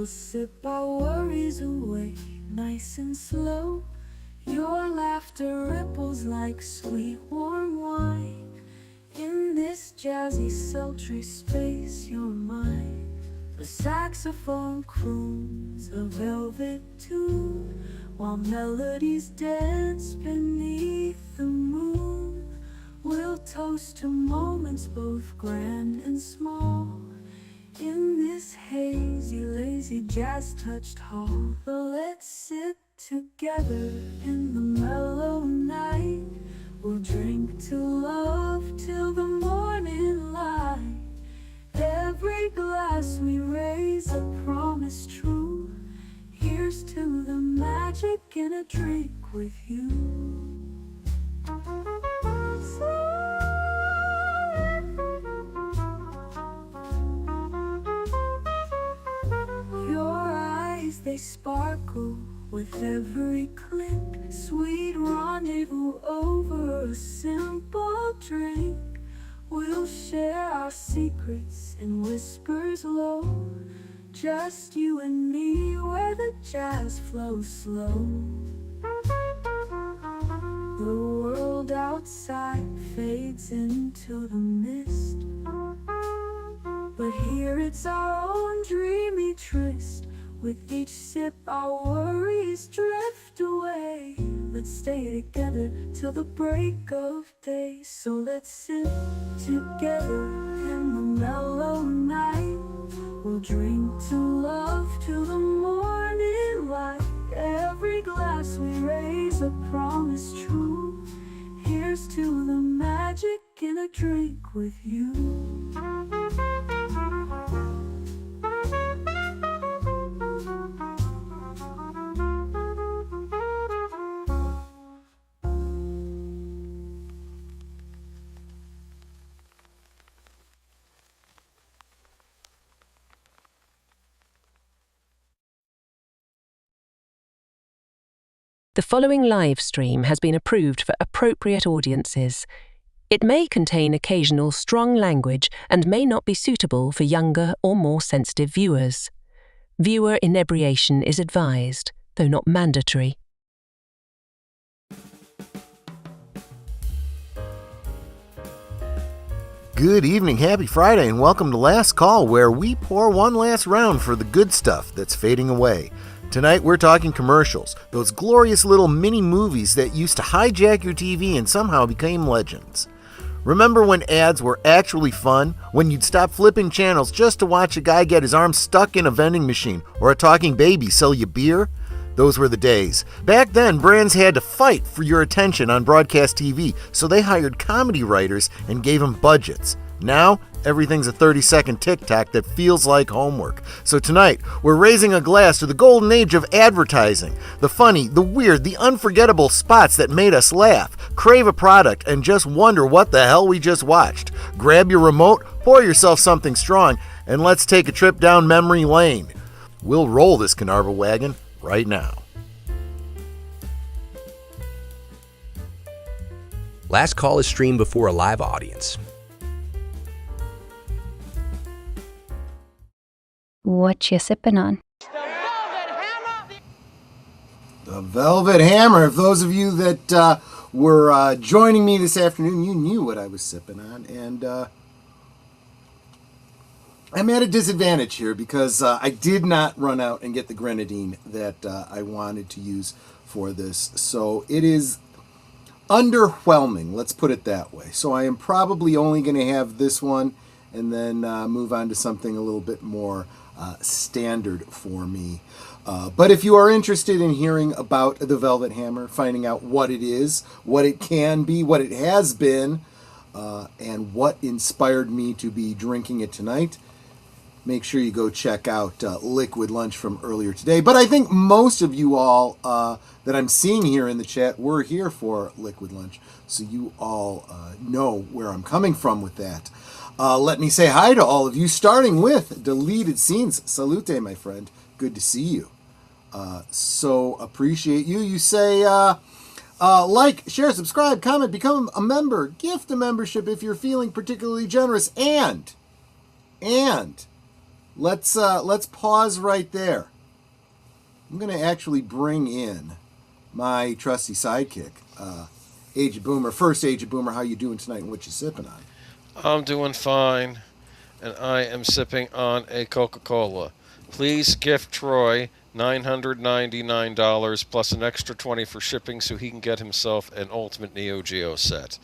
We'll sip our worries away, nice and slow. Your laughter ripples like sweet warm wine. In this jazzy sultry space, you're mine. The saxophone croons a velvet tune, while melodies dance beneath the moon. We'll toast to moments both grand and small, in this hazy, lazy, jazz-touched hall. But let's sit together in the mellow night. We'll drink to love till the morning light. Every glass we raise a promise true. Here's to the magic in a drink with you. Your eyes, they sparkle with every click. Sweet rendezvous over a simple drink. We'll share our secrets in whispers low, just you and me where the jazz flows slow. The world outside fades into the mist, but here it's our own dreamy tryst. With each sip our worries drift away. Let's stay together till the break of day. So let's sit together in the mellow night. We'll drink to love till the morning light. Every glass we raise a promise true. Here's to the magic in a drink with you. The following live stream has been approved for appropriate audiences. It may contain occasional strong language and may not be suitable for younger or more sensitive viewers. Viewer inebriation is advised, though not mandatory. Good evening, happy Friday, and welcome to Last Call, where we pour one last round for the good stuff that's fading away. Tonight we're talking commercials, those glorious little mini movies that used to hijack your TV and somehow became legends. Remember when ads were actually fun? When you'd stop flipping channels just to watch a guy get his arm stuck in a vending machine or a talking baby sell you beer? Those were the days. Back then, brands had to fight for your attention on broadcast TV, so they hired comedy writers and gave them budgets. Now, everything's a 30-second TikTok that feels like homework. So tonight, we're raising a glass to the golden age of advertising. The funny, the weird, the unforgettable spots that made us laugh, crave a product, and just wonder what the hell we just watched. Grab your remote, pour yourself something strong, and let's take a trip down memory lane. We'll roll this Canarble Wagon right now. Last Call is streamed before a live audience. What you sipping on? The Velvet Hammer. If those of you that were joining me this afternoon, you knew what I was sipping on. And I'm at a disadvantage here because I did not run out and get the grenadine that I wanted to use for this. So it is underwhelming, let's put it that way. So I am probably only going to have this one and then move on to something a little bit more standard for me. But if you are interested in hearing about the Velvet Hammer, finding out what it is, what it can be, what it has been, and what inspired me to be drinking it tonight, make sure you go check out Liquid Lunch from earlier today. But I think most of you all that I'm seeing here in the chat were here for Liquid Lunch, so you all know where I'm coming from with that. Let me say hi to all of you, starting with Deleted Scenes. Salute, my friend. Good to see you. So appreciate you. You say like, share, subscribe, comment, become a member, gift a membership if you're feeling particularly generous, and let's pause right there. I'm going to actually bring in my trusty sidekick, Aged Boomer. First, Aged Boomer, how you doing tonight and what you sipping on? I'm doing fine, and I am sipping on a Coca-Cola. Please gift Troy $999 plus an extra 20 for shipping so he can get himself an Ultimate Neo Geo set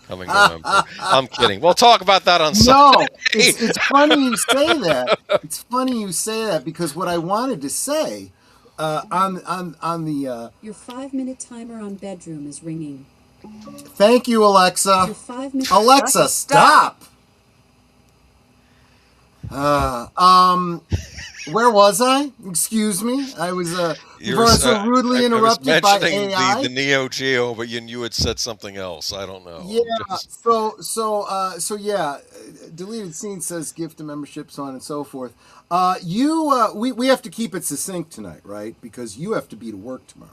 coming November. I'm kidding. We'll talk about that on Sunday. No, it's funny you say that. It's funny you say that because what I wanted to say on the Your 5-minute timer on bedroom is ringing. thank you, Alexa. Your 5-minute Alexa, stop. Where was I? Excuse me. I was so rudely I was interrupted by mentioning AI. the Neo Geo, but you had said something else. I don't know. Yeah. Just, So yeah. Deleted scene says gift a membership, so on and so forth. We have to keep it succinct tonight, right? Because you have to be to work tomorrow,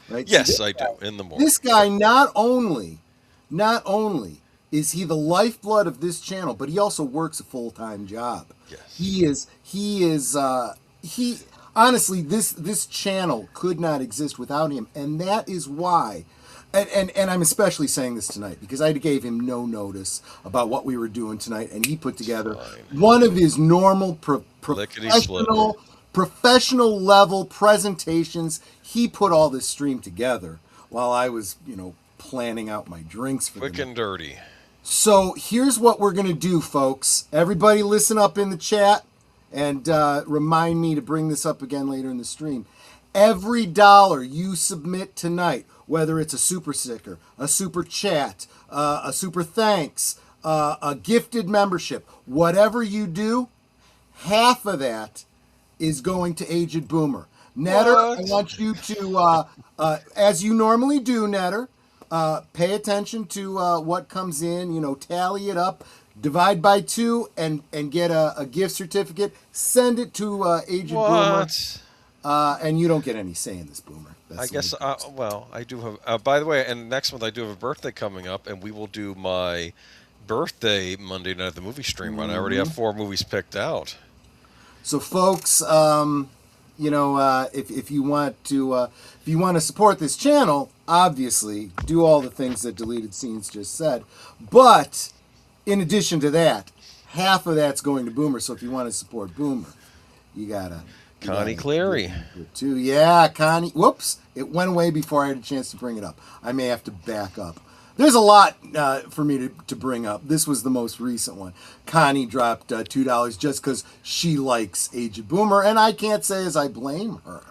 right? yes, I do. In the morning. This guy not only is he the lifeblood of this channel, but he also works a full-time job. Yes. He honestly, this channel could not exist without him, and that is why. And I'm especially saying this tonight because I gave him no notice about what we were doing tonight, and he put together one of his normal professional level presentations. He put all this stream together while I was, planning out my drinks for Quick and dirty. So here's what we're going to do, folks. Everybody listen up in the chat and remind me to bring this up again later in the stream. Every dollar you submit tonight, whether it's a super sticker, a super chat, a super thanks, a gifted membership, whatever you do, half of that is going to Aged Boomer. Netter, I want you to, as you normally do, Netter, pay attention to what comes in, tally it up, divide by 2, and get a gift certificate. Send it to Aged Boomer. And you don't get any say in this, Boomer. I guess, I do have, by the way, and next month I do have a birthday coming up, and we will do my birthday Monday night at the movie stream run. I already have 4 movies picked out. So, folks, if you want to support this channel, obviously do all the things that Deleted Scenes just said. But in addition to that, half of that's going to Boomer. So if you want to support Boomer, you gotta. Connie Cleary. Too. Yeah, Connie. Whoops, it went away before I had a chance to bring it up. I may have to back up. There's a lot for me to bring up. This was the most recent one. Connie dropped $2 just because she likes Aged Boomer, and I can't say as I blame her.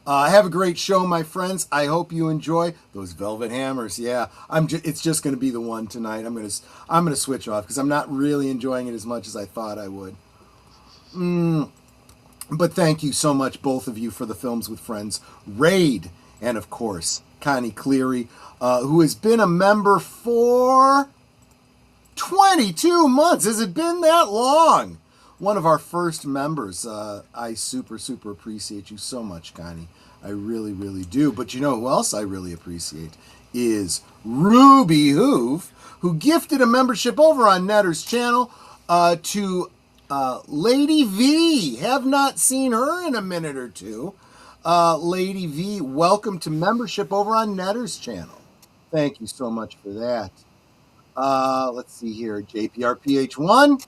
Have a great show, my friends. I hope you enjoy those Velvet Hammers. Yeah, it's just going to be the one tonight. I'm gonna switch off because I'm not really enjoying it as much as I thought I would. But thank you so much, both of you, for the Films with Friends raid, and of course Connie Cleary, who has been a member for 22 months. Has it been that long? One of our first members. I super appreciate you so much, Connie. I really, really do. But you know who else I really appreciate is Ruby Hoove, who gifted a membership over on Netter's channel to Lady V. Have not seen her in a minute or two. Lady V, welcome to membership over on Netter's channel. Thank you so much for that. Let's see here. JPRPH1.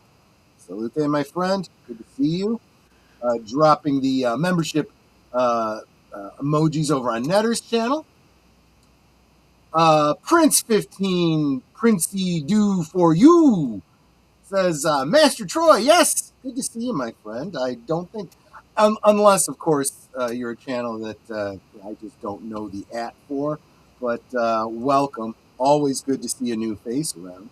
Salute there, my friend. Good to see you. Dropping the membership emojis over on Netter's channel. Prince15, Princey do for you, says, Master Troy, yes, good to see you, my friend. I don't think, unless, of course, you're a channel that I just don't know the @ for, but welcome. Always good to see a new face around.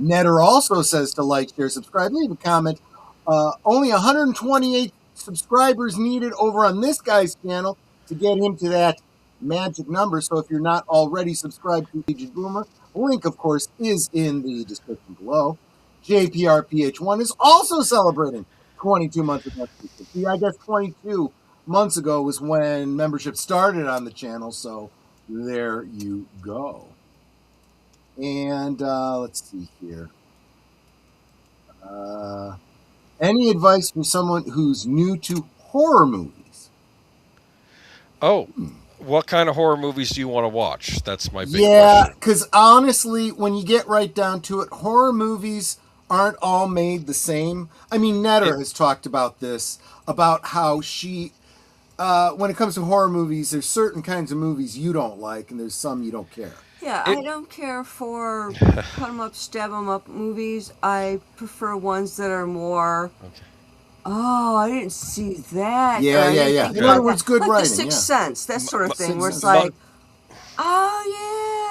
Netter also says to like, share, subscribe, leave a comment. Only 128 subscribers needed over on this guy's channel to get him to that magic number. So if you're not already subscribed to Aged Boomer, the link, of course, is in the description below. JPRPH1 is also celebrating 22 months of membership. See, I guess 22 months ago was when membership started on the channel, so there you go. And let's see here. Any advice for someone who's new to horror movies? Oh, what kind of horror movies do you want to watch? That's my big Yeah, question. because honestly, when you get right down to it, horror movies aren't all made the same. I mean, Netter has talked about this, about how she, when it comes to horror movies, there's certain kinds of movies you don't like, and there's some you don't care. Yeah, It- I don't care for cut 'em up, stab 'em up movies. I prefer ones that are more. Oh, I didn't see that. Yeah, or yeah, yeah. anything In like other words, that. good like writing, The Sixth yeah. Sense, that sort of thing, where it's Sixth Sense. like, oh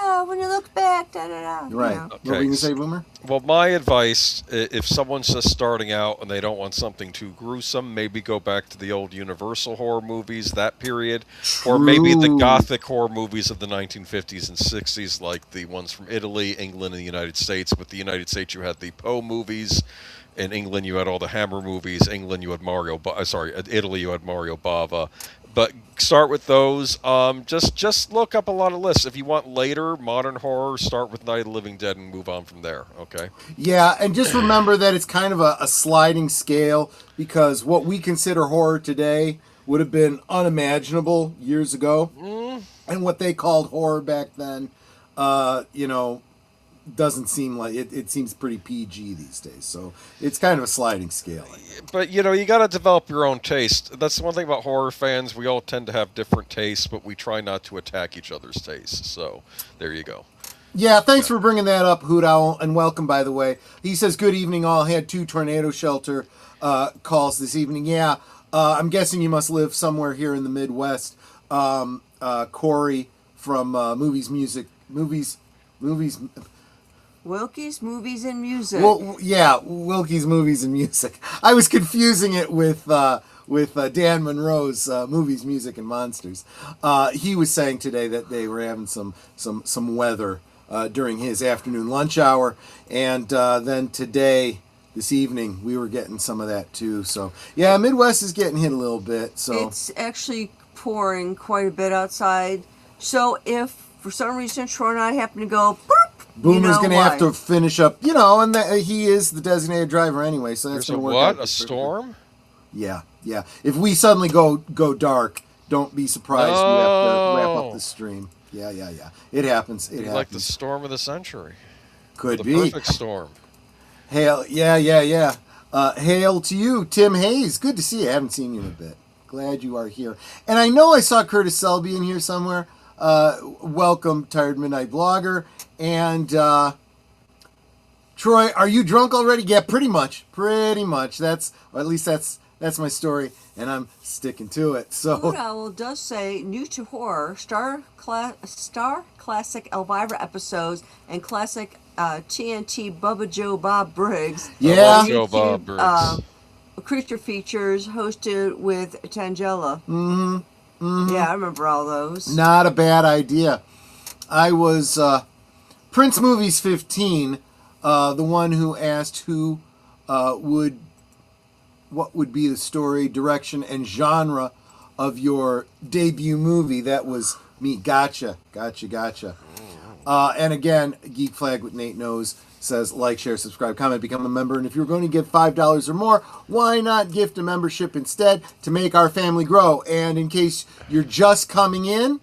yeah, when you look back, da da da. Right. You know. What were you going to say, Boomer? Well, my advice, if someone's just starting out and they don't want something too gruesome, maybe go back to the old Universal horror movies, that period. Or maybe the True. Gothic horror movies of the 1950s and 60s, like the ones from Italy, England, and the United States. With the United States, you had the Poe movies. In England, you had all the Hammer movies. England, you had Italy, you had Mario Bava. But start with those. Just look up a lot of lists. If you want later modern horror, start with Night of the Living Dead and move on from there. Okay. Yeah, and just remember that it's kind of a sliding scale, because what we consider horror today would have been unimaginable years ago. And what they called horror back then, doesn't seem like it. It seems pretty PG these days. So it's kind of a sliding scale. But you got to develop your own taste. That's the one thing about horror fans. We all tend to have different tastes, but we try not to attack each other's tastes. So there you go. Yeah, thanks for bringing that up, Hoot Owl, and welcome, by the way. He says, good evening, all. Had 2 tornado shelter calls this evening. Yeah, I'm guessing you must live somewhere here in the Midwest. Corey from Movies. Wilkie's Movies and Music. Well, yeah, Wilkie's Movies and Music. I was confusing it with Dan Monroe's Movies, Music, and Monsters. He was saying today that they were having some weather during his afternoon lunch hour, and then this evening, we were getting some of that too. So yeah, Midwest is getting hit a little bit. So It's actually pouring quite a bit outside. So if for some reason Troy and I happen to go, boop, Boomer's going to why. have to finish up, and he is the designated driver anyway, so that's There's going a to work out. what? A storm? Yeah. If we suddenly go dark, don't be surprised. We have to wrap up the stream. Yeah. It happens. It happens. Like the storm of the century. Could The be. perfect storm. Hail, yeah. Hail to you, Tim Hayes. Good to see you. I haven't seen you in a bit. Glad you are here. And I know I saw Curtis Selby in here somewhere. Welcome, Tired Midnight Blogger. And Troy, are you drunk already? Yeah, pretty much. Or at least that's my story, and I'm sticking to it. So Hoot Owl does say new to horror, star classic Elvira episodes and classic TNT Bubba Joe Bob Briggs. Yeah. Bubba Joe Bob Briggs. Creature features hosted with Tangela. Yeah, I remember all those. not a bad idea. I was Prince Movies 15, the one who asked what would be the story, direction, and genre of your debut movie. That was me. Gotcha. And again, Geek Flag with Nate Knows says, like, share, subscribe, comment, become a member. And if you're going to give $5 or more, why not gift a membership instead to make our family grow? And in case you're just coming in,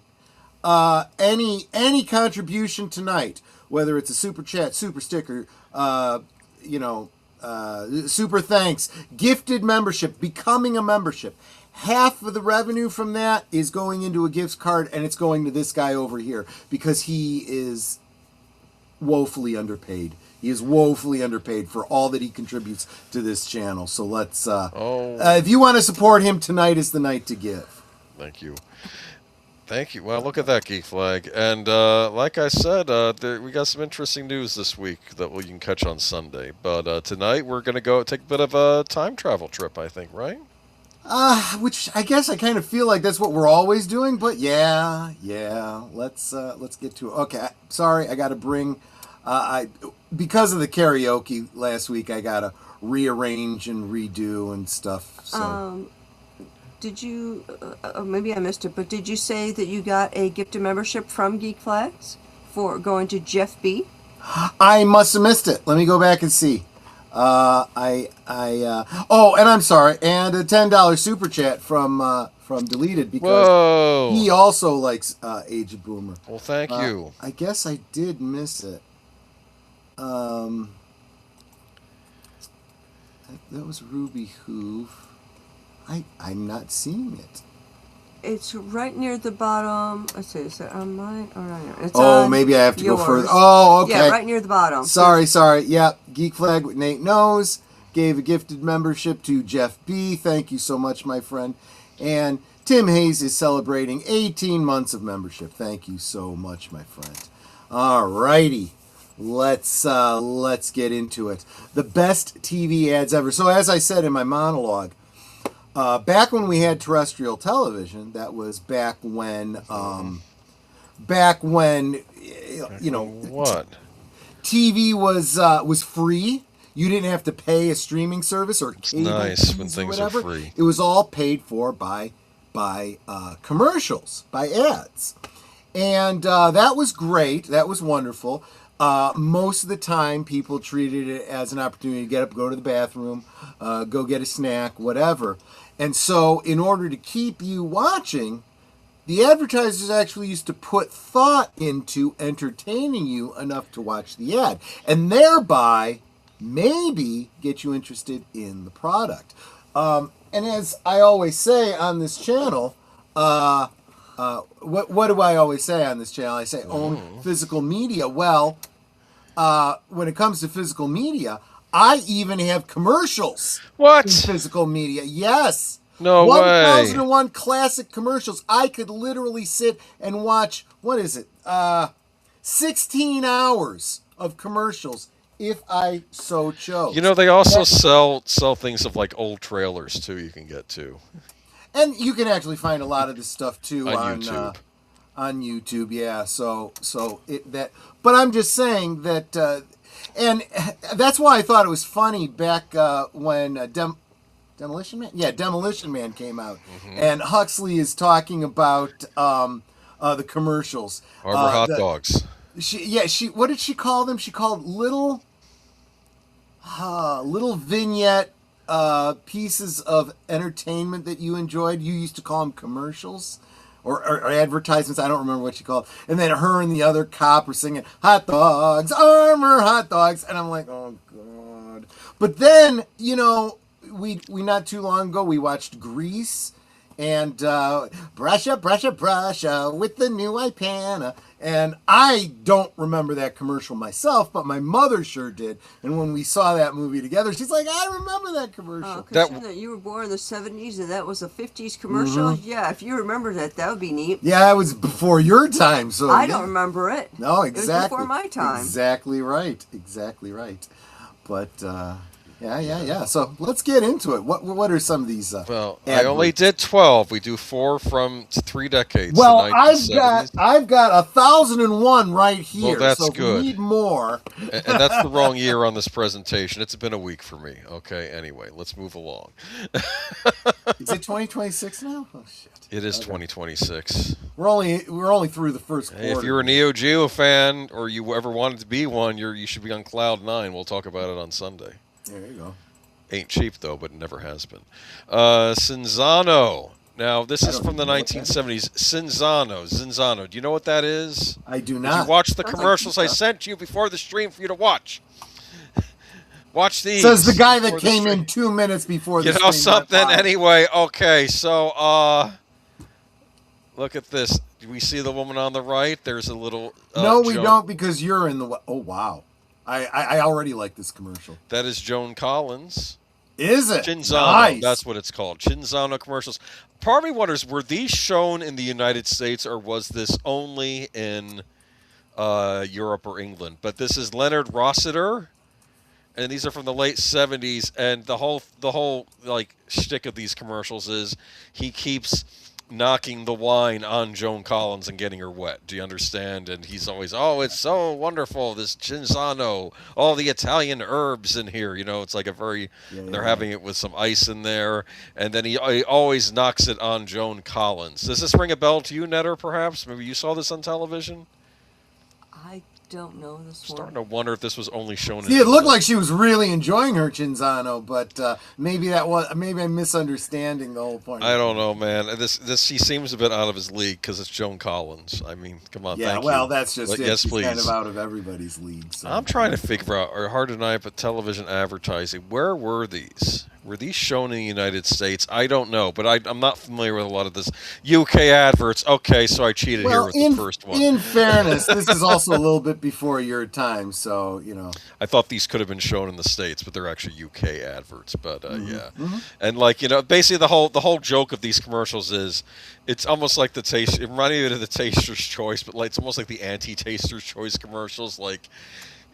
any contribution tonight, whether it's a super chat, super sticker, super thanks, gifted membership, becoming a membership, half of the revenue from that is going into a gift card, and it's going to this guy over here because he is woefully underpaid. He is woefully underpaid for all that he contributes to this channel. So let's, if you want to support him, tonight is the night to give. Thank you. Well, look at that, Geek Flag. And like I said, we got some interesting news this week that you can catch on Sunday. But tonight we're going to go take a bit of a time travel trip, I think, right? Which I guess I kind of feel like that's what we're always doing. But yeah. Let's get to it. Okay, sorry, I got to bring. Because of the karaoke last week, I got to rearrange and redo and stuff. So. Did you, maybe I missed it, but did you say that you got a gifted membership from Geek Flags for going to Jeff B? I must have missed it. Let me go back and see. Oh, and I'm sorry, and a $10 super chat from Deleted because Whoa. he also likes Age of Boomer. Well, thank you. I guess I did miss it. That was Ruby Hoof. I'm not seeing it. It's right near the bottom. Let's see, is it on mine or on yours? It's Oh, on maybe I have to yours. go further. Oh, okay. Yeah, right near the bottom. Sorry. Yeah, Geek Flag with Nate Knows gave a gifted membership to Jeff B. Thank you so much, my friend. And Tim Hayes is celebrating 18 months of membership. Thank you so much, my friend. All righty. Let's get into it. The best TV ads ever. So as I said in my monologue, back when we had terrestrial television, that was back when you know What? TV was free. You didn't have to pay a streaming service or cable Nice when fees or things are whatever. free. It was all paid for by commercials, by ads, and that was great. That was wonderful. Most of the time, people treated it as an opportunity to get up, go to the bathroom, go get a snack, whatever. And so, in order to keep you watching, the advertisers actually used to put thought into entertaining you enough to watch the ad, and thereby maybe get you interested in the product. And as I always say on this channel, what do I always say on this channel? I say own physical media. Well, when it comes to physical media, I even have commercials What? in physical media. Yes. No way. 1001 classic commercials. I could literally sit and watch, 16 hours of commercials if I so chose. You know, they also sell things of like old trailers too. You can get too. And you can actually find a lot of this stuff too On YouTube. On YouTube, yeah. But I'm just saying that, and that's why I thought it was funny back when Demolition Man, Demolition Man came out, and Huxley is talking about the commercials. Harbor hot dogs. What did she call them? She called little vignette pieces of entertainment that you enjoyed. You used to call them commercials or advertisements. I don't remember what she called. And then her and the other cop were singing hot dogs, armor hot dogs. And I'm like, oh God. But then, we not too long ago, we watched Grease and brush up with the new Ipana. And I don't remember that commercial myself, but my mother sure did. And when we saw that movie together, she's like, I remember that commercial. Because you were born in the 70s and that was a 50s commercial? Yeah, if you remember that would be neat. Yeah, it was before your time. So I don't remember it. No, exactly. It was before my time. Exactly right. But... Yeah. So let's get into it. What are some of these? I only did 12. We do 4 from 3 decades. Well, the 1970s. I've got 1001 right here. Well, that's so good. If we need more. And that's the wrong year on this presentation. It's been a week for me. Okay. Anyway, let's move along. Is it 2026 now? Oh shit. It is 2026. We're only through the first quarter. Hey, if you're a Neo Geo fan or you ever wanted to be one, you should be on Cloud 9. We'll talk about it on Sunday. There you go. Ain't cheap, though, but it never has been. Cinzano. Now, this is from the 1970s. Cinzano. Do you know what that is? I do Did not. you watch the commercials I sent you before the stream for you to watch? Watch these. Says the guy that came in 2 minutes before the stream. You know something? Anyway, okay, so, look at this. Do we see the woman on the right? There's a little... no, we don't, because you're in the... Oh, wow. I already like this commercial. That is Joan Collins. Is it? Cinzano. Nice. That's what it's called. Cinzano commercials. Part of me wonders, were these shown in the United States or was this only in Europe or England? But this is Leonard Rossiter, and these are from the late 70s. And the whole like shtick of these commercials is he keeps knocking the wine on Joan Collins and getting her wet. Do you understand? And he's always, it's so wonderful, this Cinzano, all the Italian herbs in here. It's like a very, they're having it with some ice in there. And then he always knocks it on Joan Collins. Does this ring a bell to you, Netter, perhaps? Maybe you saw this on television? I don't know this Starting one. to wonder if this was only shown See, in it looked England. like she was really enjoying her Chinzano, but maybe I'm misunderstanding the whole point. I don't know, man. This he seems a bit out of his league because it's Joan Collins. I mean, come on, Yeah, thank well, you. that's just But it. yes, She's please. kind of out of everybody's league. So. I'm trying to figure out, or hard to deny, but television advertising. Where were these? Were these shown in the United States? I don't know, but I'm not familiar with a lot of this UK adverts. Okay, so I cheated here Well, with the first one. in fairness, this is also a little bit before your time, so you know. I thought these could have been shown in the States, but they're actually UK adverts. But yeah, Mm-hmm. and like basically the whole joke of these commercials is, it's almost like the taste. It reminded me of the Taster's Choice, but like it's almost like the anti-Taster's Choice commercials. Like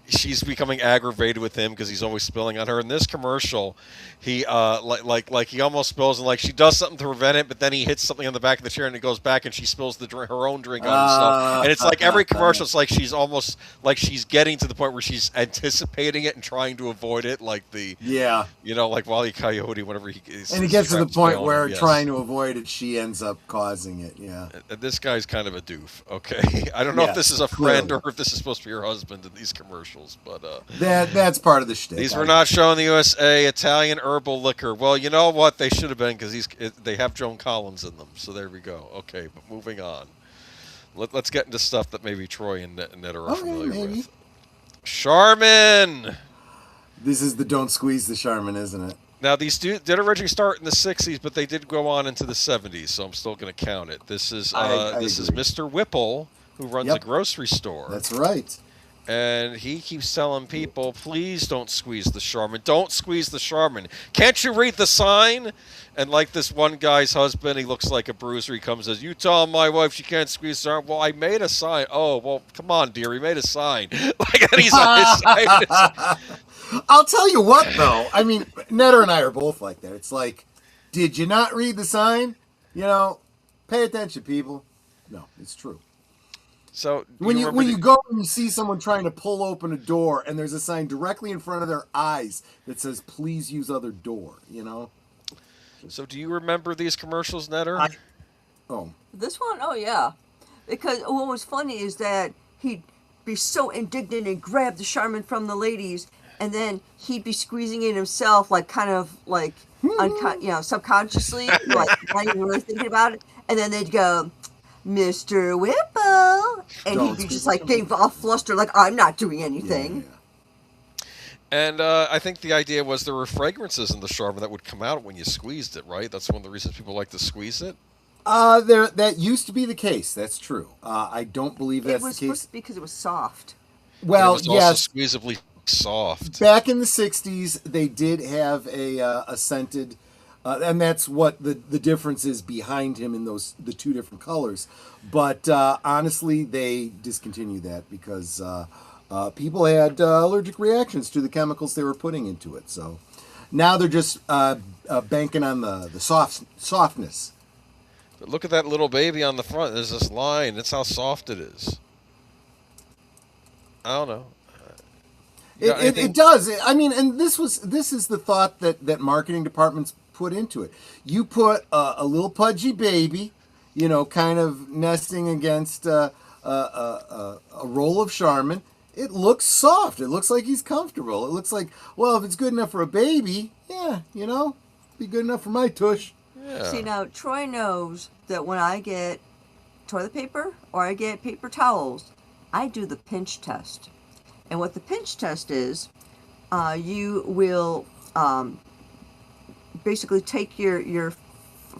she's becoming aggravated with him because he's always spilling on her. In this commercial, he like he almost spills, and like she does something to prevent it, but then he hits something on the back of the chair and it goes back, and she spills her own drink on herself. And it's like every commercial, it's like she's almost like she's getting to the point where she's anticipating it and trying to avoid it, like the Yeah. like Wile E. Coyote, whenever he And it gets to the point where yes. trying to avoid it, she ends up causing it. Yeah. This guy's kind of a doof. Okay, I don't know if Yes, this is a friend clearly. or if this is supposed to be your husband in these commercials, but That's part of the shtick. these were not shown in the USA. Italian herbal liquor. Well, you know what? They should have been because they have Joan Collins in them. So there we go. Okay, but moving on. Let's get into stuff that maybe Troy and Ned are Okay, familiar maybe. with. Charmin. This is the don't squeeze the Charmin, isn't it? Now, these did originally start in the 60s, but they did go on into the 70s, so I'm still going to count it. This is I this is agree. Mr. Whipple, who runs Yep. a grocery store. That's right. And he keeps telling people, please don't squeeze the Charmin. Don't squeeze the Charmin. Can't you read the sign? And like this one guy's husband, he looks like a bruiser. He comes and says, you tell my wife she can't squeeze the Charmin. Well, I made a sign. Oh, well, come on, dear. He made a sign. Like, and he's on his side. I'll tell you what, though. I mean, Netter and I are both like that. It's like, did you not read the sign? You know, pay attention, people. No, it's true. So When you remember go and you see someone trying to pull open a door and there's a sign directly in front of their eyes that says "Please use other door," you know. So do you remember these commercials, Netter? Oh, This one, oh yeah, because what was funny is that he'd be so indignant and grab the Charmin from the ladies, and then he'd be squeezing it himself, like kind of like subconsciously, like not even really thinking about it, and then they'd go, Mr. Whipple, and Don't he'd be squeeze just like getting all flustered, like I'm not doing anything. And I think the idea was there were fragrances in the Charmin that would come out when you squeezed it, right? That's one of the reasons people like to squeeze it. that used to be the case. That's true. I don't believe It that's was the supposed case. to be because it was soft. Well, it was also yes. squeezably soft. Back in the '60s, they did have a scented, and that's what the difference is behind him in the two different colors. But honestly, they discontinued that because people had allergic reactions to the chemicals they were putting into it. So now they're just banking on the softness. But look at that little baby on the front. There's this line. That's how soft it is. I don't know. It does. I mean, and this is the thought that marketing departments put into it. You put a little pudgy baby, kind of nesting against a roll of Charmin. It looks soft. It looks like he's comfortable. It looks like, well, if it's good enough for a baby, yeah, be good enough for my tush. Yeah. See, now Troy knows that when I get toilet paper or I get paper towels, I do the pinch test. And what the pinch test is, you will basically take your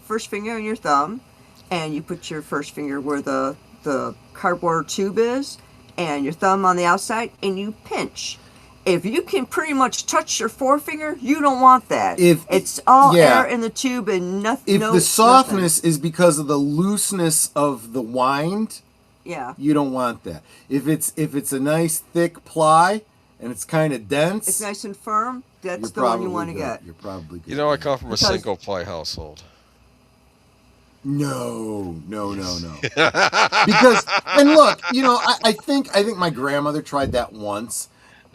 first finger and your thumb, and you put your first finger where the cardboard tube is, and your thumb on the outside, and you pinch. If you can pretty much touch your forefinger, you don't want that. If it's all yeah. air in the tube and nothing. If the softness is because of the looseness of the wind, yeah, you don't want that. If it's a nice thick ply and it's kind of dense, it's nice and firm. That's you're the one you probably want to good. get. You're probably good. I come from a Because- single ply household. No. Because and look, I think my grandmother tried that once,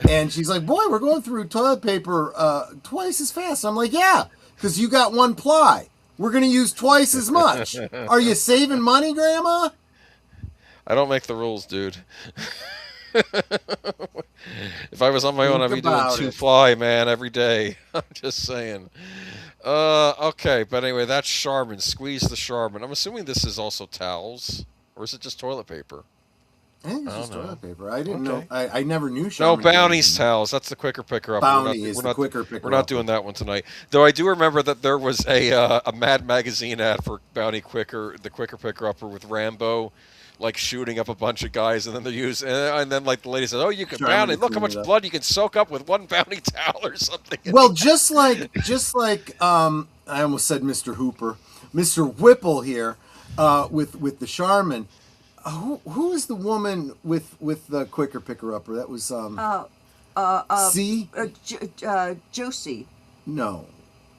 and she's like, "Boy, we're going through toilet paper twice as fast." I'm like, "Yeah, because you got one ply. We're gonna use twice as much. Are you saving money, Grandma?" I don't make the rules, dude. If I was on my own, I'd Think be doing about two it. fly, man, every day. I'm just saying. Okay, but anyway, that's Charmin. Squeeze the Charmin. I'm assuming this is also towels, or is it just toilet paper? I think I it's don't just know. toilet paper. I didn't know. Okay. I never knew No, Charmin did Bounty's anything. towels. That's the quicker picker upper. Bounty is the quicker We're picker not upper. doing that one tonight. Though I do remember that there was a Mad Magazine ad for Bounty Quicker, the quicker picker upper with Rambo, like shooting up a bunch of guys, and then they use and then like the lady says, "Oh, you can Charmin Bounty. to Look how clean it much up. blood you can soak up with one Bounty towel or something." Well, just like I almost said Mr. Hooper, Mr. Whipple here, with the Charmin. Who is the woman with the quicker picker upper? That was C. Josie. No,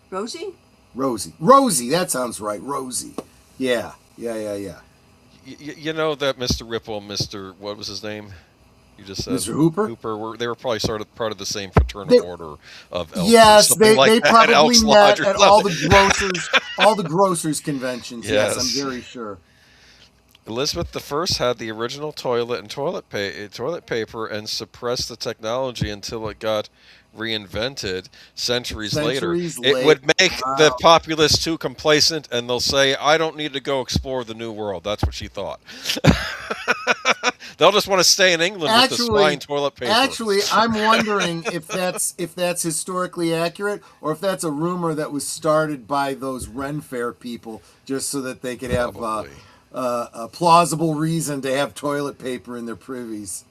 Rosie? Rosie. Rosie. That sounds right. Rosie. Yeah. You know that Mr. Ripple, Mr. What was his name? You just said Mr. Hooper. They were probably sort of part of the same fraternal They, order of elks. Or yes, something like they that, probably Elks met Lodge or at all the something. grocers conventions. Yes, Yes. I'm very sure. Elizabeth I had the original toilet and toilet paper and suppressed the technology until it got reinvented centuries later. Centuries It late. would make the Wow. populace too complacent, and they'll say, "I don't need to go explore the new world." That's what she thought. They'll just want to stay in England with this fine toilet paper. Actually, I'm wondering if that's historically accurate, or if that's a rumor that was started by those Ren Fair people just so that they could have Probably. a plausible reason to have toilet paper in their privies.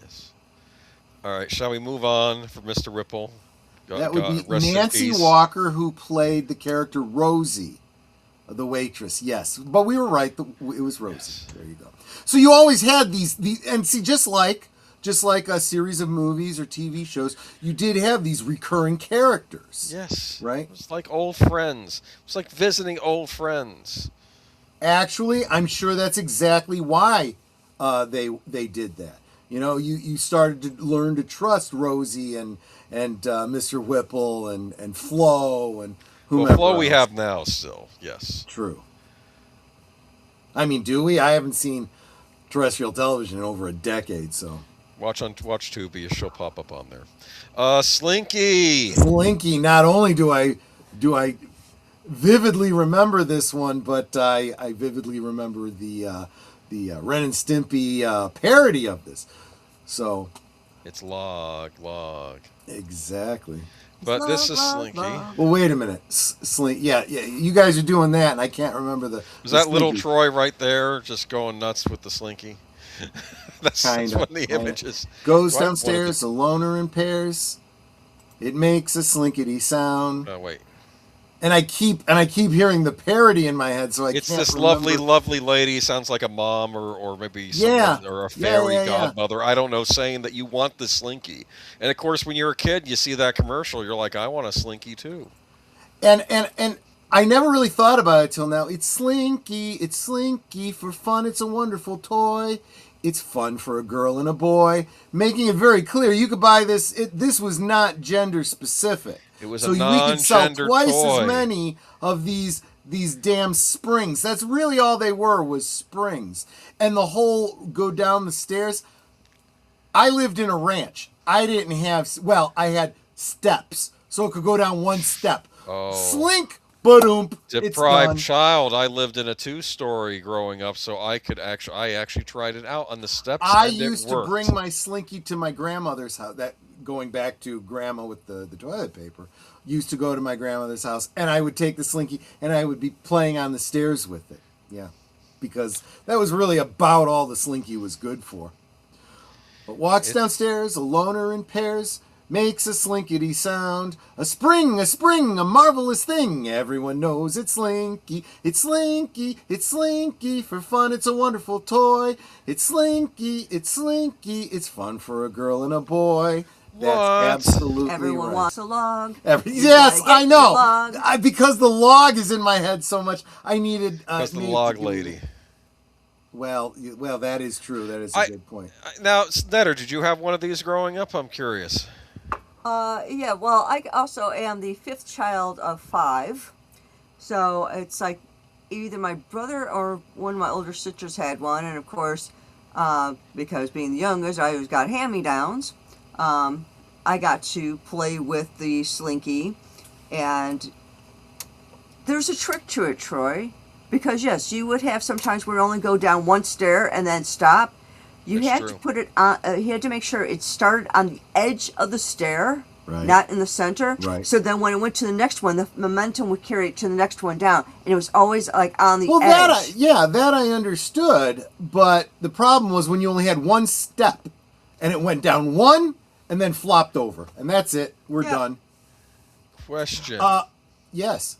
Yes. All right, shall we move on from Mr. Ripple? That would be Rest in Nancy peace. Walker, who played the character Rosie, the waitress. Yes, but we were right. It was Rosie. Yes. There you go. So you always had these, and see, just like a series of movies or TV shows, you did have these recurring characters. Yes. Right? It was like old friends. It was like visiting old friends. Actually, I'm sure that's exactly why they did that. You know, you started to learn to trust Rosie and Mr. Whipple and Flo and whomever. Well, Flo we else. have now still. Yes. True. I mean, do we? I haven't seen terrestrial television in over a decade, so. Watch Tubi. She'll pop up on there. Slinky. Slinky. Not only do I vividly remember this one, but I vividly remember the Ren and Stimpy parody of this. So. It's log. Exactly. But this is Log, Slinky. log. Well, wait a minute. Slink. Yeah. You guys are doing that, and I can't remember the. Was the that little Slinky. Troy right there just going nuts with the Slinky? that's Kinda, one of the kinda. images. Goes What- what downstairs, a loner in pairs. It makes a slinkety sound. Oh wait. And I keep hearing the parody in my head, so I It's can't this remember. lovely lady, sounds like a mom or maybe Yeah. someone, or a Yeah, fairy yeah, yeah. godmother, I don't know, saying that you want the Slinky. And of course, when you're a kid, you see that commercial, you're like, I want a Slinky too. And I never really thought about it till now. It's Slinky for fun. It's a wonderful toy. It's fun for a girl and a boy, making it very clear you could buy this. This was not gender specific. It was so a we could sell non-gender twice toy. as many of these damn springs. That's really all they were, was springs. And the whole go down the stairs. I lived in a ranch. I didn't have, well, I had steps, so it could go down one step. Oh. Slink, ba-doomp, it's Deprived done. child. I lived in a 2-story growing up, so I actually tried it out on the steps. I and it used to worked. bring my Slinky to my grandmother's house. That going back to grandma with the toilet paper, used to go to my grandmother's house, and I would take the Slinky and I would be playing on the stairs with it. Yeah, because that was really about all the Slinky was good for. But walks downstairs, a loner in pairs, makes a slinkety sound. A spring, a marvelous thing. Everyone knows it's Slinky. It's Slinky, it's Slinky. For fun, it's a wonderful toy. It's Slinky, it's fun for a girl and a boy. That's What? absolutely Everyone right. wants a log. Yes, gotta get I your know. log. Because the log is in my head so much, I needed. Because the needed log to do lady. it. Well, that is true. That is a good point. Now, Snetter, did you have one of these growing up? I'm curious. Yeah, well, I also am the fifth child of 5. So it's like either my brother or one of my older sisters had one. And of course, because being the youngest, I always got hand-me-downs. I got to play with the Slinky, and there's a trick to it, Troy, because yes, you would have sometimes where it only go down one stair and then stop. You That's had true. to put it on. You had to make sure it started on the edge of the stair, Right. not in the center. Right. So then when it went to the next one, the momentum would carry it to the next one down, and it was always like on the Well, edge. that I understood, but the problem was when you only had one step, and it went down one and then flopped over, and that's it. We're Yeah. done. Question. Yes,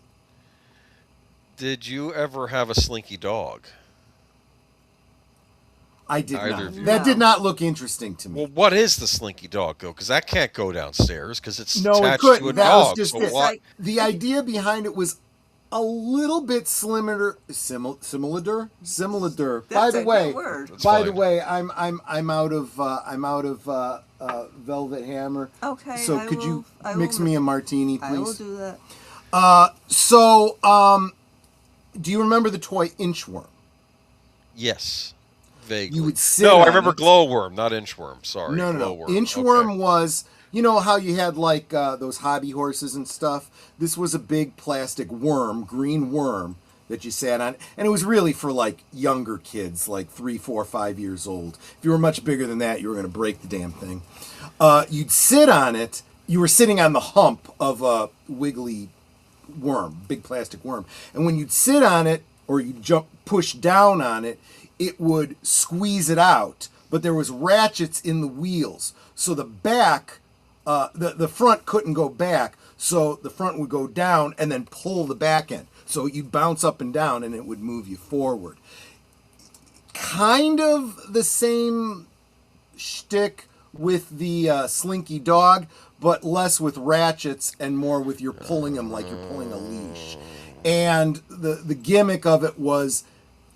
Did you ever have a slinky dog? I did Either not. of you. That No. did not look interesting to me. Well, what is the slinky dog, though? Because that can't go downstairs because it's No, it attached couldn't. to a That was dog. just So it. what? The idea behind it was a little bit similar. Similar. By That's the a way, good word. That's by the fine. way, I'm out of Velvet Hammer. Okay, So I could you will- I mix will- me a martini, I will please? do that. Do you remember the toy Inchworm? Yes. Vaguely. You would sit No, I on remember it. glowworm, not inchworm. Sorry. No. Glowworm. Inchworm Okay. was, you know how you had like those hobby horses and stuff? This was a big plastic worm, green worm that you sat on. And it was really for like younger kids, like 3, 4, 5 years old. If you were much bigger than that, you were going to break the damn thing. You'd sit on it. You were sitting on the hump of a wiggly worm, big plastic worm. And when you'd sit on it or you push down on it, it would squeeze it out. But there was ratchets in the wheels. So the back, the front couldn't go back. So the front would go down and then pull the back end. So you'd bounce up and down and it would move you forward. Kind of the same shtick with the Slinky dog, but less with ratchets and more with you're pulling them like you're pulling a leash. And the gimmick of it was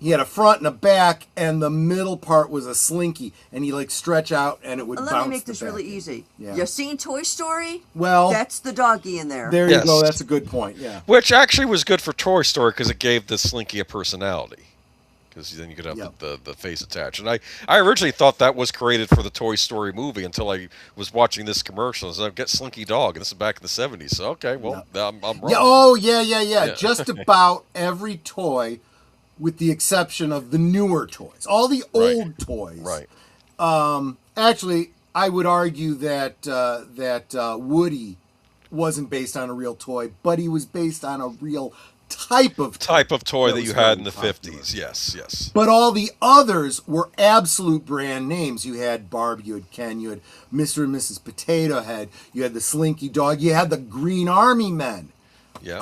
he had a front and a back, and the middle part was a slinky, and he like stretch out and it would bounce. Let me make the this back really end. easy. Yeah. You seen Toy Story? Well, That's the doggy in there. there Yes. you go. That's a good point. Yeah. Which actually was good for Toy Story because it gave the slinky a personality. Because then you could have Yep. the face attached. And I originally thought that was created for the Toy Story movie until I was watching this commercial. And said, get Slinky Dog. And this is back in the 70s. So, okay, well, I'm wrong. Yeah. Oh, yeah. Yeah. Just about every toy, with the exception of the newer toys, all the Right. old toys. Right. Actually, I would argue that Woody wasn't based on a real toy, but he was based on a real type of Toy that was you had in very the popular. 50s. Yes. But all the others were absolute brand names. You had Barbie, you had Ken, you had Mr. and Mrs. Potato Head, you had the Slinky Dog, you had the Green Army Men. Yeah.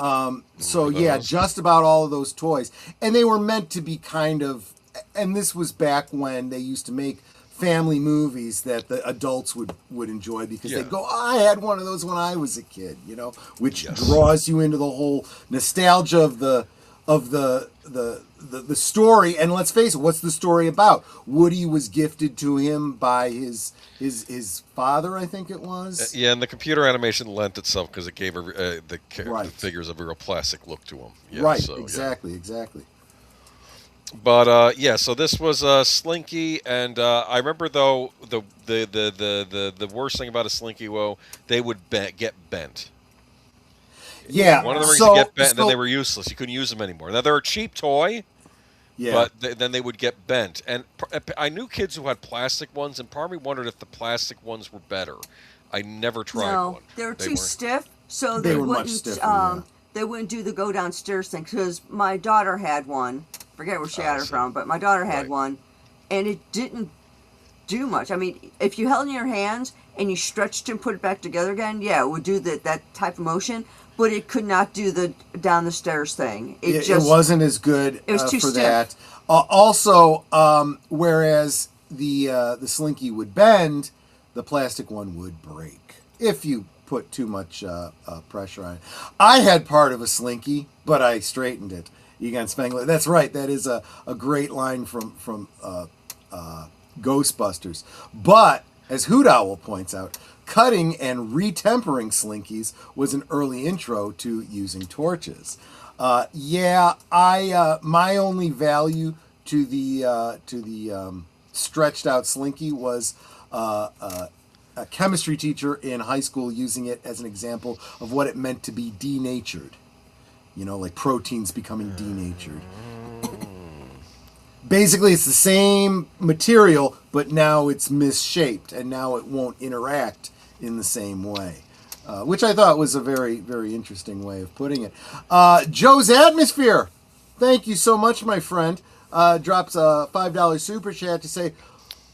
So Remember yeah, those? just about all of those toys. And they were meant to be kind of, and this was back when they used to make family movies that the adults would enjoy because Yeah. they'd go, I had one of those when I was a kid, you know, which Yes. draws you into the whole nostalgia of the story. And let's face it, what's the story about? Woody was gifted to him by his father, I think it was. Yeah, and the computer animation lent itself because it gave the Right. figures a real plastic look to them. Yeah, Right, so, yeah. exactly. But yeah, so this was Slinky, and I remember though the worst thing about a Slinky, they would get bent. Yeah. One of the rings so, would get bent, and then so- they were useless. You couldn't use them anymore. Now they're a cheap toy, yeah. but then they would get bent. And I knew kids who had plastic ones, and part of me wondered if the plastic ones were better. I never tried No, one. they were too stiff, so They they were much wouldn't. stiffer, yeah. They wouldn't do the go downstairs thing because my daughter had one. Forget where she Oh, had I her see. from, but my daughter had Right. one, and it didn't do much. I mean, if you held it in your hands and you stretched it and put it back together again, yeah, it would do that type of motion. But it could not do the down the stairs thing. It wasn't as good It was too for stiff. that. Also, whereas the Slinky would bend, the plastic one would break if you put too much pressure on it. I had part of a Slinky, but I straightened it. Egon Spengler. That's right. That is a great line from Ghostbusters. But as Hoot Owl points out, cutting and retempering Slinkies was an early intro to using torches. My only value to the stretched out Slinky was a chemistry teacher in high school using it as an example of what it meant to be denatured. You know, like proteins becoming denatured. Basically, it's the same material, but now it's misshaped, and now it won't interact in the same way. Which I thought was a very, very interesting way of putting it. Joe's Atmosphere. Thank you so much, my friend. Drops a $5 super chat to say,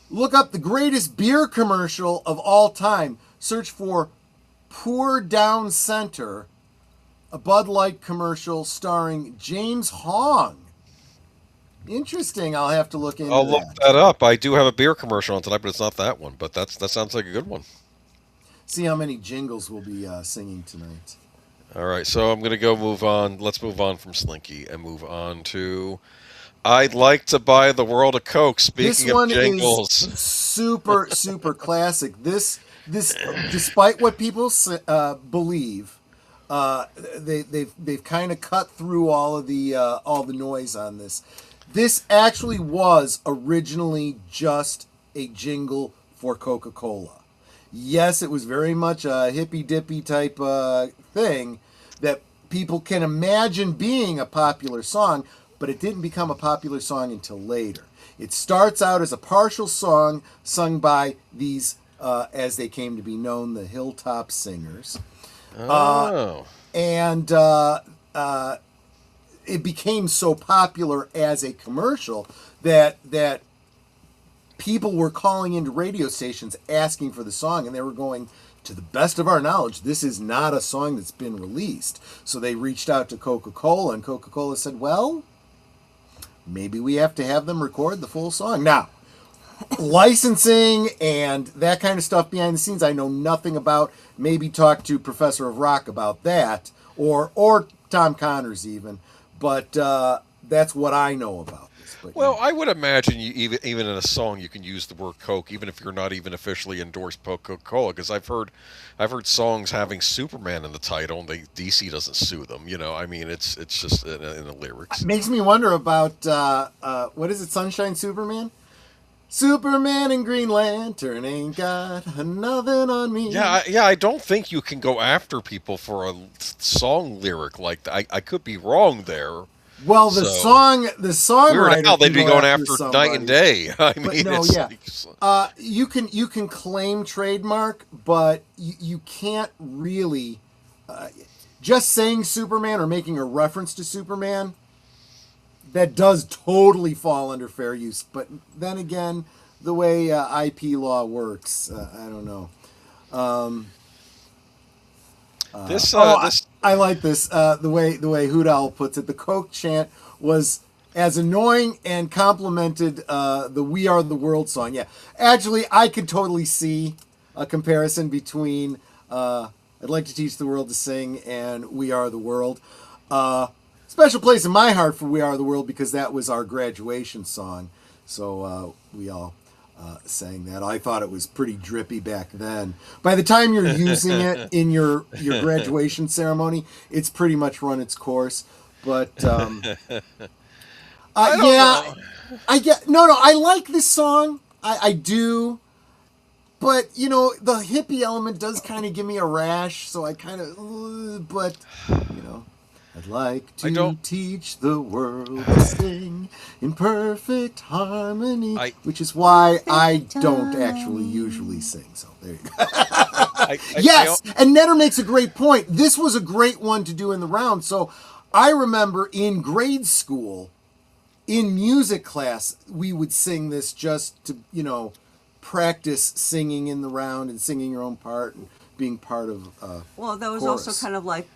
look up the greatest beer commercial of all time. Search for Pour Down Center, a Bud Light commercial starring James Hong. Interesting. I'll have to look into that. I'll look that up. I do have a beer commercial on tonight, but it's not that one. But that sounds like a good one. See how many jingles we'll be singing tonight. All right, so I'm going to move on. Let's move on from Slinky and move on to I'd Like to Buy the World of Coke. Speaking of jingles. Is super, super classic. This, despite what people believe, they've kind of cut through all the noise on this. This actually was originally just a jingle for Coca-Cola. Yes, it was very much a hippy-dippy type thing that people can imagine being a popular song, but it didn't become a popular song until later. It starts out as a partial song sung by these, as they came to be known, the Hilltop Singers. And it became so popular as a commercial that people were calling into radio stations asking for the song, and they were going, to the best of our knowledge, this is not a song that's been released. So they reached out to Coca-Cola, and Coca-Cola said, well, maybe we have to have them record the full song. Now, licensing and that kind of stuff behind the scenes, I know nothing about. Maybe talk to Professor of Rock about that, or Tom Connors even. But that's what I know about this. But, well, I would imagine you even in a song you can use the word Coke, even if you're not even officially endorsed by Coca-Cola. Because I've heard songs having Superman in the title, and DC doesn't sue them. You know, I mean, it's just in the lyrics. It makes me wonder about what is it, Sunshine Superman? Superman and Green Lantern ain't got nothing on me. Yeah, I don't think you can go after people for a song lyric like that. I could be wrong there. Well, the songwriter. Weird Al, they'd be going after night and day. I mean, no, yeah. You can claim trademark, but you can't really just saying Superman or making a reference to Superman. That does totally fall under fair use, but then again, the way IP law works, I don't know. I like this. The way Hoot Owl puts it, the Coke chant was as annoying and complimented the "We Are the World" song. Yeah, actually, I could totally see a comparison between "I'd Like to Teach the World to Sing" and "We Are the World." Special place in my heart for "We Are the World" because that was our graduation song. So we all sang that. I thought it was pretty drippy back then. By the time you're using it in your graduation ceremony, it's pretty much run its course. But I like this song. I do. But, you know, the hippie element does kind of give me a rash, so I kind of, but, you know. I'd like to teach the world to sing in perfect harmony, which is why I don't actually usually sing. So there you go. Yes, and Netter makes a great point. This was a great one to do in the round. So I remember in grade school, in music class, we would sing this just to, you know, practice singing in the round and singing your own part and being part of well, that was chorus. also kind of like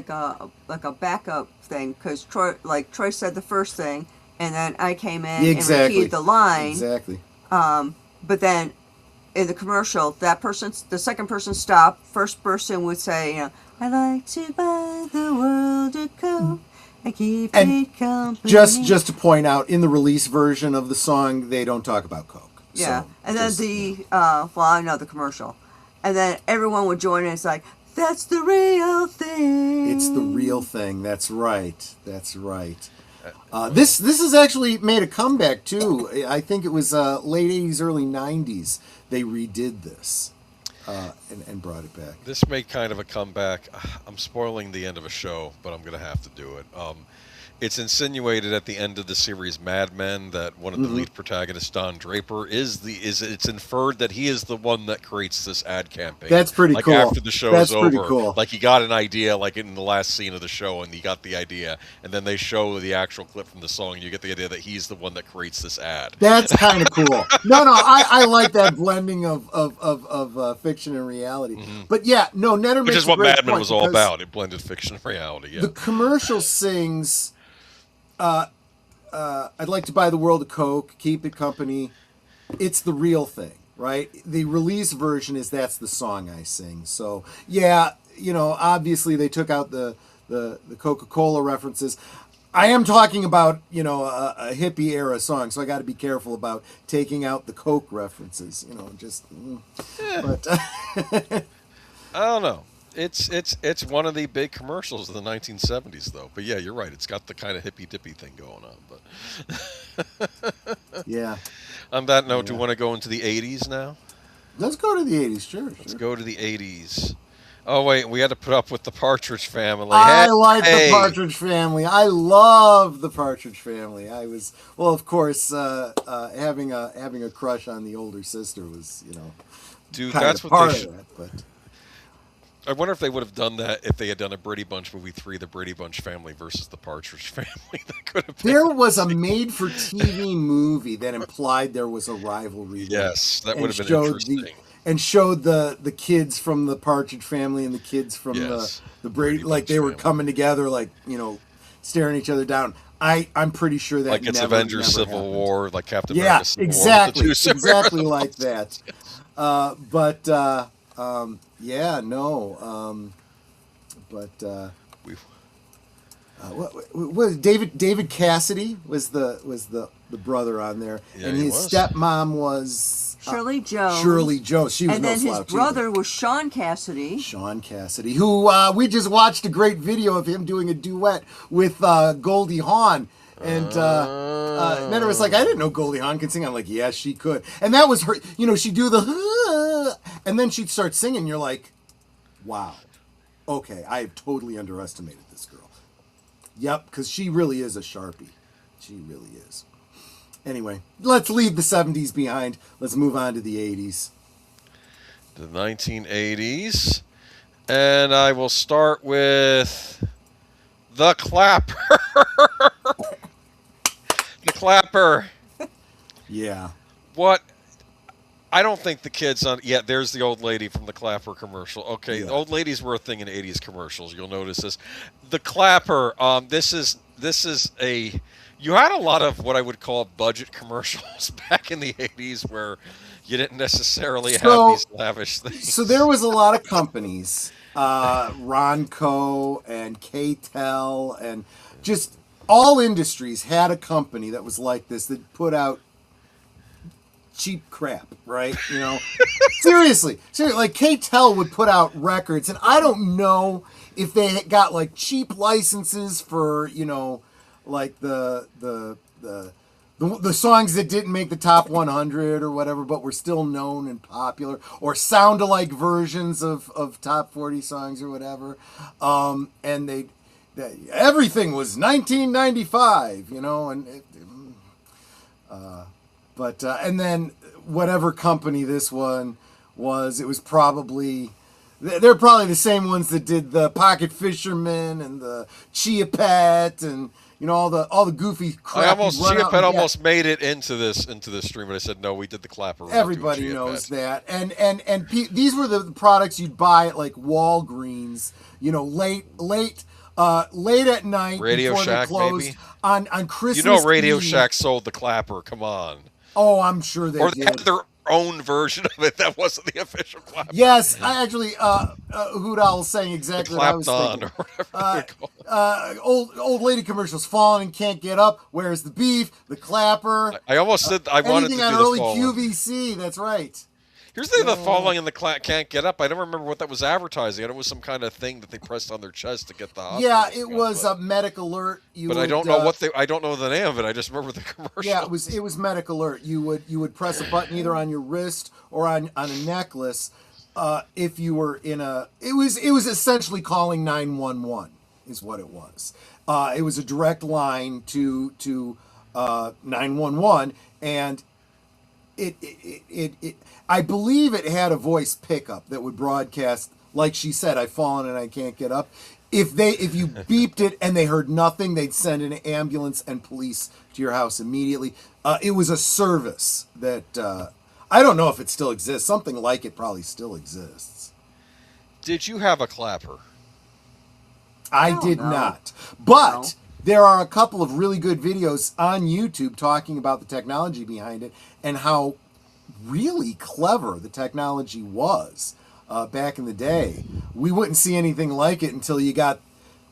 a backup thing, because Troy said the first thing, and then I came in and repeated the line. Exactly. But then in the commercial, the second person stopped. First person would say, you know, "I like to buy the world a Coke and keep it company." Just to point out, in the release version of the song, they don't talk about Coke. Yeah, so and then I know the commercial, and then everyone would join in. It's like, that's the real thing. It's the real thing. That's right. That's right. This has actually made a comeback too. I think it was late '80s, early '90s. They redid this and brought it back. This made kind of a comeback. I'm spoiling the end of a show, but I'm going to have to do it. It's insinuated at the end of the series Mad Men that one of the lead protagonists, Don Draper, it's inferred that he is the one that creates this ad campaign. That's pretty like cool. After the show That's is pretty over, cool. like he got an idea, like in the last scene of the show, and he got the idea, and then they show the actual clip from the song, and you get the idea that he's the one that creates this ad. That's kind of cool. No, I like that blending of fiction and reality. But yeah, no, Netter Which makes is what a great Mad Men point was all because about. It blended fiction and reality. Yeah. The commercial sings, I'd like to buy the world of Coke, keep it company. It's the real thing, right? The release version is that's the song I sing. So yeah, obviously they took out the Coca-Cola references. I am talking about, a hippie era song, so I got to be careful about taking out the Coke references, but I don't know. It's one of the big commercials of the 1970s, though. But yeah, you're right. It's got the kind of hippy dippy thing going on. But yeah. On that note, do you want to go into the 80s now? Let's go to the 80s, sure. Let's go to the 80s. Oh wait, we had to put up with the Partridge Family. I like the Partridge Family. I love the Partridge Family. I was, well, of course, having a crush on the older sister was, Dude, kind that's of what part they should. of it. But I wonder if they would have done that if they had done a Brady Bunch movie 3, the Brady Bunch Family versus the Partridge Family. That could have been. There was a made-for-TV movie that implied there was a rivalry. Yes, that would have been interesting. And showed the kids from the Partridge Family and the kids from the Brady, like they were coming together, like, staring each other down. I'm pretty sure that like it's Avengers Civil happened. War, like Captain America Civil exactly, War. Exactly like that. What David Cassidy was the brother on there, and his stepmom was Shirley Jones. Shirley Jones. She was and no then his slouch brother either. was Sean Cassidy. Sean Cassidy, who we just watched a great video of him doing a duet with Goldie Hawn. And then it was like, I didn't know Goldie Hawn could sing. I'm like, yes, she could. And that was her, she'd do the, and then she'd start singing. You're like, wow, okay, I have totally underestimated this girl. Yep, because she really is a Sharpie. She really is. Anyway, let's leave the 70s behind. Let's move on to the 80s. The 1980s. And I will start with The Clapper. The Clapper. Yeah. What? I don't think the kids on... Yeah, there's the old lady from the Clapper commercial. Okay, Yeah. Old ladies were a thing in 80s commercials. You'll notice this. The Clapper, this is a... You had a lot of what I would call budget commercials back in the 80s where you didn't necessarily have these lavish things. So there was a lot of companies, Ronco and K-Tel, and just all industries had a company that was like this that put out cheap crap, right? Seriously, like K-Tel would put out records, and I don't know if they got like cheap licenses for, like the songs that didn't make the top 100 or whatever, but were still known and popular, or sound-alike versions of top 40 songs or whatever. And everything was 1995, and then whatever company this one was, it was probably... They're probably the same ones that did the Pocket Fisherman and the Chia Pet and all the goofy crap. Chia Pet almost made it into this stream, but I said no. We did the Clapper. Everybody knows that, and these were the products you'd buy at like Walgreens. Late at night Radio before Shack, they closed maybe? on Christmas. Radio Eve. Shack sold the Clapper. Come on. Oh, I'm sure they or did. They had their own version of it that wasn't the official Clapper. Yes, I actually, Hoot Owl was saying exactly what I was thinking. Or whatever old lady commercials, falling and can't get up. Where's the beef? The Clapper. I almost said I wanted to do anything on the early fall QVC. That's right. Here's the thing, the falling and the can't get up. I don't remember what that was advertising. I know it was some kind of thing that they pressed on their chest to get the hospital. Yeah, it was a Medic Alert. I don't know I don't know the name of it. I just remember the commercial. Yeah, it was Medic Alert. You would press a button either on your wrist or on a necklace. If you were in it was essentially calling 911 is what it was. It was a direct line to 911, and it I believe it had a voice pickup that would broadcast, like she said, I've fallen and I can't get up. If you beeped it and they heard nothing, they'd send an ambulance and police to your house immediately. It was a service that I don't know if it still exists. Something like it probably still exists. Did you have a clapper? I did not. But there are a couple of really good videos on YouTube talking about the technology behind it and how really clever the technology was back in the day. We wouldn't see anything like it until you got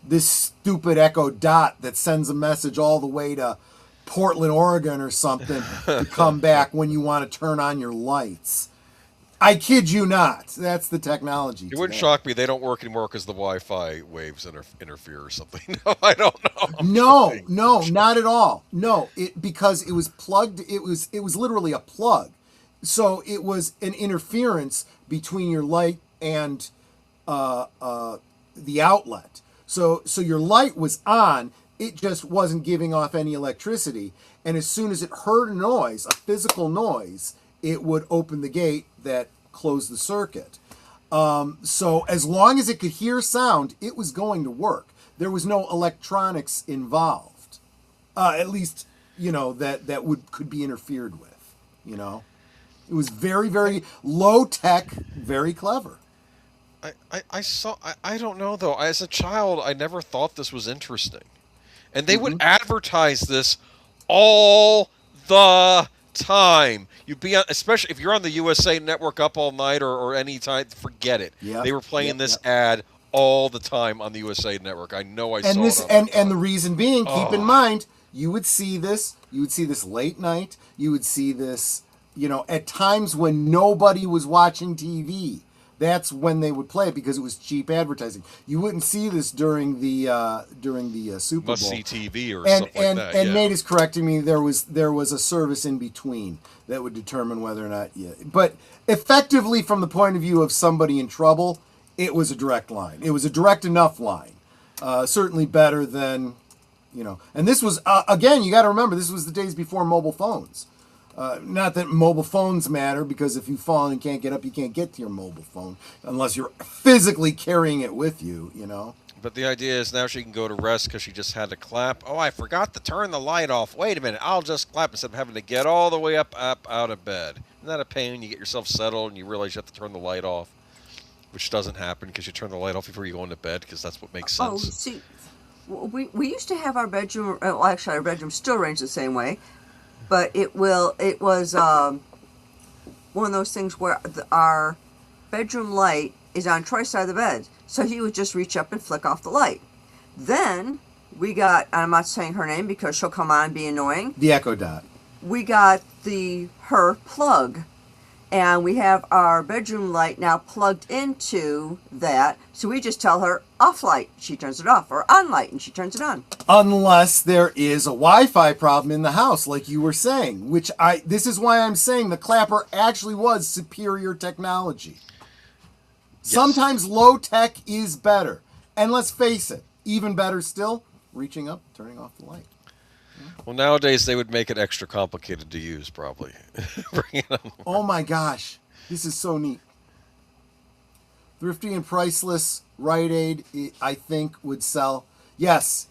this stupid Echo Dot that sends a message all the way to Portland, Oregon or something to come back when you want to turn on your lights. I kid you not. That's the technology. It wouldn't shock me. They don't work anymore because the Wi-Fi waves interfere or something. No, I don't know. No, not at all. No, because it was plugged. It was literally a plug. So it was an interference between your light and the outlet. So your light was on. It just wasn't giving off any electricity. And as soon as it heard a noise, a physical noise, it would open the gate that closed the circuit. So as long as it could hear sound, it was going to work. There was no electronics involved, at least that could be interfered with. It was very, very low tech, very clever. I don't know though. As a child, I never thought this was interesting, and they would advertise this all the time. You'd be on, especially if you're on the USA Network Up All Night or any time, forget it. Yep. They were playing this ad all the time on the USA Network. I know I saw this, it. And the reason being, keep in mind, you would see this late night. You would see this, at times when nobody was watching TV. That's when they would play it because it was cheap advertising. You wouldn't see this during the Super Bowl. Must-see TV or something like that. And Nate is correcting me. There was a service in between that would determine whether or not. Yeah. But effectively, from the point of view of somebody in trouble, it was a direct line. It was a direct enough line. Certainly better than, And this was again. You got to remember, this was the days before mobile phones. Not that mobile phones matter, because if you fall and can't get up, you can't get to your mobile phone unless you're physically carrying it with you, But the idea is now she can go to rest because she just had to clap. Oh, I forgot to turn the light off. Wait a minute, I'll just clap instead of having to get all the way up out of bed. Isn't that a pain when you get yourself settled and you realize you have to turn the light off? Which doesn't happen because you turn the light off before you go into bed because that's what makes sense. Oh, see, we used to have our bedroom, well, actually our bedroom still arranged the same way. But it was one of those things where our bedroom light is on Troy's side of the bed. So he would just reach up and flick off the light. Then we got, and I'm not saying her name because she'll come on and be annoying. The Echo Dot. We got her plug. And we have our bedroom light now plugged into that. So we just tell her off light, she turns it off, or on light, and she turns it on. Unless there is a Wi-Fi problem in the house, like you were saying, this is why I'm saying the clapper actually was superior technology. Yes. Sometimes low tech is better. And let's face it, even better still, reaching up, turning off the light. Well, nowadays they would make it extra complicated to use, probably. Oh my gosh, this is so neat. Thrifty and Priceless, Rite Aid, I think would sell. Yes.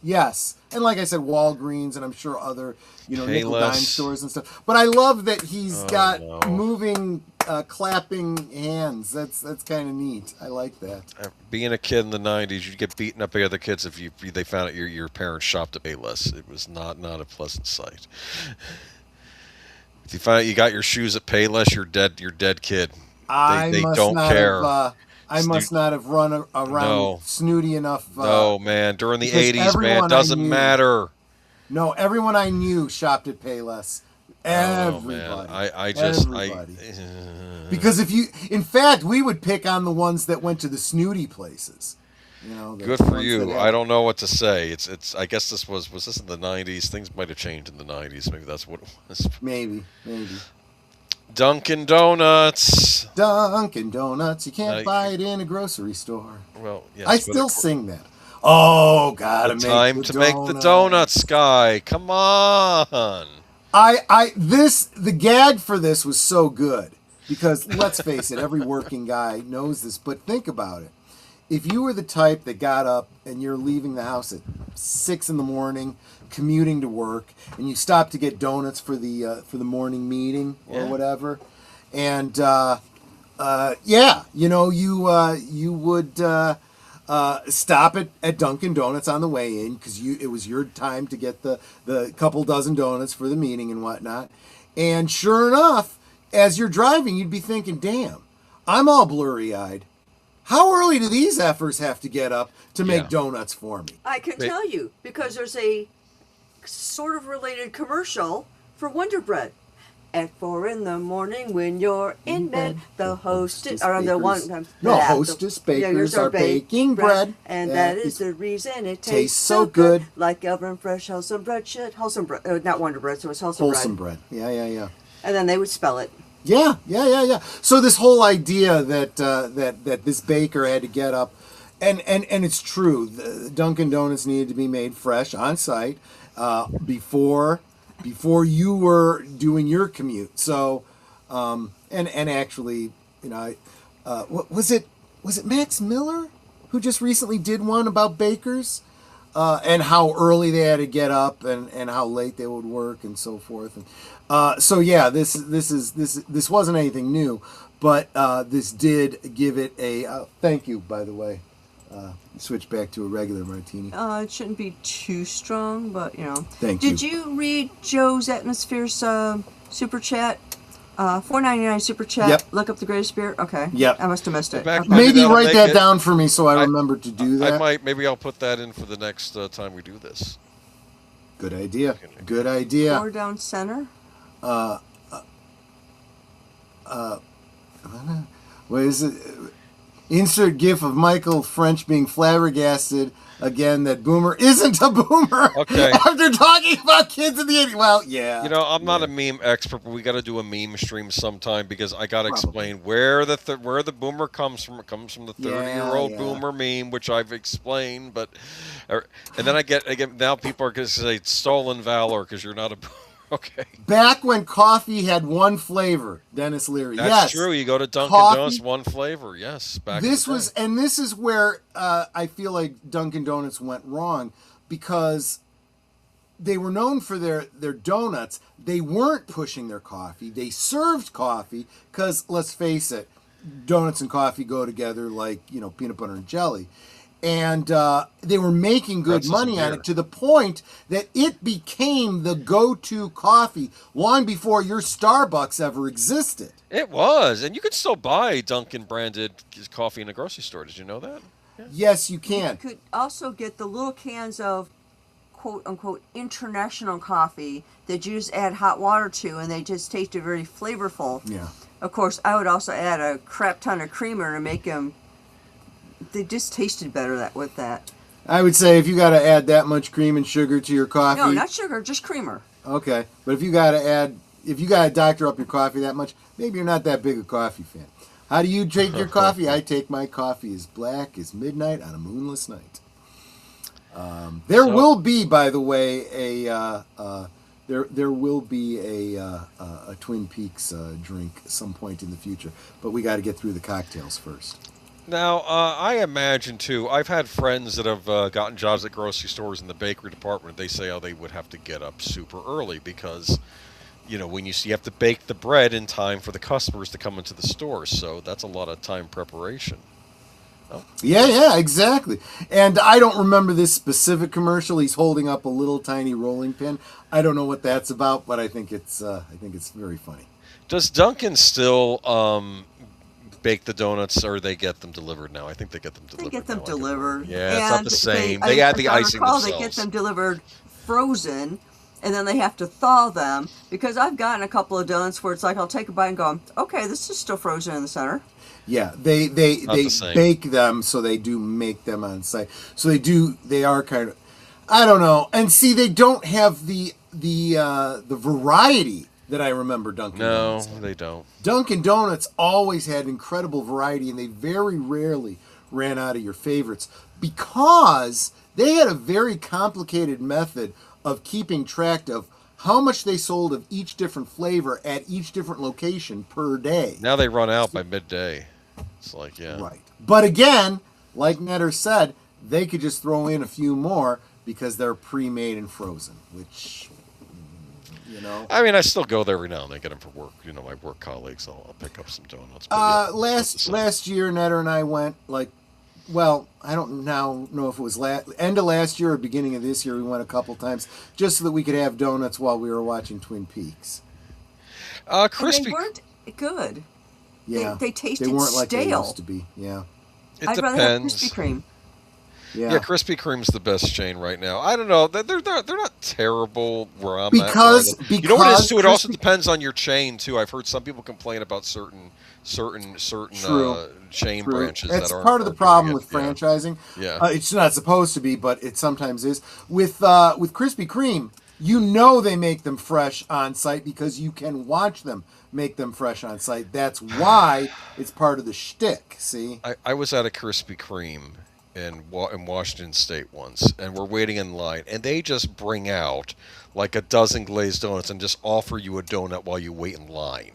And like I said, Walgreens and I'm sure other, nickel dime stores and stuff. But I love that he's got moving, clapping hands. That's kind of neat. I like that. Being a kid in the 90s, you'd get beaten up by other kids if they found out your parents shopped at Payless. It was not a pleasant sight. If you find out you got your shoes at Payless, you're dead kid. They don't care. I must not have run around snooty enough. No, man. During the 80s, man, doesn't matter. No, everyone I knew shopped at Payless. Everybody. Oh, man. Everybody. Because in fact, we would pick on the ones that went to the snooty places. Good for you. I don't know what to say. It's. I guess this was this in the '90s? Things might have changed in the '90s. Maybe that's what it was. Maybe. Dunkin' Donuts. Dunkin' Donuts. You can't buy it in a grocery store. Well, yes. I still sing that. Oh, gotta make time to make the donuts, Sky. Come on. The gag for this was so good because let's face it, every working guy knows this. But think about it. If you were the type that got up and you're leaving the house at 6 a.m, commuting to work, and you stop to get donuts for the morning meeting or whatever, and you would stop at Dunkin' Donuts on the way in because it was your time to get the couple dozen donuts for the meeting and whatnot. And sure enough, as you're driving, you'd be thinking, "Damn, I'm all blurry-eyed. How early do these effers have to get up to make donuts for me?" I can tell you, because there's a sort of related commercial for Wonder Bread. At 4 a.m, when you're in bed, the hostess bakers are baking bread, and that is the reason it tastes so good. Like oven fresh wholesome bread should. Wholesome bread, not Wonder Bread, so it's wholesome bread. Yeah. And then they would spell it. Yeah. So this whole idea that this baker had to get up, and it's true. The Dunkin' Donuts needed to be made fresh on site before you were doing your commute. So, and actually, what was it? Was it Max Miller who just recently did one about bakers? And how early they had to get up and how late they would work and so forth. And this wasn't anything new, but this did give it a thank you, by the way. Switch back to a regular martini. It shouldn't be too strong, but Thank you. Did you read Joe's Atmosphere's super chat? $4.99 super chat. Yep. Look up the greatest beer. Okay. Yep. I must have missed it. Back- Okay. Maybe write that down for me so I remember to do that. I might. Maybe I'll put that in for the next time we do this. Good idea. Good idea. Or down center. What is it? Insert gif of Michael French being flabbergasted again that Boomer isn't a boomer. Okay. After talking about kids in the 80s. Well, yeah. I'm not a meme expert, but we got to do a meme stream sometime because I got to explain where the boomer comes from. It comes from the 30-year-old boomer meme, which I've explained. But and then I get now people are going to say stolen valor because you're not a boomer. Okay. Back when coffee had one flavor, Dennis Leary. That's true. You go to Dunkin' Donuts, one flavor. Yes. This is where I feel like Dunkin' Donuts went wrong because they were known for their donuts. They weren't pushing their coffee. They served coffee because, let's face it, donuts and coffee go together like, peanut butter and jelly. And they were making good money on it to the point that it became the go-to coffee long before your Starbucks ever existed. It was. And you could still buy Dunkin' branded coffee in a grocery store. Did you know that? Yeah. Yes, you can. You could also get the little cans of quote-unquote international coffee that you just add hot water to, and they just tasted very flavorful. Yeah. Of course, I would also add a crap ton of creamer to make them... They just tasted better with that. I would say if you got to add that much cream and sugar to your coffee. No, not sugar, just creamer. Okay, but if you got to doctor up your coffee that much, maybe you're not that big a coffee fan. How do you take your coffee? I take my coffee as black as midnight on a moonless night. There will be, by the way, there will be a Twin Peaks drink at some point in the future, but we got to get through the cocktails first. Now, I imagine, too, I've had friends that have gotten jobs at grocery stores in the bakery department. They say, they would have to get up super early because, when you have to bake the bread in time for the customers to come into the store. So that's a lot of time preparation. Oh. Yeah, exactly. And I don't remember this specific commercial. He's holding up a little tiny rolling pin. I don't know what that's about, but I think it's very funny. Does Dunkin' still... bake the donuts, or they get them delivered now? I think they get them delivered. They get them delivered. Yeah, it's not the same. They add the icing themselves. They get them delivered frozen, and then they have to thaw them, because I've gotten a couple of donuts where it's like I'll take a bite and go, okay, this is still frozen in the center. Yeah, they the same. bake them, so they do make them on site. So they are kind of, I don't know. And see, they don't have the variety that I remember Dunkin' Donuts. No, they don't. Dunkin' Donuts always had incredible variety, and they very rarely ran out of your favorites because they had a very complicated method of keeping track of how much they sold of each different flavor at each different location per day. Now they run out by midday. It's like, yeah. Right. But again, like Netter said, they could just throw in a few more because they're pre-made and frozen, which, you know. I mean, I still go there every now and then, get them for work. You know, my work colleagues, I'll pick up some donuts. But yeah, last year, Netter and I went, I don't now know if it was end of last year or beginning of this year. We went a couple times just so that we could have donuts while we were watching Twin Peaks. Crispy. They weren't good. Yeah, they tasted they weren't like they stale. used to be. Yeah, It I'd depends. rather have Krispy Kreme. yeah. Yeah, Krispy Kreme's the best chain right now. I don't know. They're not terrible where I'm Because- at. You know what it is too? It also Krispy- depends on your chain too. I've heard some people complain about certain True. chain True. branches That's that aren't. part of the aren't problem doing with it. Yeah. franchising. Yeah. It's not supposed to be, but it sometimes is. With Krispy Kreme, you know they make them fresh on site because you can watch them make them fresh on site. That's why it's part of the shtick. See? I was at a Krispy Kreme in Washington State once, and we're waiting in line, and they just bring out like a dozen glazed donuts and just offer you a donut while you wait in line.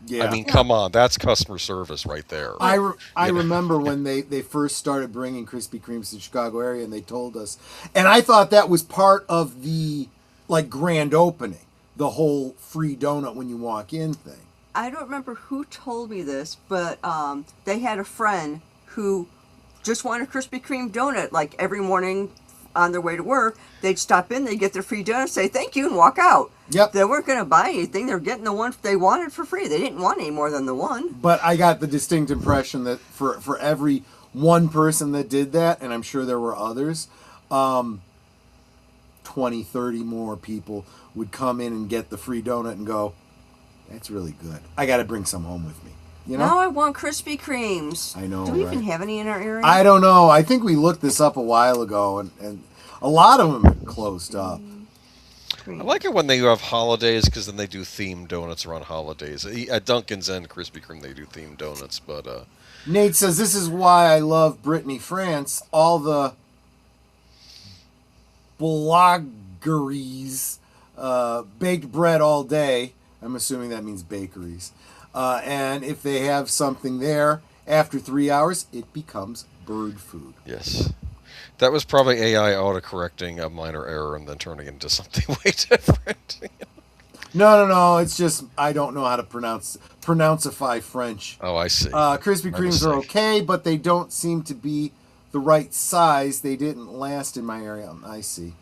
Yeah. I mean, come on, that's customer service right there. I You know? remember when they first started bringing Krispy Kremes to the Chicago area, and they told us, and I thought that was part of the grand opening, the whole free donut when you walk in thing. I don't remember who told me this, but they had a friend who just wanted a Krispy Kreme donut. Like every morning on their way to work, they'd stop in, they'd get their free donut, say thank you, and walk out. Yep. They weren't going to buy anything. They were getting the one they wanted for free. They didn't want any more than the one. But I got the distinct impression that for every one person that did that, and I'm sure there were others, 20, 30 more people would come in and get the free donut and go, that's really good. I got to bring some home with me. You know? Now I want Krispy Kremes. I know, Do we even right? have any in our area? I don't know. I think we looked this up a while ago, and a lot of them have closed up. I like it when they have holidays because then they do themed donuts around holidays. At Dunkin's and Krispy Kreme, they do themed donuts, but Nate says, this is why I love Brittany, France. All the bloggeries, baked bread all day. I'm assuming that means bakeries. And if they have something there, after 3 hours, it becomes bird food. yes. That was probably AI autocorrecting a minor error and then turning it into something way different. No. It's just I don't know how to pronounceify French. Oh, I see. Krispy My Kremes are mistake. okay, but they don't seem to be the right size. They didn't last in my area. I see.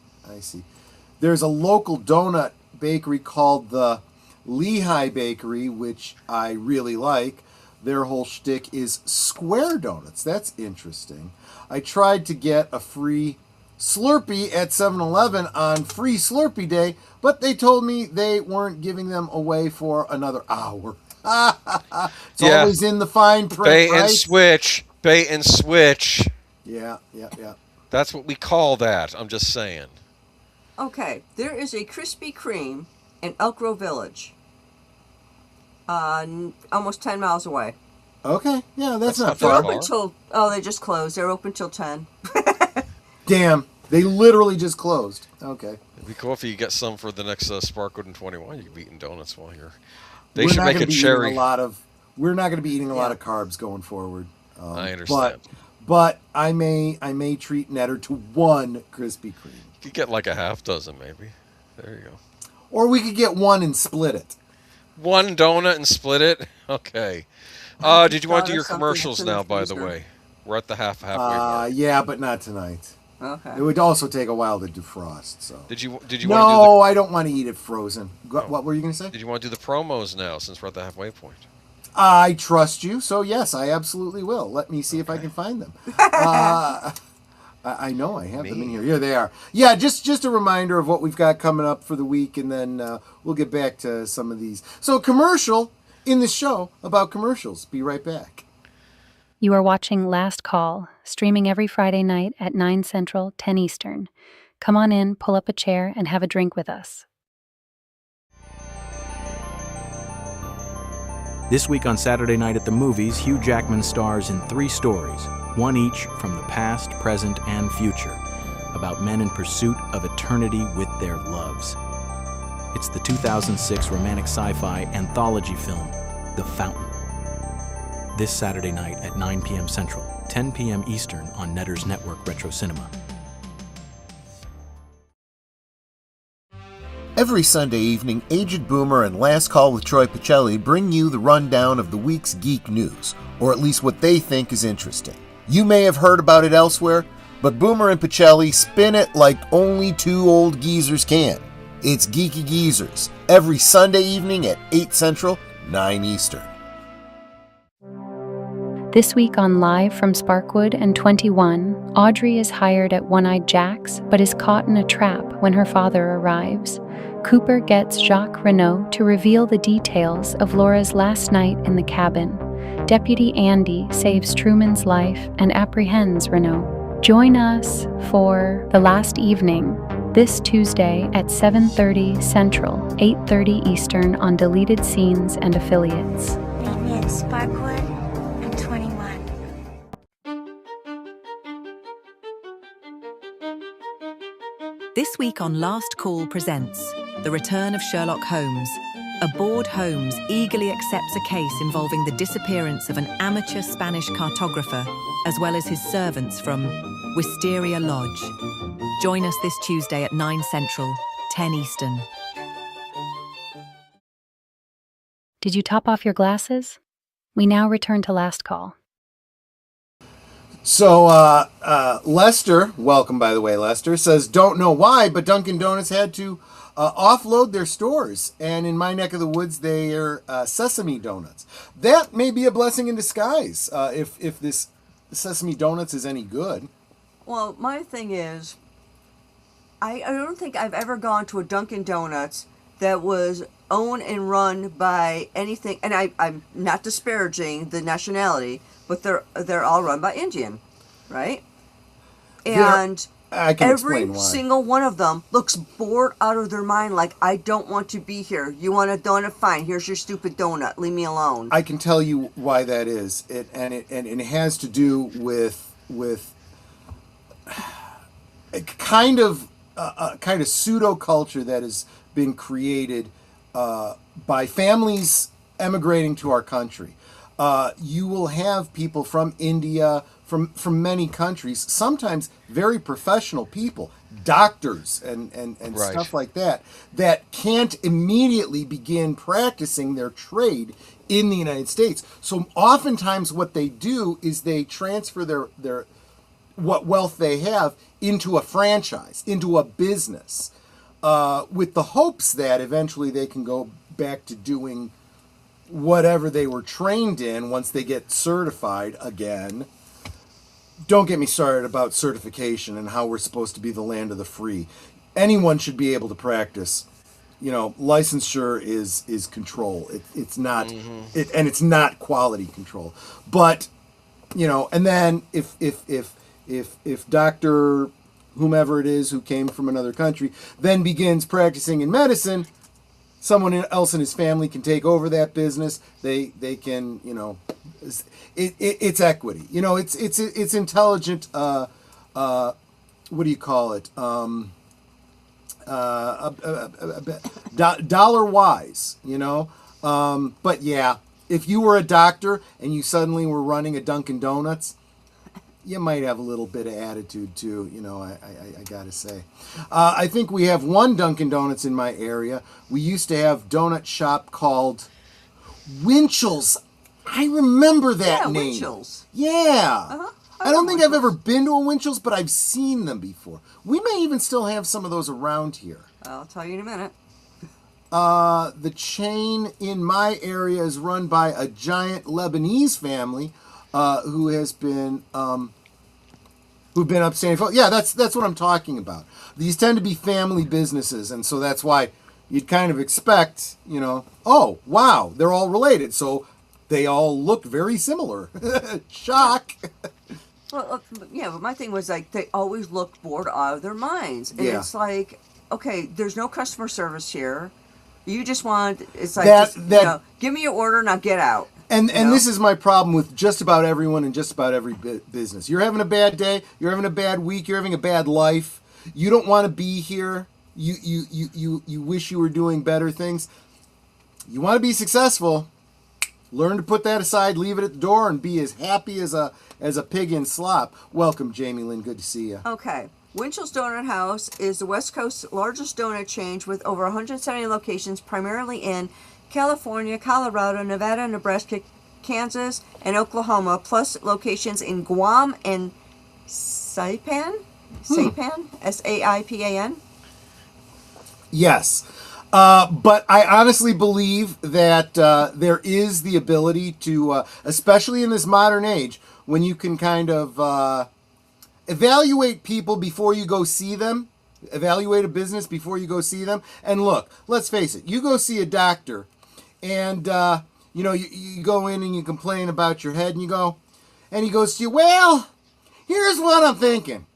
There's a local donut bakery called the Lehigh Bakery, which I really like. Their whole shtick is square donuts. That's interesting. I tried to get a free Slurpee at 7-Eleven on Free Slurpee Day, but they told me they weren't giving them away for another hour. It's Yeah. always in the fine print, Bait right? and switch. Bait and switch. Yeah. That's what we call that. I'm just saying. Okay, there is a Krispy Kreme in Elk Grove Village. Almost 10 miles away. Okay, yeah, that's not That's not They're far. far. open till, they just closed. They're open till 10. Damn, they literally just closed. Okay. It'd be cool if you get some for the next Sparkwood and 21. You could be eating donuts while you're. They We're should not make gonna a be cherry. eating we're not going to be eating a lot Yeah. of carbs going forward. I understand. But I may treat Netter to one Krispy Kreme. You could get like a half dozen, maybe. There you go. Or we could get one and split it. One donut and split it. Okay. Did you want to do thought your of something commercials that's in the now? By the freezer. way, we're at the halfway mark. Yeah, but not tonight. Okay. It would also take a while to defrost. So. Did you want to do No, I don't want to eat it frozen. What were you going to say? Did you want to do the promos now since we're at the halfway point? I trust you, so yes, I absolutely will. Let me see if I can find them. I know I have them in here. Here they are. Yeah, just a reminder of what we've got coming up for the week, and then we'll get back to some of these. So, a commercial in the show about commercials. Be right back. You are watching Last Call, streaming every Friday night at 9 Central, 10 Eastern. Come on in, pull up a chair, and have a drink with us. This week on Saturday Night at the Movies, Hugh Jackman stars in 3 stories, one each from the past, present, and future, about men in pursuit of eternity with their loves. It's the 2006 romantic sci-fi anthology film, The Fountain. This Saturday night at 9 p.m. Central, 10 p.m. Eastern on Netter's Network Retro Cinema. Every Sunday evening, Aged Boomer and Last Call with Troy Pacelli bring you the rundown of the week's geek news, or at least what they think is interesting. You may have heard about it elsewhere, but Boomer and Pacelli spin it like only two old geezers can. It's Geeky Geezers, every Sunday evening at 8 Central, 9 Eastern. This week on Live from Sparkwood and 21, Audrey is hired at One-Eyed Jack's, but is caught in a trap when her father arrives. Cooper gets Jacques Renault to reveal the details of Laura's last night in the cabin. Deputy Andy saves Truman's life and apprehends Renault. Join us for The Last Evening this Tuesday at 7:30 Central, 8:30 Eastern on Deleted Scenes and Affiliates. Meet me at Sparkwood and 21. This week on Last Call presents The Return of Sherlock Holmes. A bored Holmes eagerly accepts a case involving the disappearance of an amateur Spanish cartographer, as well as his servants from Wisteria Lodge. Join us this Tuesday at 9 Central, 10 Eastern. Did you top off your glasses? We now return to Last Call. So, Lester, welcome by the way, Lester, says, don't know why, but Dunkin' Donuts had to offload their stores. And in my neck of the woods, they are Sesame Donuts. That may be a blessing in disguise if this Sesame Donuts is any good. Well, my thing is, I don't think I've ever gone to a Dunkin' Donuts that was owned and run by anything, and I'm not disparaging the nationality, but they're all run by Indian, right? And I can every explain why. single one of them looks bored out of their mind, like, I don't want to be here. You want a donut? Fine, here's your stupid donut. Leave me alone. I can tell you why that is. It has to do with a kind of pseudo culture that has been created by families emigrating to our country. You will have people from India, from many countries, sometimes very professional people, doctors and Right. stuff like that can't immediately begin practicing their trade in the United States. So oftentimes what they do is they transfer their what wealth they have into a franchise, into a business, with the hopes that eventually they can go back to doing whatever they were trained in once they get certified again. Don't get me started about certification and how we're supposed to be the land of the free. Anyone should be able to practice. You know, licensure is control. It's not, and it's not quality control. But, you know, and then if Dr. whomever it is who came from another country then begins practicing in medicine, someone else in his family can take over that business. They can, you know, it's equity. You know, it's intelligent. What do you call it? Dollar wise. You know. But yeah, if you were a doctor and you suddenly were running a Dunkin' Donuts, you might have a little bit of attitude too, you know, I gotta say. I think we have one Dunkin' Donuts in my area. We used to have donut shop called Winchell's. I remember that name. Winchell's. Yeah. Uh-huh. I don't think I've ever been to a Winchell's, but I've seen them before. We may even still have some of those around here. I'll tell you in a minute. The chain in my area is run by a giant Lebanese family who has been who've been upstanding folks. Yeah, that's what I'm talking about. These tend to be family businesses, and so that's why you'd kind of expect, oh, wow, they're all related, so they all look very similar. Shock. Well, yeah, but my thing was like they always looked bored out of their minds, and it's like, okay, there's no customer service here. You just want it's like give me your order, now get out. And this is my problem with just about everyone and just about every business. You're having a bad day. You're having a bad week. You're having a bad life. You don't want to be here. You wish you were doing better things. You want to be successful. Learn to put that aside. Leave it at the door and be as happy as a pig in slop. Welcome, Jamie Lynn. Good to see you. Okay. Winchell's Donut House is the West Coast's largest donut chain with over 170 locations, primarily in California, Colorado, Nevada, Nebraska, Kansas, and Oklahoma, plus locations in Guam and Saipan? Saipan? Saipan? Yes. But I honestly believe that there is the ability to, especially in this modern age, when you can kind of evaluate people before you go see them, evaluate a business before you go see them. And look, let's face it, you go see a doctor and, you go in and you complain about your head and he goes to you, well, here's what I'm thinking.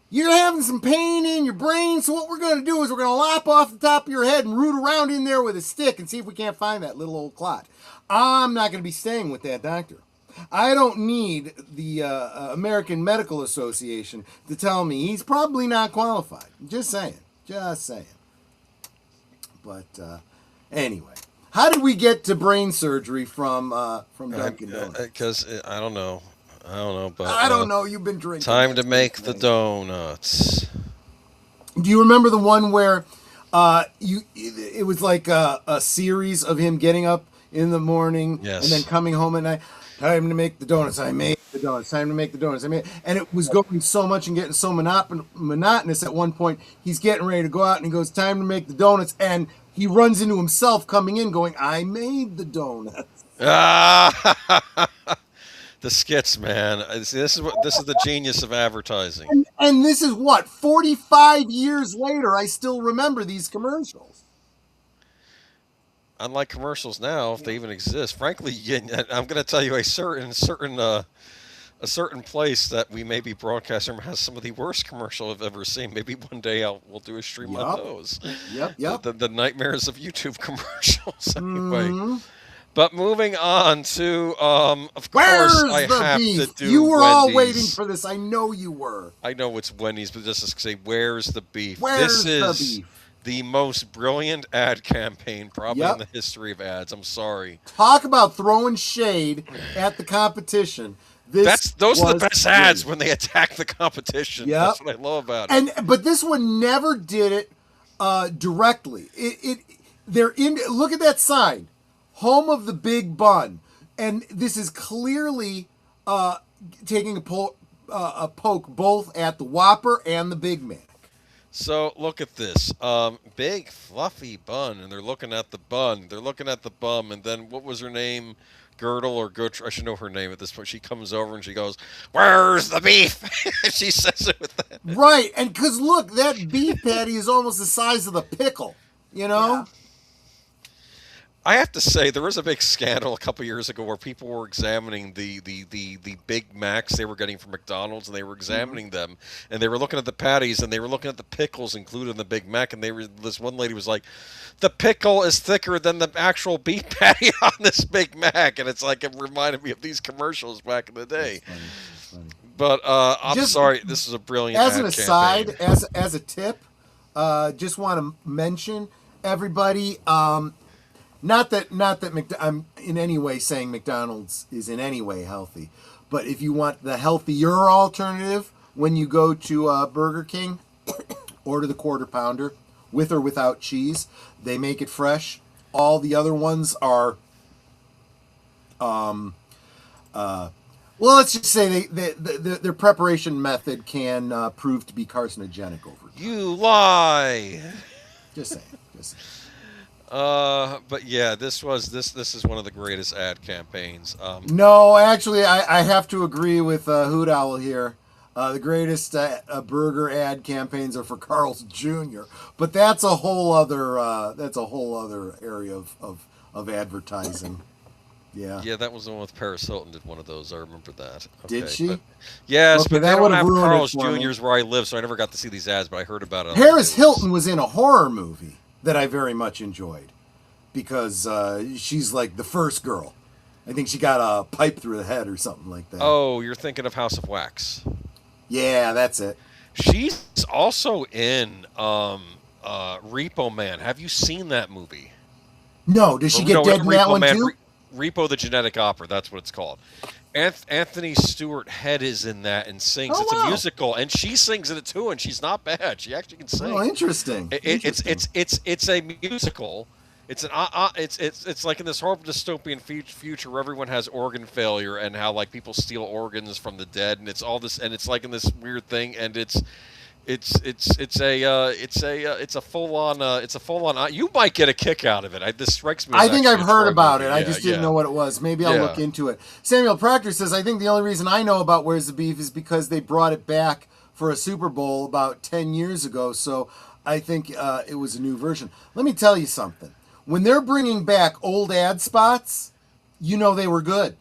You're having some pain in your brain, so what we're going to do is we're going to lop off the top of your head and root around in there with a stick and see if we can't find that little old clot. I'm not going to be staying with that doctor. I don't need the American Medical Association to tell me he's probably not qualified. Just saying. But anyway, how did we get to brain surgery from Dunkin' Donuts? Because I don't know. But I don't know. You've been drinking. Time to make the donuts. Do you remember the one where it was like a series of him getting up in the morning and then coming home at night? Time to make the donuts. I made the donuts. Time to make the donuts. And it was going so much and getting so monotonous. At one point, he's getting ready to go out and he goes, "Time to make the donuts." And he runs into himself coming in, going, "I made the donuts." The skits, man. This is the genius of advertising. And this is what 45 years later. I still remember these commercials. Unlike commercials now, if they even exist, frankly, I'm going to tell you a certain place that we may be broadcasting has some of the worst commercials I've ever seen. Maybe one day we'll do a stream on those. Yep. The nightmares of YouTube commercials. Anyway. But moving on to, of course, I have to do You were Wendy's. all waiting for this. I know you were. I know it's Wendy's, but just to say, where's the beef? Where's this the is beef? the most brilliant ad campaign probably in the history of ads. I'm sorry. Talk about throwing shade at the competition. Those are the best ads when they attack the competition. Yep. That's what I love about it. But this one never did it directly. Look at that sign. Home of the Big Bun, and this is clearly taking a poke both at the Whopper and the Big Mac. So look at this, big fluffy bun, and they're looking at the bun. They're looking at the bum, and then what was her name? Girdle or Gertrude? I should know her name at this point. She comes over and she goes, "Where's the beef?" She says it with that. Right, and because look, that beef patty is almost the size of the pickle. Yeah. I have to say, there was a big scandal a couple years ago where people were examining the Big Macs they were getting from McDonald's, and they were examining them, and they were looking at the patties, and they were looking at the pickles included in the Big Mac, and this one lady was like, "The pickle is thicker than the actual beef patty on this Big Mac," and it's like it reminded me of these commercials back in the day. That's funny. But I'm sorry, this is a brilliant As ad an aside, campaign. as a tip, just want to mention everybody. Not that I'm in any way saying McDonald's is in any way healthy, but if you want the healthier alternative, when you go to Burger King, order the Quarter Pounder with or without cheese. They make it fresh. All the other ones are, well, let's just say their preparation method can prove to be carcinogenic over time. You lie. Just saying. But yeah, this is one of the greatest ad campaigns. No, actually, I have to agree with Hoot Owl here. The greatest burger ad campaigns are for Carl's Jr. But that's a whole other area of advertising. Yeah. Yeah, that was the one with Paris Hilton did one of those. I remember that. Did she? But, yes, Okay, but that they don't would've have ruined it Carl's for me. Jr.'s where I live, so I never got to see these ads, but I heard about it. Paris Hilton was in a horror movie that I very much enjoyed because she's like the first girl. I think she got a pipe through the head or something like that. Oh, you're thinking of House of Wax. Yeah, that's it. She's also in Repo Man. Have you seen that movie? No, does she get dead in that one too? Repo the Genetic Opera, that's what it's called. Anthony Stewart Head is in that and sings. Oh, it's wow. a musical, and she sings in it too, and she's not bad. She actually can sing. Oh, interesting. It's a musical. It's like in this horrible dystopian future where everyone has organ failure and how like people steal organs from the dead, and it's all this, and it's like in this weird thing, and it's a full on. You might get a kick out of it. This strikes me. As I think I've heard about movie. it. I just didn't know what it was. Maybe I'll look into it. Samuel Proctor says, I think the only reason I know about Where's the Beef is because they brought it back for a Super Bowl about 10 years ago. So I think it was a new version. Let me tell you something. When they're bringing back old ad spots, you know they were good.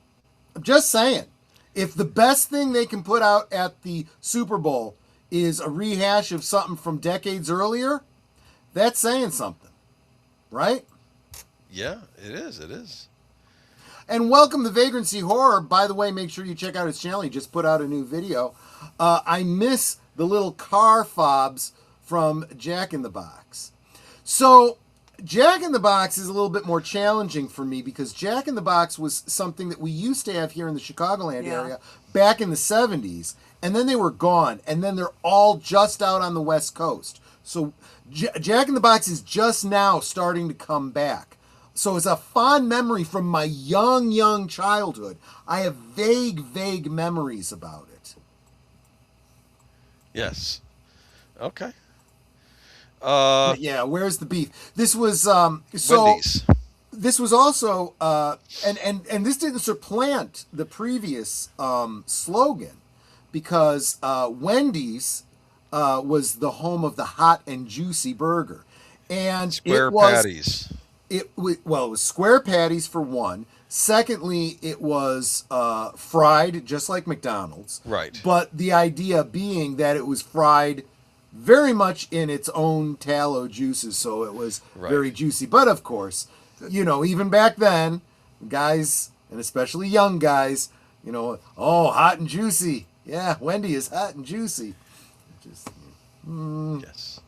I'm just saying. If the best thing they can put out at the Super Bowl is a rehash of something from decades earlier, that's saying something, right? Yeah, it is. It is. And welcome to Vagrancy Horror. By the way, make sure you check out his channel. He just put out a new video. I miss the little car fobs from Jack in the Box. So Jack in the Box is a little bit more challenging for me because Jack in the Box was something that we used to have here in the Chicagoland area back in the 70s. And then they were gone. And then they're all just out on the West Coast. So Jack in the Box is just now starting to come back. So it's a fond memory from my young childhood. I have vague memories about it. Yes. Okay. Yeah, Where's the Beef? This was Wendy's. This was also and this didn't supplant the previous slogan because Wendy's was the home of the hot and juicy burger, and Square patties. It was square patties for one. Secondly, it was fried just like McDonald's. Right. But the idea being that it was fried very much in its own tallow juices, so it was very juicy. But of course, you know, even back then, guys, and especially young guys, you know, oh, hot and juicy. Yeah, Wendy is hot and juicy. Yes.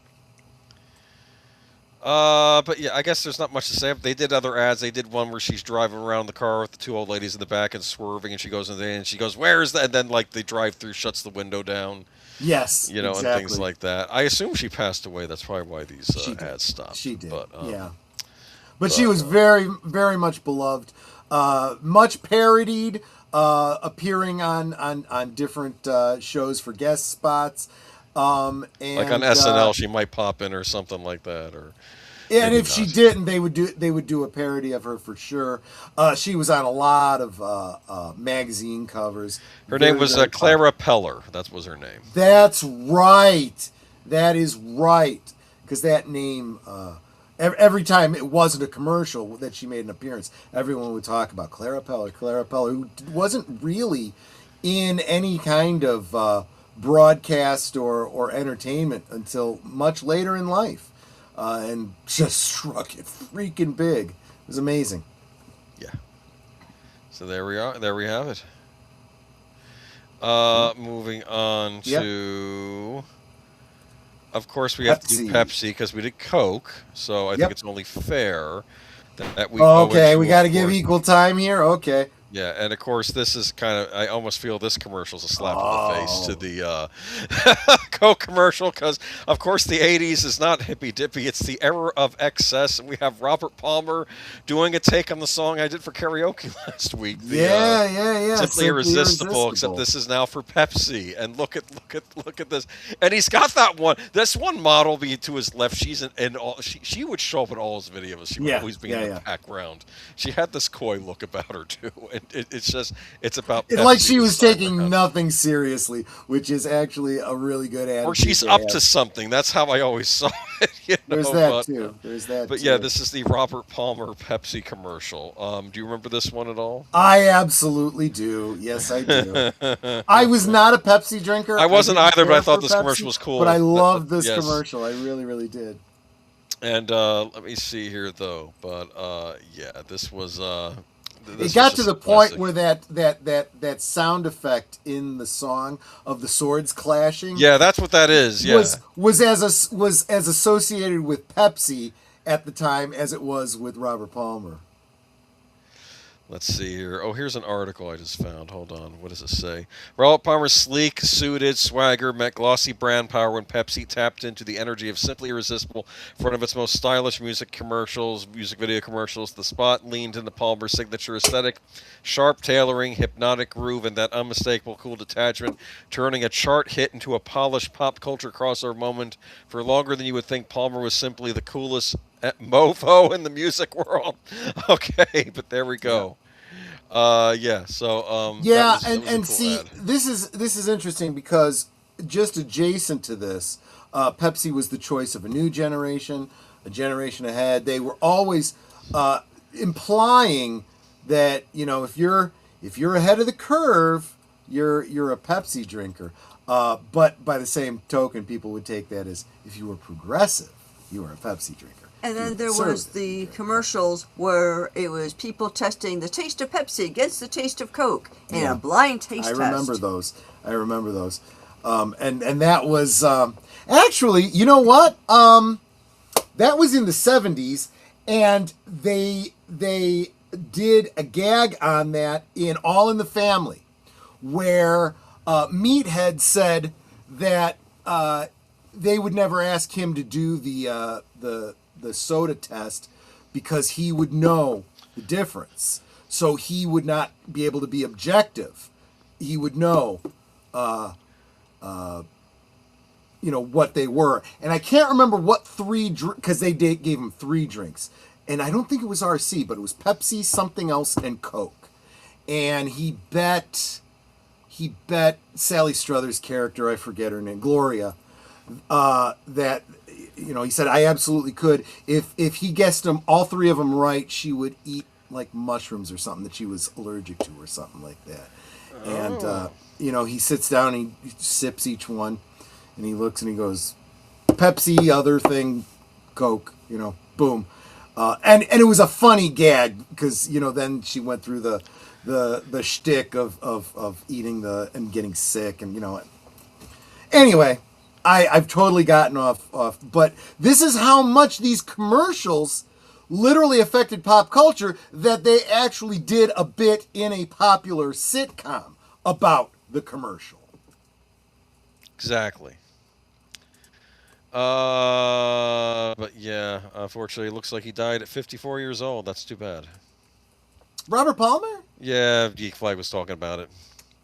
But yeah, I guess there's not much to say. They did other ads. They did one where she's driving around the car with the two old ladies in the back and swerving, and she goes in there and she goes, "Where is that?" And then like the drive-through shuts the window down. Yes, you know, exactly. and things like that. I assume she passed away. That's probably why these ads stopped. She did. But, but she was very much beloved, much parodied, appearing on different shows for guest spots. And, like on SNL, she might pop in or something like that, or. And if she didn't, they would do a parody of her for sure. She was on a lot of magazine covers. Her name was Clara Peller. That was her name. That's right. That is right. Because that name, every time it wasn't a commercial that she made an appearance, everyone would talk about Clara Peller, who wasn't really in any kind of broadcast or entertainment until much later in life. And just struck it freaking big. It was amazing. Yeah. So there we are. There we have it. Moving on to... Of course, we have to do Pepsi because we did Coke. So I think it's only fair that we... Okay, we got to give equal time here? Okay. Yeah, and of course, this is kind of, I almost feel this commercial is a slap in the face to the Coke commercial, because, of course, the 80s is not hippy-dippy, it's the era of excess, and we have Robert Palmer doing a take on the song I did for karaoke last week. Yeah. Simply Irresistible, except this is now for Pepsi, and look at this. And he's got that one, this one model be to his left, she's in all, she would show up in all his videos, she would always be in the background. She had this coy look about her, too, and It's about It's like Pepsi she this was time taking around. nothing seriously, which is actually a really good attitude. Or she's to up have. to something. That's how I always saw it. There's that too. There's that But too. yeah, this is the Robert Palmer Pepsi commercial. Do you remember this one at all? I absolutely do. Yes, I do. I was not a Pepsi drinker. I wasn't didn't either, but I care thought for this commercial was cool. But I loved this Yes. commercial. I really, really did. And let me see here, though. But yeah, this was. This It got was to just the a point classic. where that sound effect in the song of the swords clashing. Yeah, that's what that is. Yeah. was as associated with Pepsi at the time as it was with Robert Palmer. Let's see here. Oh, here's an article I just found. Hold on. What does it say? Robert Palmer's sleek, suited swagger met glossy brand power when Pepsi tapped into the energy of Simply Irresistible for one of its most stylish music video commercials. The spot leaned into Palmer's signature aesthetic, sharp tailoring, hypnotic groove, and that unmistakable cool detachment, turning a chart hit into a polished pop culture crossover moment. For longer than you would think, Palmer was simply the coolest mofo in the music world. Okay, but there we go. Yeah. So Yeah, that was a cool see, ad. this is interesting because just adjacent to this, Pepsi was the choice of a new generation, a generation ahead. They were always implying that if you're ahead of the curve, you're a Pepsi drinker. But by the same token, people would take that as if you were progressive, you were a Pepsi drinker. And then there was Conservative the drinker. commercials where it was people testing the taste of Pepsi against the taste of Coke in Yeah. a blind taste I test. remember those. And that was actually, you know what? That was in the 70s, and they did a gag on that in All in the Family, where Meathead said that they would never ask him to do the soda test because he would know the difference. So he would not be able to be objective. He would know, what they were. And I can't remember what because they gave him 3 drinks. And I don't think it was RC, but it was Pepsi, something else, and Coke. And he bet Sally Struthers' character, I forget her name, Gloria, that he said I absolutely could. If he guessed them all 3 of them right, she would eat like mushrooms or something that she was allergic to or something like that. And he sits down and he sips each one, and he looks and he goes, Pepsi, other thing, Coke, boom. And it was a funny gag because then she went through the shtick of eating and getting sick and Anyway, I've totally gotten off, but this is how much these commercials literally affected pop culture that they actually did a bit in a popular sitcom about the commercial. Exactly. But yeah, unfortunately, it looks like he died at 54 years old. That's too bad. Robert Palmer? Yeah, Geek Flag was talking about it.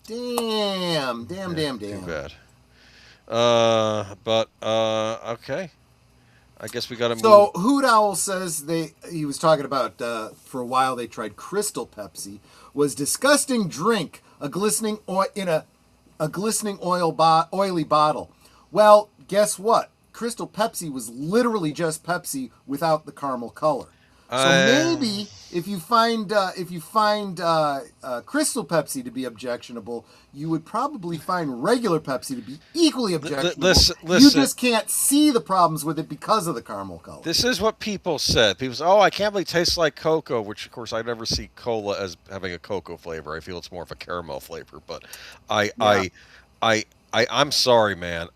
Damn. Too bad. But okay. I guess we got to move. So Hoot Owl says he was talking about for a while they tried Crystal Pepsi, was disgusting drink, a glistening oily bottle. Well, guess what? Crystal Pepsi was literally just Pepsi without the caramel color. So maybe if you find Crystal Pepsi to be objectionable, you would probably find regular Pepsi to be equally objectionable. Listen. You just can't see the problems with it because of the caramel color. This is what people said. People say, "Oh, I can't believe it tastes like cocoa," which, of course, I never see cola as having a cocoa flavor. I feel it's more of a caramel flavor. But I'm sorry, man.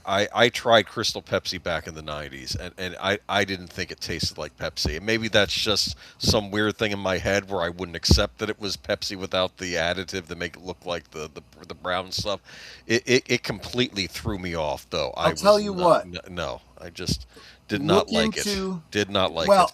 I tried Crystal Pepsi back in the 90s, and I didn't think it tasted like Pepsi. And maybe that's just some weird thing in my head where I wouldn't accept that it was Pepsi without the additive to make it look like the brown stuff. It completely threw me off, though. I'll tell you what. No, I just did not like it. Did not like it. Well,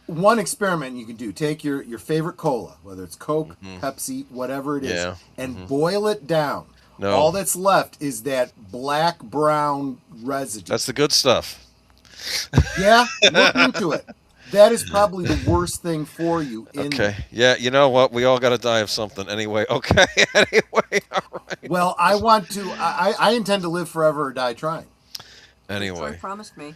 one experiment you can do, take your favorite cola, whether it's Coke, Pepsi, whatever it is, and boil it down. No. All that's left is that black-brown residue. That's the good stuff. Yeah, look into it. That is probably the worst thing for you. Okay. Yeah, you know what? We all got to die of something anyway. Okay. Anyway, all right. Well, I want to. I intend to live forever or die trying. Anyway. Joy promised me.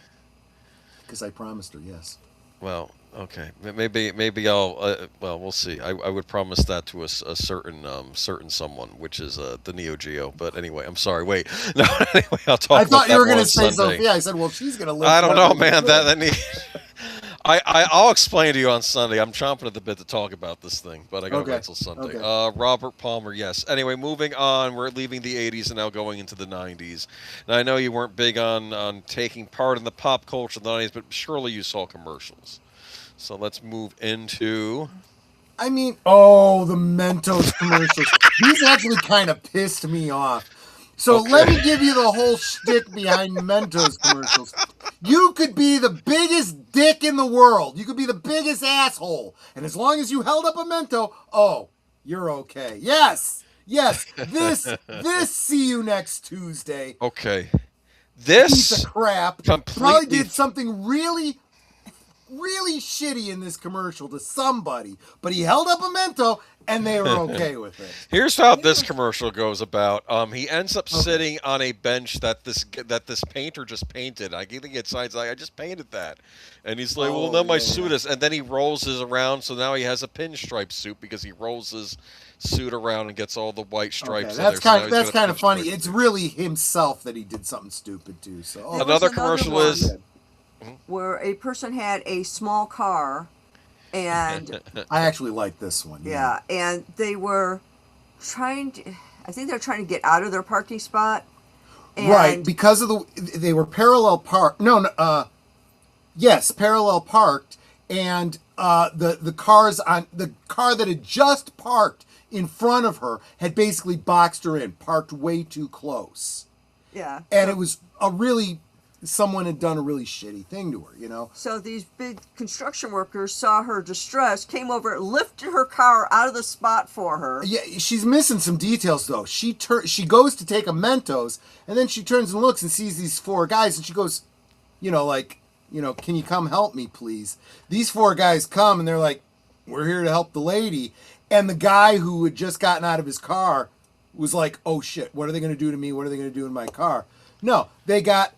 Because I promised her, yes. Well, okay. Maybe I'll. Well, we'll see. I would promise that to a certain someone, which is the Neo Geo. But anyway, I'm sorry. Wait. No. Anyway, I'll talk. I thought you were going to say Sunday. Sophia. I said, well, she's going to live. I don't know, forever. man. That needs. I'll explain to you on Sunday. I'm chomping at the bit to talk about this thing, but I got to wait till Sunday. Okay. Robert Palmer, yes. Anyway, moving on. We're leaving the 80s and now going into the 90s. Now, I know you weren't big on taking part in the pop culture of the 90s, but surely you saw commercials. So let's move into... I mean, the Mentos commercials. These actually kind of pissed me off. So let me give you the whole shtick behind Mentos commercials. You could be the biggest dick in the world. You could be the biggest asshole. And as long as you held up a Mento, you're okay. Yes. This see you next Tuesday. Okay. Piece of crap. Completely Probably did something really shitty in this commercial to somebody, but he held up a Mento and they were okay with it. Here's how this commercial goes about. He ends up sitting on a bench that this painter just painted. I think it's like, I just painted that. And he's like, well, now my suit is. And then he rolls his around, so now he has a pinstripe suit because he rolls his suit around and gets all the white stripes. Okay, that's kind of funny. It's really himself that he did something stupid to. So another commercial is where a person had a small car, and I actually like this one. Yeah, and they were trying to. I think they're trying to get out of their parking spot. And right, because of they were parallel parked. Yes, parallel parked, and the car that had just parked in front of her had basically boxed her in, parked way too close. Yeah, and it was someone had done a really shitty thing to her, So these big construction workers saw her distress, came over, lifted her car out of the spot for her. Yeah, she's missing some details though. She goes to take a Mentos, and then she turns and looks and sees these four guys, and she goes, can you come help me, please? These four guys come, and they're like, we're here to help the lady. And the guy who had just gotten out of his car was like, oh shit, what are they going to do to me? What are they going to do in my car? No, they got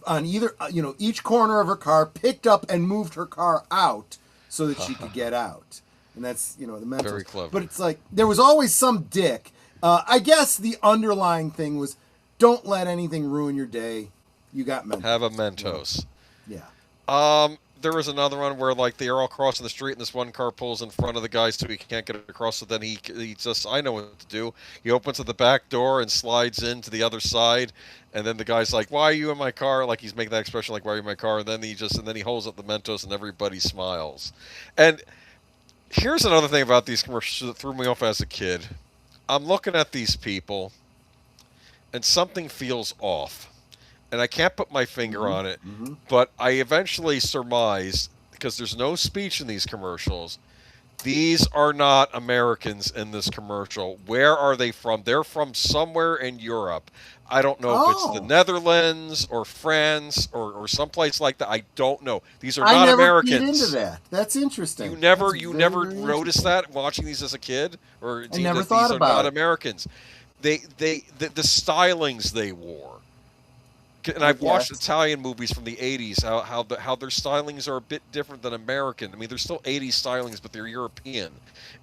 on either, each corner of her car, picked up and moved her car out so that she could get out. And that's, the Mentos. Very clever. But it's like, there was always some dick. I guess the underlying thing was, don't let anything ruin your day. You got Mentos. Have a Mentos. Yeah. There was another one where they're all crossing the street and this one car pulls in front of the guy so he can't get across. So then he just, I know what to do. He opens the back door and slides into the other side. And then the guy's like, why are you in my car? Like he's making that expression like, why are you in my car? And then he holds up the Mentos and everybody smiles. And here's another thing about these commercials that threw me off as a kid. I'm looking at these people and something feels off. And I can't put my finger on it, but I eventually surmised, because there's no speech in these commercials, these are not Americans in this commercial. Where are they from? They're from somewhere in Europe. I don't know if it's the Netherlands or France or someplace like that. I don't know. These are not Americans. I never keyed into that. That's interesting. You never noticed that watching these as a kid? Or I never that thought these about are not it. Americans. The stylings they wore. And I've watched Italian movies from the 80s, how their stylings are a bit different than American. I mean, they're still 80s stylings, but they're European.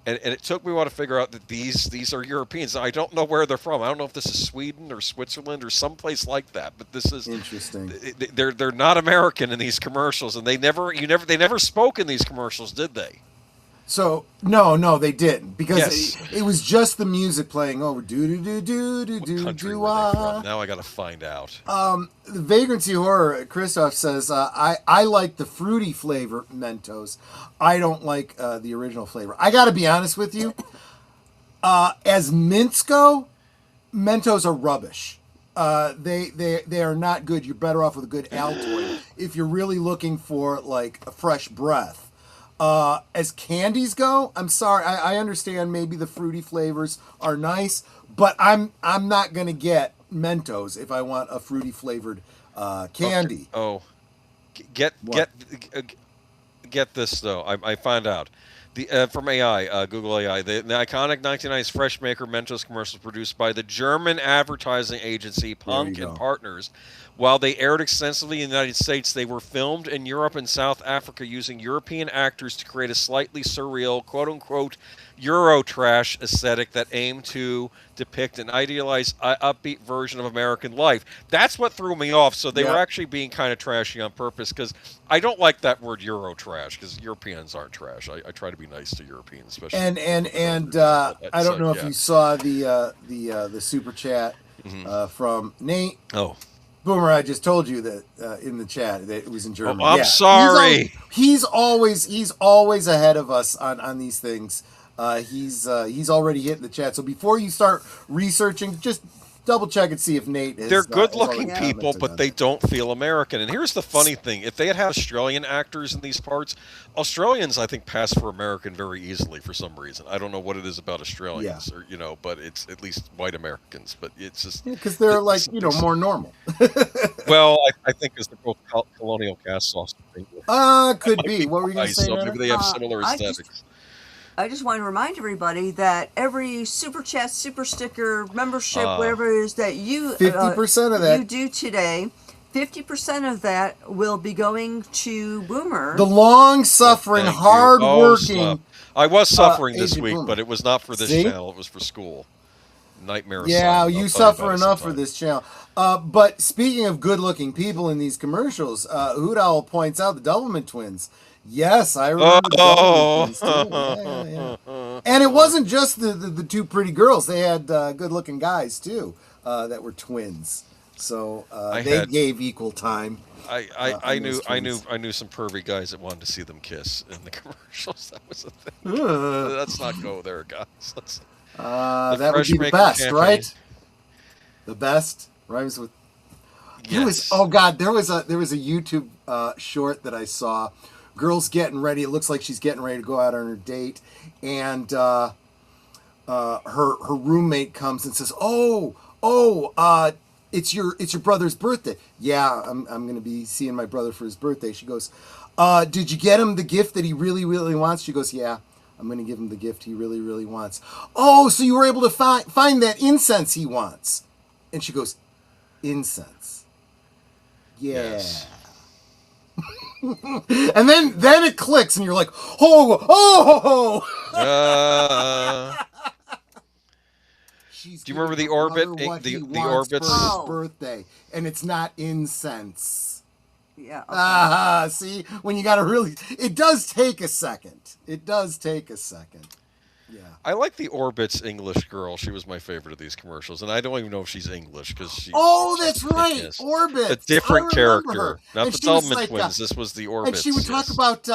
And it took me a while to figure out that these are Europeans. I don't know where they're from. I don't know if this is Sweden or Switzerland or someplace like that. But this is interesting. They're not American in these commercials, and they never spoke in these commercials, did they? So no, they didn't, because it was just the music playing over. Now I got to find out. The Vagrancy Horror, Christoph says, I like the fruity flavor Mentos. I don't like the original flavor. I got to be honest with you. As mints go, Mentos are rubbish. They are not good. You're better off with a good Altoid if you're really looking for like a fresh breath. As candies go, I'm sorry. I understand maybe the fruity flavors are nice, but I'm not gonna get Mentos if I want a fruity flavored candy. Okay. Oh, get this though. I find out the from AI, Google AI, the iconic 1990s Fresh Maker Mentos commercials produced by the German advertising agency There you Punk and go. Partners. While they aired extensively in the United States, they were filmed in Europe and South Africa using European actors to create a slightly surreal, quote unquote, Euro trash aesthetic that aimed to depict an idealized, upbeat version of American life. That's what threw me off. So they were Yep. actually being kind of trashy on purpose because I don't like that word Euro trash because Europeans aren't trash. I try to be nice to Europeans, especially. And I So, don't know if yeah. you saw the super chat from Nate. Oh. Boomer, I just told you that in the chat that it was in German. I'm Yeah. sorry. He's always ahead of us on these things. He's already hit the chat. So before you start researching, just double check and see if Nate is. They're good-looking already people, commented but on they that. don't feel American. And here's the funny thing: if they had Australian actors in these parts, Australians, I think, pass for American very easily for some reason. I don't know what it is about Australians, or but it's at least white Americans. But it's just Because they're like more normal. Well, I think it's the both colonial caste lost. Could be. What were you going to say? So Nana? maybe they have similar aesthetics. I just want to remind everybody that every super chat, super sticker, membership, Ah. whatever it is that you 50% of that you do today, 50% of that will be going to Boomer. The long-suffering, Thank you. hard-working. I was suffering this Agent week, Boomer. but it was not for this See? channel. It was for school. Nightmare. Yeah, assignment. you I'll tell suffer about it enough for sometime. this channel. But speaking of good-looking people in these commercials, Hoot Owl points out the Doublemint twins. Yes, I remember the Doublemint twins too. Yeah. And it wasn't just the two pretty girls; they had good-looking guys too that were twins. So they gave equal time. I knew twins. some pervy guys that wanted to see them kiss in the commercials. That was a thing. Let's not go there, guys. That would be the best, right? The best rhymes with. Yes. Oh God, there was a YouTube short that I saw. Girl's getting ready. It looks like she's getting ready to go out on her date, and her roommate comes and says, it's your brother's birthday. Yeah, I'm gonna be seeing my brother for his birthday. She goes, did you get him the gift that he really, really wants? She goes, yeah, I'm gonna give him the gift he really, really wants. Oh, so you were able to find that incense he wants? And she goes, incense. Yeah. Yes. And then it clicks, and you're like, oh. Do you remember the orbit? The orbits. For his birthday, and it's not incense. Yeah. Okay. See, when you got to really, it does take a second. Yeah. I like the Orbit's English girl. She was my favorite of these commercials, and I don't even know if she's English because she. Oh, that's right, Yes. Orbit. A different character, her. not And the she was Tubman like, twins. This was the Orbits. And she would talk yes. about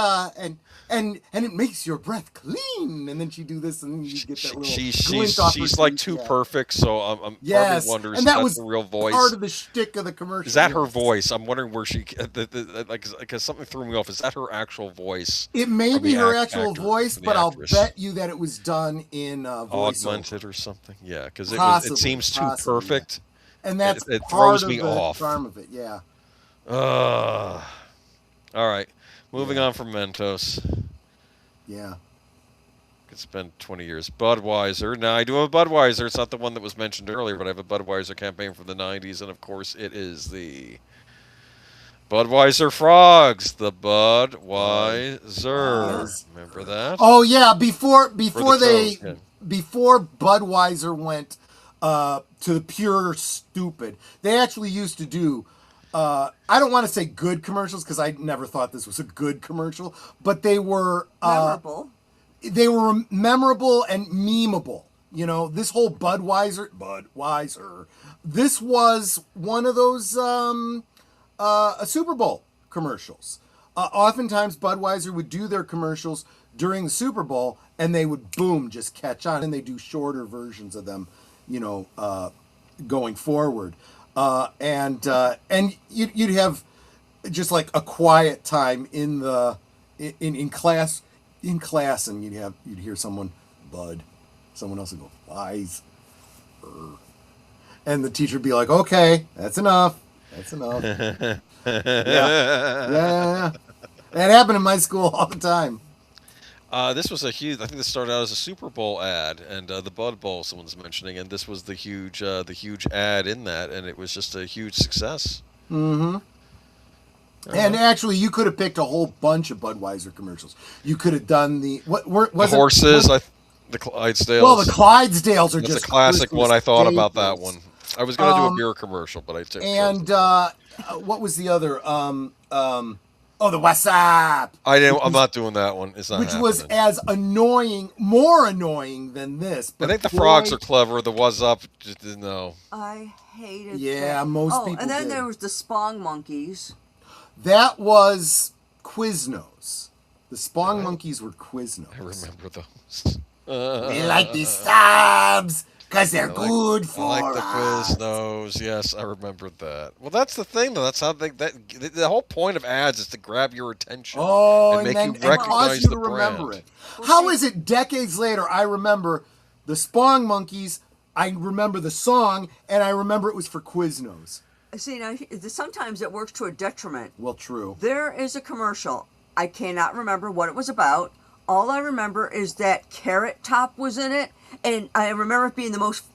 and it makes your breath clean, and then she'd do this, and then you get that little glint off her she's like teeth. too Yeah. perfect. So I'm Yes, part of me wonders and that if was that's the real voice. part of the shtick of the commercial. Is that her yes. voice? I'm wondering where she because something threw me off. Is that her actual voice? It may From be the her act- actual actor, voice, from the but actress? I'll bet you that it was done in voiceover. Augmented or something. Yeah, because it Possibly, seems too possibly, perfect. And that's it part throws of me the off. charm of it. Yeah. All right, moving on from Mentos. Yeah. It's been 20 years. Budweiser. Now, I do have a Budweiser. It's not the one that was mentioned earlier, but I have a Budweiser campaign from the 90s, and of course, it is the Budweiser Frogs. The Budweiser. Remember that? Oh yeah, before Toast, before Budweiser went to the pure stupid, they actually used to do I don't want to say good commercials because I never thought this was a good commercial, but they were Memorable. They were memorable and memeable. You know, this whole Budweiser. This was one of those a Super Bowl commercials. Oftentimes, Budweiser would do their commercials during the Super Bowl, and they would just catch on, and they do shorter versions of them, going forward, and you'd have just like a quiet time in class, and you'd hear someone Bud, someone else would go Wise, and the teacher would be like, okay, that's enough. Yeah. That happened in my school all the time. This was a huge. I think this started out as a Super Bowl ad, and the Bud Bowl someone's mentioning, and this was the huge ad in that, and it was just a huge success. Mm-hmm. And actually, you could have picked a whole bunch of Budweiser commercials. You could have done the horses. The Clydesdales. Well, the Clydesdales are That's just a classic Christmas one. I thought about staples. that one. I was going to do a beer commercial, but I took. And what was the other? The What's Up? I'm not doing that one. It's not. Which happening. was as annoying, more annoying than this. I But think the frogs are clever. The What's Up, just no. I hated Yeah, that. most people and then did. there was the Spong Monkeys. That was Quiznos. The Spong Monkeys were Quiznos. I remember those. We like these subs because they're good for I like the us. Quiznos. Yes, I remembered that. Well, that's the thing, though. That's how the whole point of ads is to grab your attention and make you recognize cause you the to brand. remember it. How is it decades later I remember the Spong Monkeys, I remember the song, and I remember it was for Quiznos? See, now, sometimes it works to a detriment. Well, true. There is a commercial. I cannot remember what it was about. All I remember is that Carrot Top was in it, and I remember it being the most,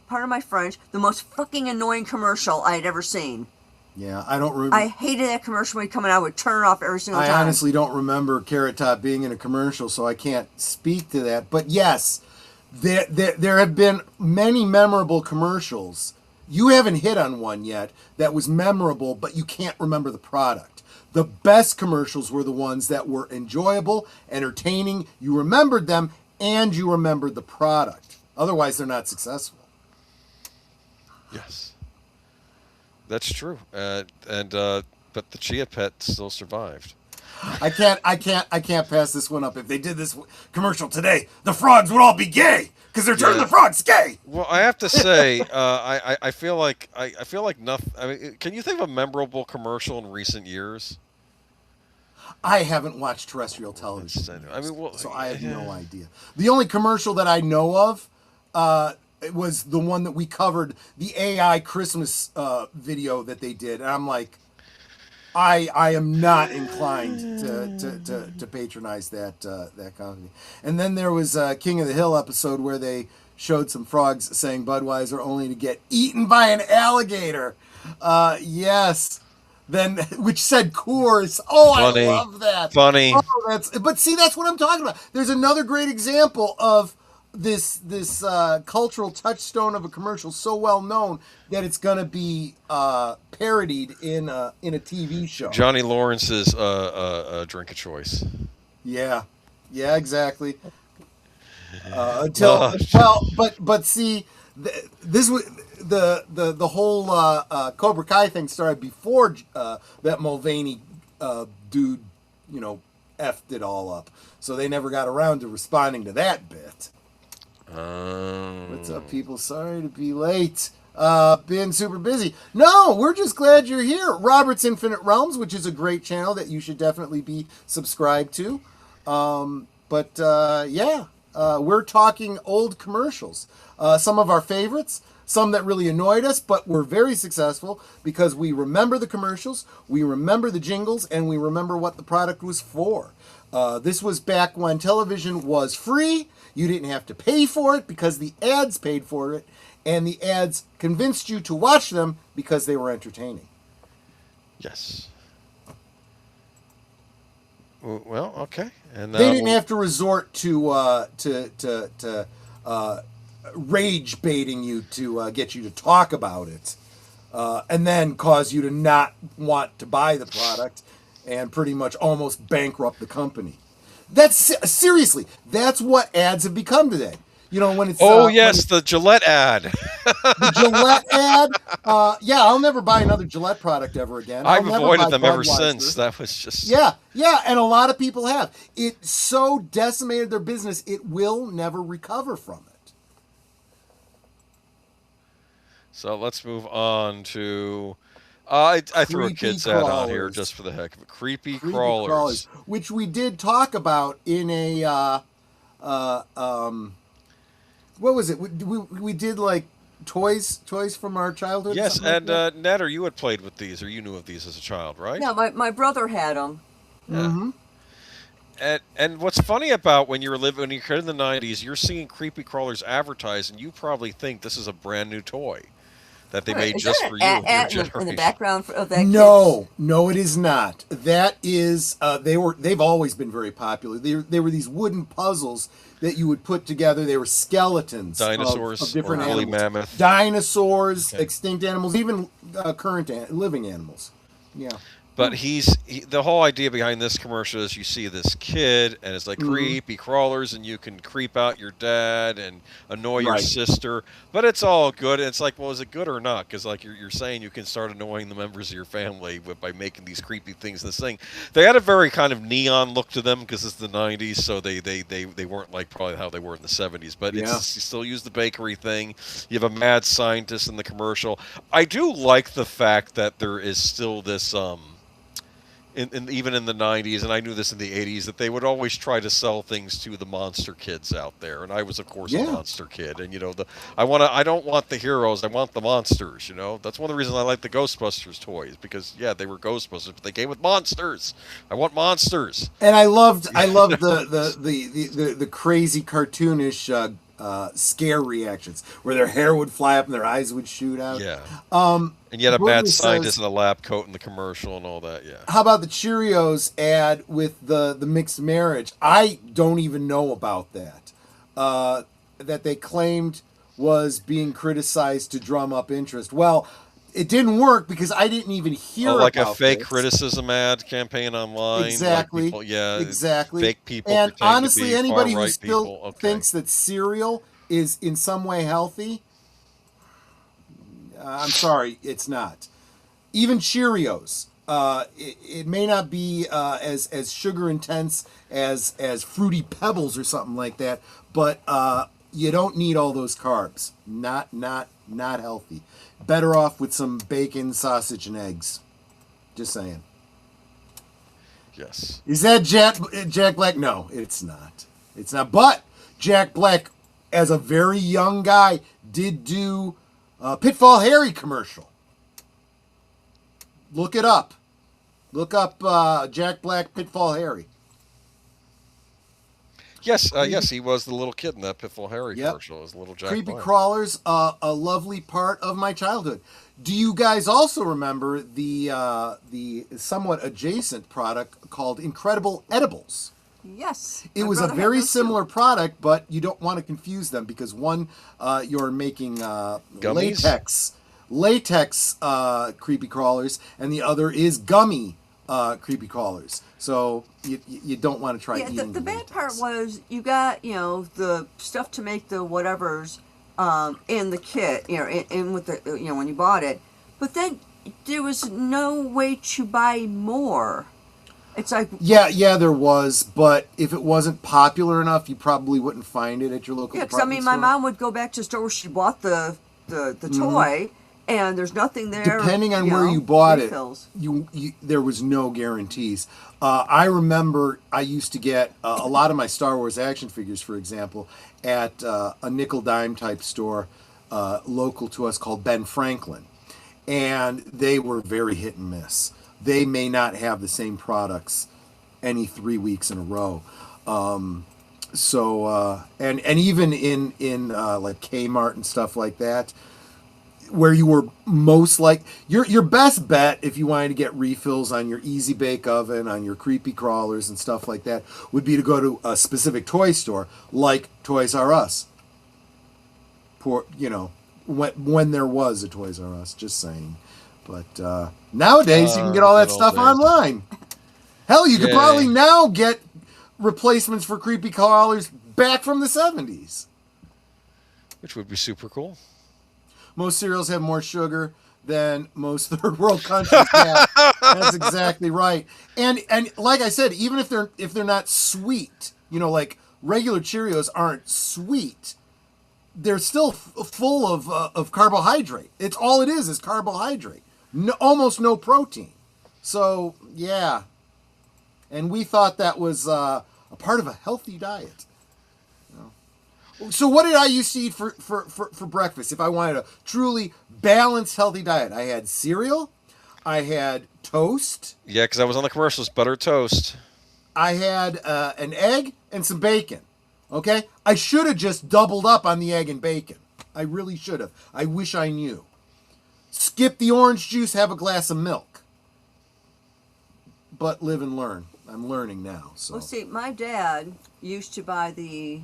pardon my French, the most fucking annoying commercial I had ever seen. Yeah, I don't remember. I hated that commercial when it coming out. I would turn it off every single time. I honestly don't remember Carrot Top being in a commercial, so I can't speak to that. But yes, there have been many memorable commercials. You haven't hit on one yet that was memorable, but you can't remember the product. The best commercials were the ones that were enjoyable, entertaining, you remembered them, and you remembered the product. Otherwise, they're not successful. Yes, that's true. But the Chia Pet still survived. I can't pass this one up. If they did this commercial today, the frogs would all be gay because they're turning the frogs gay. Well, I have to say, I feel like nothing. I mean, can you think of a memorable commercial in recent years? I haven't watched terrestrial television. I mean, so I have no idea. The only commercial that I know of it was the one that we covered, the AI Christmas video that they did, and I'm like, I am not inclined to patronize that company. And then there was a King of the Hill episode where they showed some frogs saying Budweiser only to get eaten by an alligator. Yes. Then which said Coors. Oh, funny. I love that. Funny. Oh, but see, that's what I'm talking about. There's another great example of this cultural touchstone of a commercial so well known that it's gonna be parodied in a TV show. Johnny Lawrence's Drink of Choice. Yeah, exactly. But see, this was the whole Cobra Kai thing started before that Mulvaney dude, effed it all up. So they never got around to responding to that bit. What's up, people? Sorry to be late. Been super busy. No, we're just glad you're here. Robert's Infinite Realms, which is a great channel that you should definitely be subscribed to. We're talking old commercials. Some of our favorites, some that really annoyed us, but were very successful because we remember the commercials, we remember the jingles, and we remember what the product was for. This was back when television was free. You didn't have to pay for it because the ads paid for it, and the ads convinced you to watch them because they were entertaining. Yes. Well, okay. And they didn't have to resort to rage baiting you to get you to talk about it, and then cause you to not want to buy the product and pretty much almost bankrupt the company. That's seriously. That's what ads have become today. When it's the Gillette ad. The Gillette ad. I'll never buy another Gillette product ever again. I've avoided them ever Budweiser. since. That was just yeah, and a lot of people have. It so decimated their business, it will never recover from it. So let's move on to. I threw a kid's ad on here just for the heck of it. Creepy crawlers, which we did talk about in a what was it? We did like toys from our childhood. Yes, and Netter, you had played with these, or you knew of these as a child, right? Yeah, my brother had them. Mm-hmm. And what's funny about when you're in the 90s, you're seeing creepy crawlers advertised, and you probably think this is a brand new toy that they made Is just there for an you and your at in generation. the background of that? No, it is not. That is, they've always been very popular. They were these wooden puzzles that you would put together. They were skeletons Dinosaurs, of different or woolly animals. mammoth. Dinosaurs, extinct animals, even current living animals. Yeah. But the whole idea behind this commercial is you see this kid, and it's like creepy crawlers, and you can creep out your dad and annoy your sister. But it's all good. And it's like, well, is it good or not? Because like you're saying, you can start annoying the members of your family by making these creepy things. This thing, they had a very kind of neon look to them because it's the 90s, so they weren't like probably how they were in the 70s. But you still use the bakery thing. You have a mad scientist in the commercial. I do like the fact that there is still this even in the 90s, and I knew this in the 80s, that they would always try to sell things to the monster kids out there. And I was, of course, a monster kid. And, I don't want the heroes, I want the monsters, That's one of the reasons I like the Ghostbusters toys, because, they were Ghostbusters, but they came with monsters. I want monsters. And I loved the crazy cartoonish scare reactions where their hair would fly up and their eyes would shoot out. Yeah. And you had a mad scientist in a lab coat in the commercial and all that, How about the Cheerios ad with the mixed marriage? I don't even know about that. That they claimed was being criticized to drum up interest. Well, it didn't work because I didn't even hear about a fake criticism ad campaign online. Exactly. Like exactly. Fake people. And honestly, anybody who still people, thinks that cereal is in some way healthy, I'm sorry, it's not. Even Cheerios, it may not be as sugar intense as Fruity Pebbles or something like that, but you don't need all those carbs. Not healthy. Better off with some bacon, sausage, and eggs. Just saying. Yes. Is that Jack Black? No, it's not. It's not. But Jack Black, as a very young guy, did do a Pitfall Harry commercial. Look it up. Look up Jack Black Pitfall Harry. Yes, he was the little kid in that Pitfall Harry commercial. As little Jack Creepy Black. Crawlers, a lovely part of my childhood. Do you guys also remember the somewhat adjacent product called Incredible Edibles? Yes. It was a very similar product, but you don't want to confuse them because one, you're making latex creepy crawlers, and the other is gummy creepy crawlers. So you don't want to try eating the bad part was you got, the stuff to make the whatevers in the kit, in with the, when you bought it. But then there was no way to buy more. It's like... Yeah, there was, but if it wasn't popular enough, you probably wouldn't find it at your local department store. Yeah, because, my mom would go back to the store where she bought the toy, and there's nothing there. Depending on where you bought it, there was no guarantees. I remember I used to get a lot of my Star Wars action figures, for example, at a nickel-dime type store local to us called Ben Franklin. And they were very hit and miss. They may not have the same products any 3 weeks in a row. And even in like Kmart and stuff like that, where you were most like your best bet if you wanted to get refills on your Easy Bake Oven, on your creepy crawlers and stuff like that, would be to go to a specific toy store like Toys R Us. When there was a Toys R Us, just saying. But nowadays you can get all that stuff online. Hell, you could probably now get replacements for creepy crawlers back from the 70s. Which would be super cool. Most cereals have more sugar than most third world countries have. That's exactly right. And like I said, even if they're not sweet, like regular Cheerios aren't sweet, they're still full of carbohydrate. It's all it is carbohydrate. Almost no protein. So yeah, and we thought that was a part of a healthy diet. So what did I used to eat for breakfast if I wanted a truly balanced, healthy diet? I had cereal, I had toast. Yeah, because I was on the commercials. Butter toast. I had an egg and some bacon. Okay? I should have just doubled up on the egg and bacon. I really should have. I wish I knew. Skip the orange juice, have a glass of milk. But live and learn. I'm learning now. So. Well, see, my dad used to buy the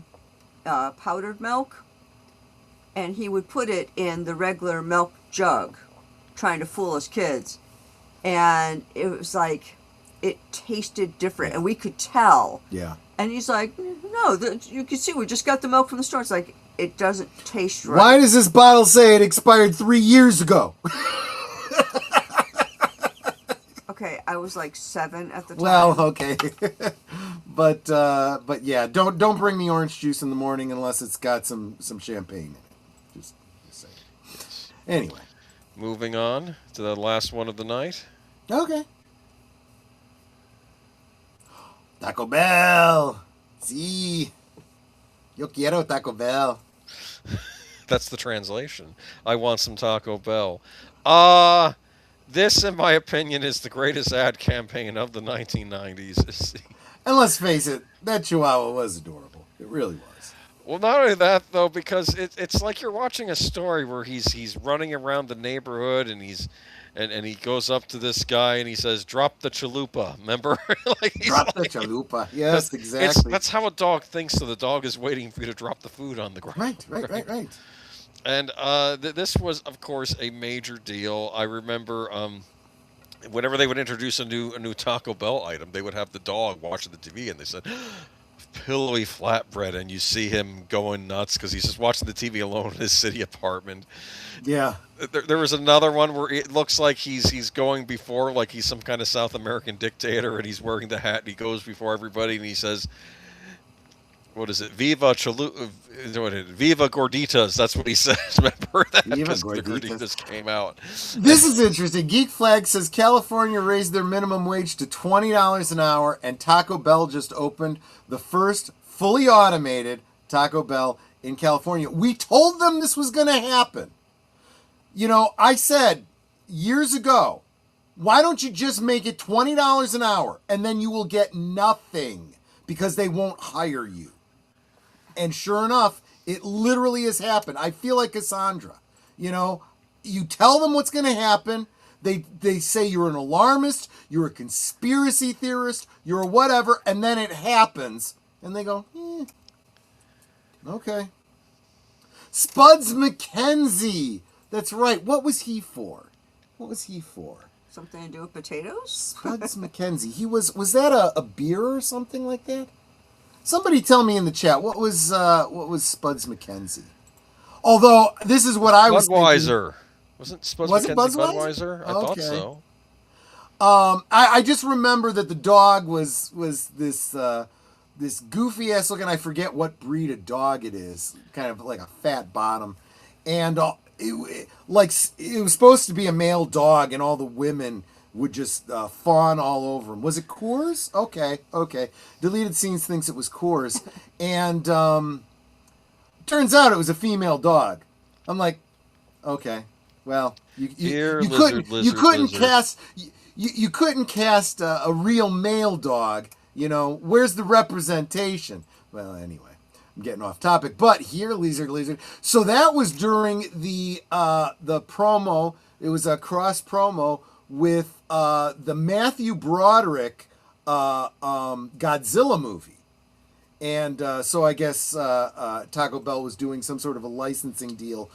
powdered milk, and he would put it in the regular milk jug, trying to fool us kids. And it was like, it tasted different, and we could tell. Yeah. And he's like, no, you can see we just got the milk from the store. It's like, it doesn't taste right. Why does this bottle say it expired 3 years ago? Okay, I was like 7 at the time. Well, okay. but yeah, don't bring me orange juice in the morning unless it's got some champagne in it. Just saying. Yes. Anyway. Moving on to the last one of the night. Okay. Taco Bell. Sí. Yo quiero Taco Bell. That's the translation. I want some Taco Bell. This, in my opinion, is the greatest ad campaign of the 1990s. And let's face it, that Chihuahua was adorable. It really was. Well, not only that, though, because it's like you're watching a story where he's running around the neighborhood and he goes up to this guy and he says, "Drop the chalupa." Remember? Drop the chalupa. Yes, exactly. That's how a dog thinks. So the dog is waiting for you to drop the food on the ground. Right. And this was, of course, a major deal. I remember whenever they would introduce a new Taco Bell item, they would have the dog watching the TV, and they said, "Pillowy flatbread," and you see him going nuts because he's just watching the TV alone in his city apartment. Yeah. There was another one where it looks like he's going before, like he's some kind of South American dictator, and he's wearing the hat, and he goes before everybody, and he says, what is it? Viva Gorditas. That's what he says. Remember that? Viva Gorditas. The Gorditas came out. This is interesting. Geek Flag says California raised their minimum wage to $20 an hour, and Taco Bell just opened the first fully automated Taco Bell in California. We told them this was going to happen. You know, I said years ago, why don't you just make it $20 an hour, and then you will get nothing because they won't hire you. And sure enough, it literally has happened. I feel like Cassandra. You know, you tell them what's going to happen. They say you're an alarmist, you're a conspiracy theorist, you're a whatever, and then it happens. And they go, okay. Spuds McKenzie. That's right. What was he for? Something to do with potatoes? Spuds McKenzie. Was that a beer or something like that? Somebody tell me in the chat, what was Spuds McKenzie? Although, this is what I was Budweiser. thinking. Wasn't Spuds Was McKenzie it Budweiser? I thought so. I just remember that the dog was this goofy ass looking, I forget what breed of dog it is, kind of like a fat bottom, and it was supposed to be a male dog, and all the women would just fawn all over him. Was it Coors? Okay. Deleted Scenes thinks it was Coors, and turns out it was a female dog. I'm like, okay, well, you couldn't cast a real male dog. You know, where's the representation? Well, anyway, I'm getting off topic. But here, Lizard. So that was during the promo. It was a cross promo with the Matthew Broderick Godzilla movie. And so I guess Taco Bell was doing some sort of a licensing deal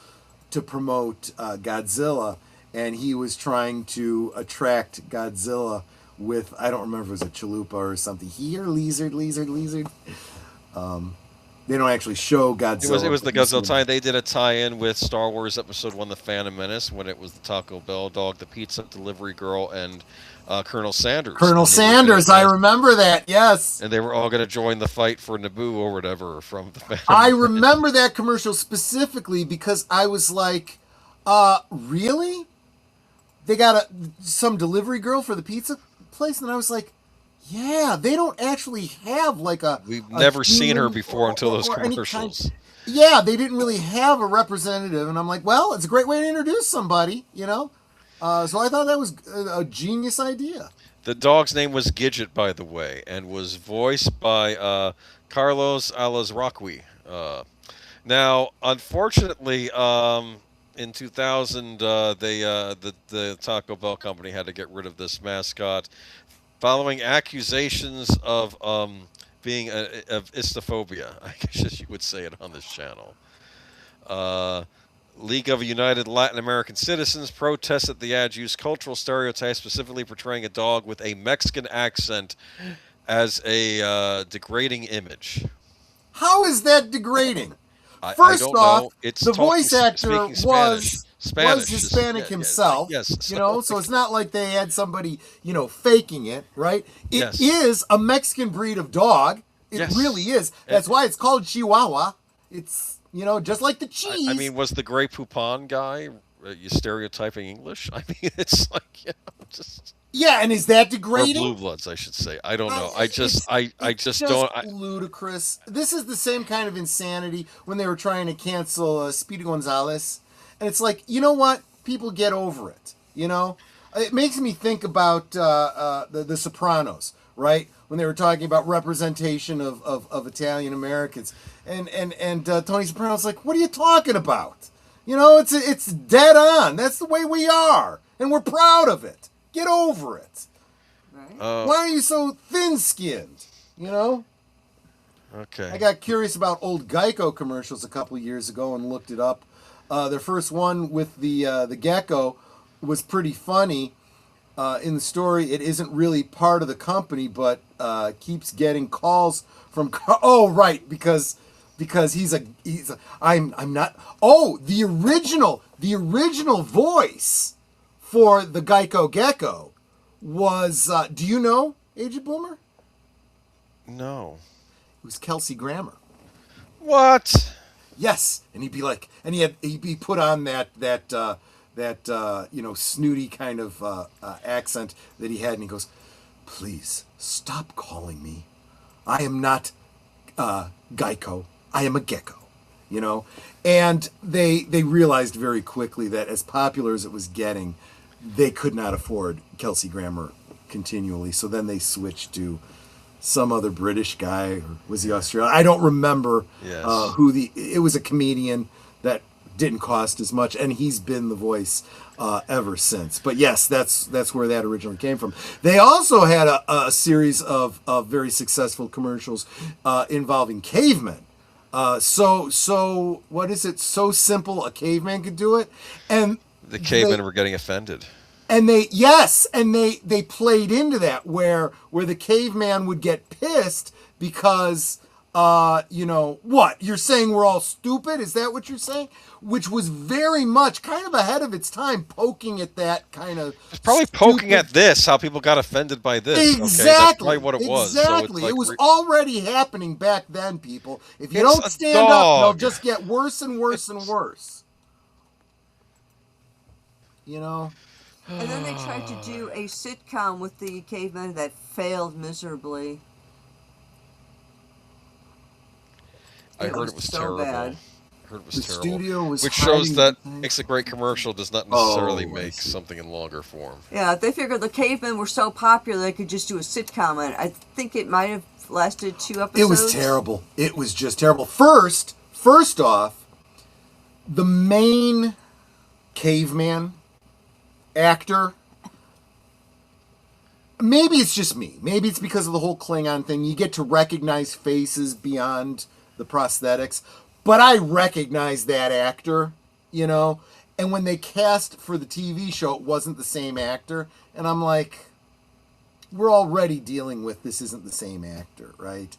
to promote Godzilla. And he was trying to attract Godzilla with, I don't remember if it was a chalupa or something. Here, Lizard. They don't actually show Godzilla. It was the Godzilla tie. They did a tie-in with Star Wars Episode 1, The Phantom Menace, when it was the Taco Bell dog, the pizza delivery girl, and Colonel Sanders. I remember that, yes. And they were all going to join the fight for Naboo or whatever from the Phantom I Menace. remember that commercial specifically because I was like, really? They got some delivery girl for the pizza place? And I was like, yeah, they don't actually have like We've never seen her before until those commercials. Yeah, they didn't really have a representative. And I'm like, well, it's a great way to introduce somebody, you know? So I thought that was a genius idea. The dog's name was Gidget, by the way, and was voiced by Carlos Alazraqui. Now, unfortunately, in 2000, the Taco Bell company had to get rid of this mascot following accusations of being of istophobia. I guess you would say it on this channel. League of United Latin American Citizens protested the ad used cultural stereotypes, specifically portraying a dog with a Mexican accent as a degrading image. How is that degrading? I First don't off, know. It's the voice actor Spanish. was Hispanic himself. Yes. So it's not like they had somebody, faking it, right? It is a Mexican breed of dog. It really is. That's why it's called Chihuahua. It's, just like the cheese. I mean, was the Grey Poupon guy you stereotyping English? I mean, it's like, just... Yeah, and is that degrading? Or Blue Bloods, I should say. I don't know. It's just don't. Ludicrous. This is the same kind of insanity when they were trying to cancel Speedy Gonzalez, and it's like, you know what? People get over it. It makes me think about the Sopranos, right? When they were talking about representation of Italian Americans, and Tony Soprano's like, what are you talking about? It's dead on. That's the way we are, and we're proud of it. Get over it. Right? Why are you so thin-skinned? Okay. I got curious about old Geico commercials a couple of years ago and looked it up. Their first one with the gecko was pretty funny. In the story, it isn't really part of the company, but keeps getting calls from. Oh, right, because I'm not. Oh, the original voice for the Geico Gecko was, do you know, Agent Boomer? No. It was Kelsey Grammer. What? Yes, and he'd be like, and he'd be put on that snooty kind of accent that he had, and he goes, "Please stop calling me. I am not Geico. I am a gecko." And they realized very quickly that as popular as it was getting, they could not afford Kelsey Grammer continually. So then they switched to some other British guy, or was he Australian? I don't remember it was a comedian that didn't cost as much, and he's been the voice ever since. But yes, that's where that originally came from. They also had a series of very successful commercials involving cavemen. So what is it? So simple a caveman could do it, and the cavemen were getting offended. And they played into that where the caveman would get pissed because what? You're saying we're all stupid? Is that what you're saying? Which was very much kind of ahead of its time, poking at that kind of probably poking at this, how people got offended by this. Exactly. Okay? That's probably what it was. Exactly. So it was already happening back then, people. If you don't stand up, they'll just get worse and worse and worse. And then they tried to do a sitcom with the cavemen that failed miserably. I heard it was so terrible. Bad. I heard it was the terrible. Studio was which shows that things. makes a great commercial does not necessarily make something in longer form. Yeah, they figured the cavemen were so popular they could just do a sitcom. And I think it might have lasted 2 episodes. It was terrible. It was just terrible. First off, the main caveman actor, maybe it's just me. Maybe it's because of the whole Klingon thing. You get to recognize faces beyond the prosthetics. But I recognize that actor, And when they cast for the TV show, it wasn't the same actor. And I'm like, we're already dealing with this isn't the same actor, right?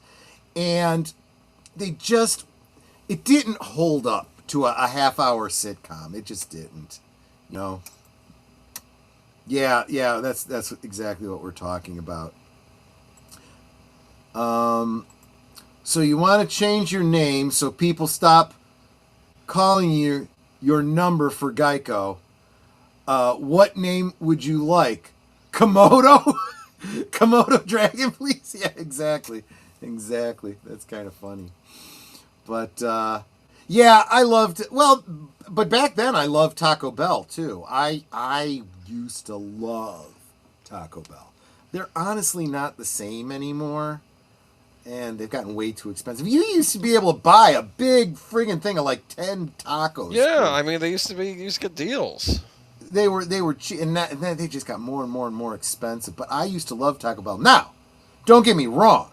And it didn't hold up to a half-hour sitcom. It just didn't, Yeah, that's exactly what we're talking about. So you want to change your name so people stop calling you your number for Geico. What name would you like? Komodo? Komodo Dragon, please? Yeah, exactly. That's kind of funny. But, yeah, I loved it. Well, but back then I loved Taco Bell too. I used to love Taco Bell. They're honestly not the same anymore, and they've gotten way too expensive. You used to be able to buy a big friggin' thing of like 10 tacos. Yeah, I mean, you used to get deals. They were cheap, and then they just got more and more and more expensive. But I used to love Taco Bell. Now, don't get me wrong.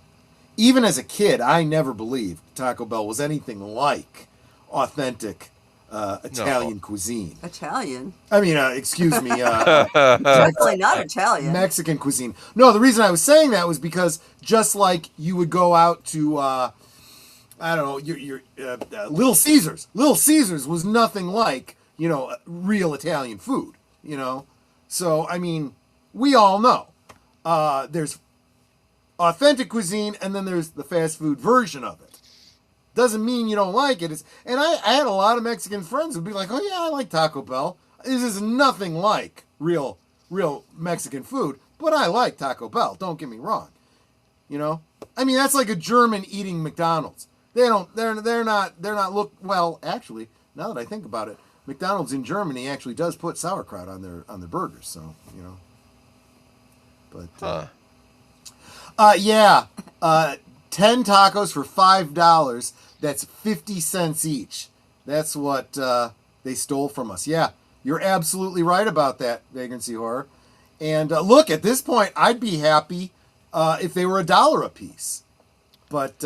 Even as a kid, I never believed Taco Bell was anything like authentic Italian cuisine. Italian? I mean, excuse me. Definitely not Italian. Mexican cuisine. No, the reason I was saying that was because just like you would go out to, I don't know, your Little Caesars. Little Caesars was nothing like, real Italian food, So, I mean, we all know. There's authentic cuisine, and then there's the fast food version of it. Doesn't mean you don't like it. And I had a lot of Mexican friends who'd be like, oh yeah, I like Taco Bell. This is nothing like real Mexican food, but I like Taco Bell. Don't get me wrong. I mean, that's like a German eating McDonald's. They're not well, actually, now that I think about it, McDonald's in Germany actually does put sauerkraut on their burgers, so, But yeah, 10 tacos for $5. That's 50 cents each. That's what they stole from us. Yeah, you're absolutely right about that, Vagrancy Horror. And look, at this point, I'd be happy if they were $1 a piece. But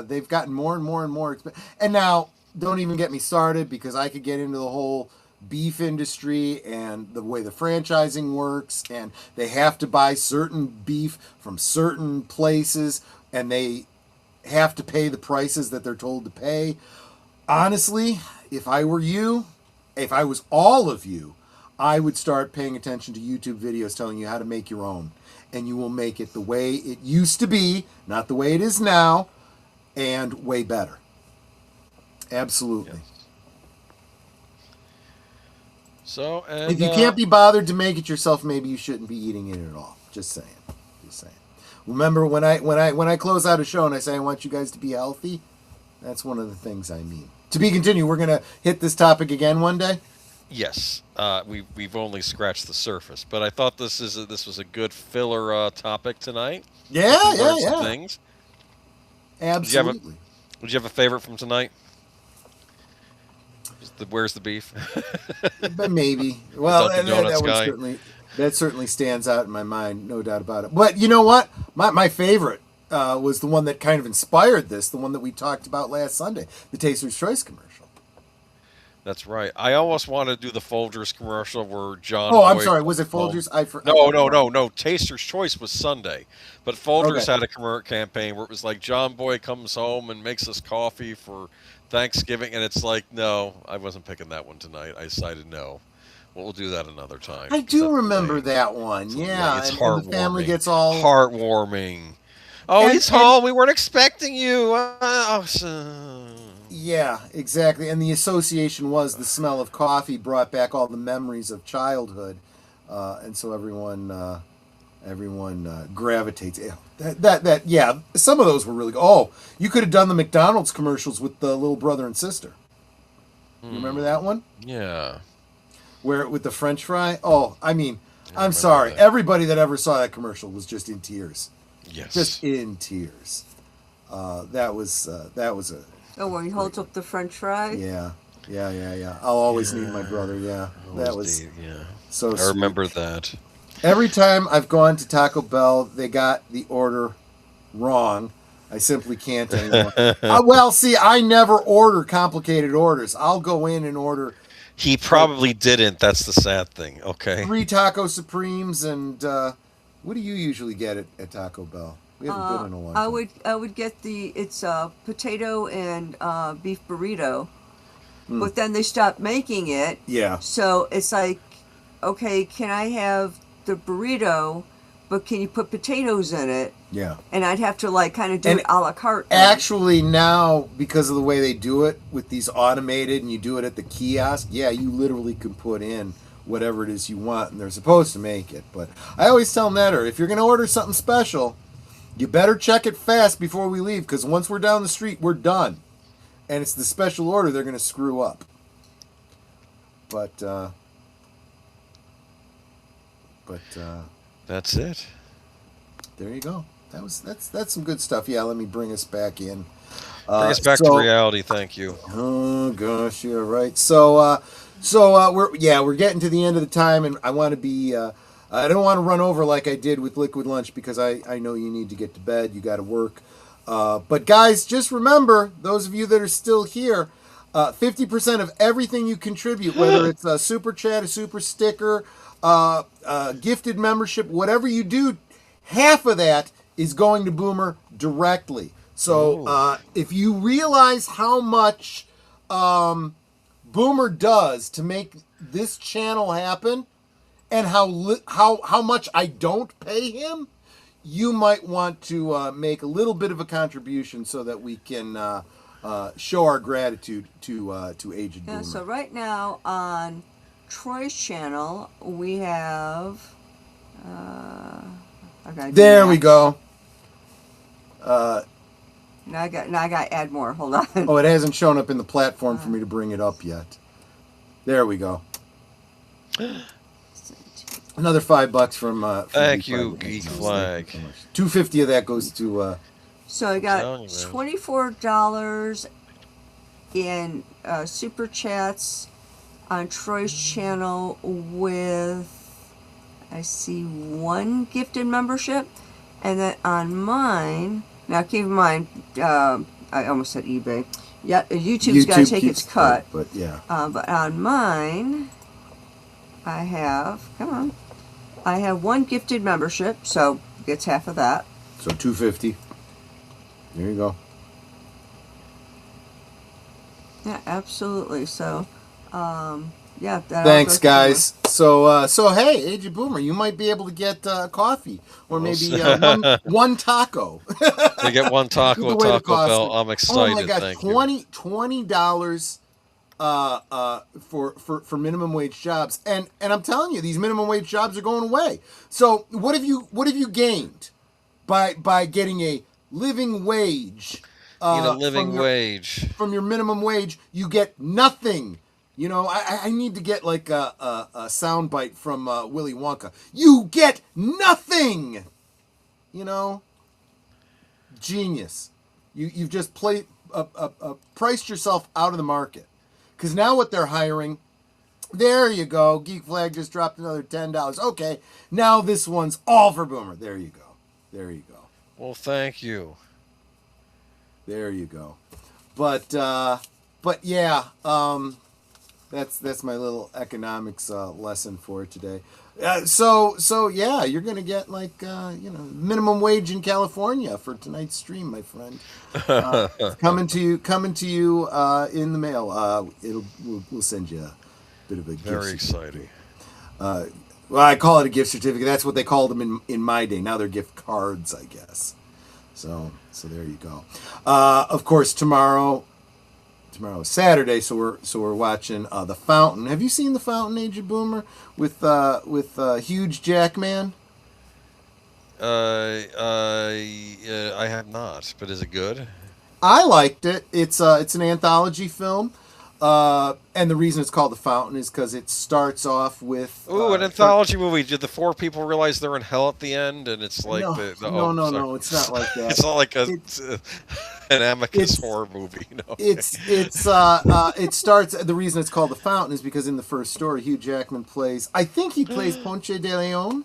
they've gotten more and more and more expensive. And now, don't even get me started, because I could get into the whole beef industry and the way the franchising works, and they have to buy certain beef from certain places, and they have to pay the prices that they're told to pay. Honestly, if I were you, if I was all of you, I would start paying attention to YouTube videos telling you how to make your own. And you will make it the way it used to be, not the way it is now, and way better. Absolutely. Yes. So, and if you can't be bothered to make it yourself, maybe you shouldn't be eating it at all. Just saying. Remember when I close out a show and I say I want you guys to be healthy, that's one of the things I mean. To be continued. We're gonna hit this topic again one day. Yes, we've only scratched the surface, but I thought this was a good filler topic tonight. Yeah. Things. Absolutely. Did you have a favorite from tonight? Where's the beef? But maybe. Well, that certainly stands out in my mind, no doubt about it. But you know what? My favorite was the one that kind of inspired this, the one that we talked about last Sunday, the Taster's Choice commercial. That's right. I almost want to do the Folgers commercial where John. Oh, I'm sorry. Was it Folgers? No. Taster's Choice was Sunday, but Folgers had a campaign where it was like John Boy comes home and makes us coffee for Thanksgiving, and it's like, no, I wasn't picking that one tonight. I decided no. We'll do that another time. I do remember that one. Yeah, it's heartwarming. And the family gets all heartwarming. Oh, he's home. We weren't expecting you. Yeah, exactly. And the association was the smell of coffee brought back all the memories of childhood, and so everyone gravitates. Yeah. Some of those were really good. Oh, you could have done the McDonald's commercials with the little brother and sister. You remember that one? Yeah. Where with the French fry? Oh, I mean, I'm sorry. Everybody that ever saw that commercial was just in tears. Yes. Just in tears. That was a. Oh, where he holds up the French fry? Yeah. I'll always need my brother. Yeah. That was so sweet. I remember that. Every time I've gone to Taco Bell, they got the order wrong. I simply can't anymore. Well, see, I never order complicated orders. I'll go in and order. He probably didn't. That's the sad thing. Okay. 3 Taco Supremes, and what do you usually get at Taco Bell? We haven't been in a long time. I would get it's potato and beef burrito, but then they stopped making it. Yeah. So it's like, okay, can I have the burrito, but can you put potatoes in it? Yeah. And I'd have to kind of do it a la carte. Actually, now, because of the way they do it with these automated, and you do it at the kiosk, yeah, you literally can put in whatever it is you want, and they're supposed to make it. But I always tell Netter, if you're going to order something special, you better check it fast before we leave, because once we're down the street, we're done. And it's the special order they're going to screw up. but That's it. there you go. That's some good stuff. Yeah, let me bring us back in. Bring us back to reality. Thank you. Oh gosh, you're right. We're getting to the end of the time, and I want to be. I don't want to run over like I did with Liquid Lunch because I know you need to get to bed. You got to work. But guys, just remember, those of you that are still here, 50% of everything you contribute, whether it's a super chat, a super sticker, gifted membership, whatever you do, half of that is going to Boomer directly. So if you realize how much Boomer does to make this channel happen, and how much I don't pay him, you might want to make a little bit of a contribution so that we can show our gratitude to Aged Boomer. Yeah, so right now on Troy's channel, we have... there we go. Now I got to add more. Hold on. Oh, it hasn't shown up in the platform for me to bring it up yet. There we go. Another $5 from Thank you, Geek Flag. $250 of that goes to. So I got $24 in super chats on Troy's channel with, I see, 1 gifted membership, and then on mine. Now keep in mind, I almost said eBay. Yeah, YouTube's got to take its cut. But yeah. But on mine, I have. Come on. I have 1 gifted membership, so gets half of that. So $250. There you go. Yeah, absolutely. So, yeah. Thanks, guys. So hey, Aged Boomer, you might be able to get coffee or maybe one taco. They get 1 taco at Taco Bell. I'm excited. Oh my God, Thank $20 for minimum wage jobs, and I'm telling you, these minimum wage jobs are going away. So what have you gained by getting a living wage? Wage from your minimum wage. You get nothing. You know, I need to get like a sound bite from Willy Wonka. You get nothing. You know, genius. You've just priced yourself out of the market. Because now what they're hiring, there you go. Geek Flag just dropped another $10. Okay, now this one's all for Boomer. There you go. There you go. Well, thank you. There you go. But yeah, that's my little economics lesson for today. So yeah, you're gonna get like minimum wage in California for tonight's stream, my friend. Coming to you in the mail. We'll send you a bit of a gift. Very exciting. Well, I call it a gift certificate. That's what they called them in my day. Now they're gift cards, I guess. So there you go. Of course, tomorrow is Saturday, so we're watching The Fountain. Have you seen The Fountain, Aged Boomer, with Huge Jackman? I have not, but is it good? I liked it. It's an anthology film. And the reason it's called The Fountain is because it starts off with... an anthology movie. Did the 4 people realize they're in hell at the end? And it's like... No, it's not like that. It's not like an Amicus horror movie. No. It starts... The reason it's called The Fountain is because in the first story, Hugh Jackman plays... I think he plays Ponce de Leon,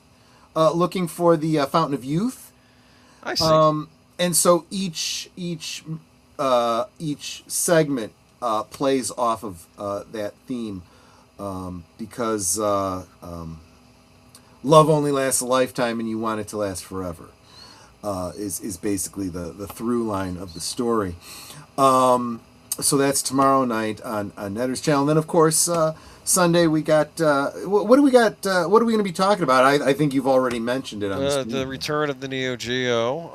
looking for the Fountain of Youth. I see. And so each segment... plays off of that theme because love only lasts a lifetime and you want it to last forever is basically the through line of the story. So that's tomorrow night on Netter's channel. And then, of course, Sunday we got... what do we got? What are we going to be talking about? I think you've already mentioned it on the return of the Neo Geo,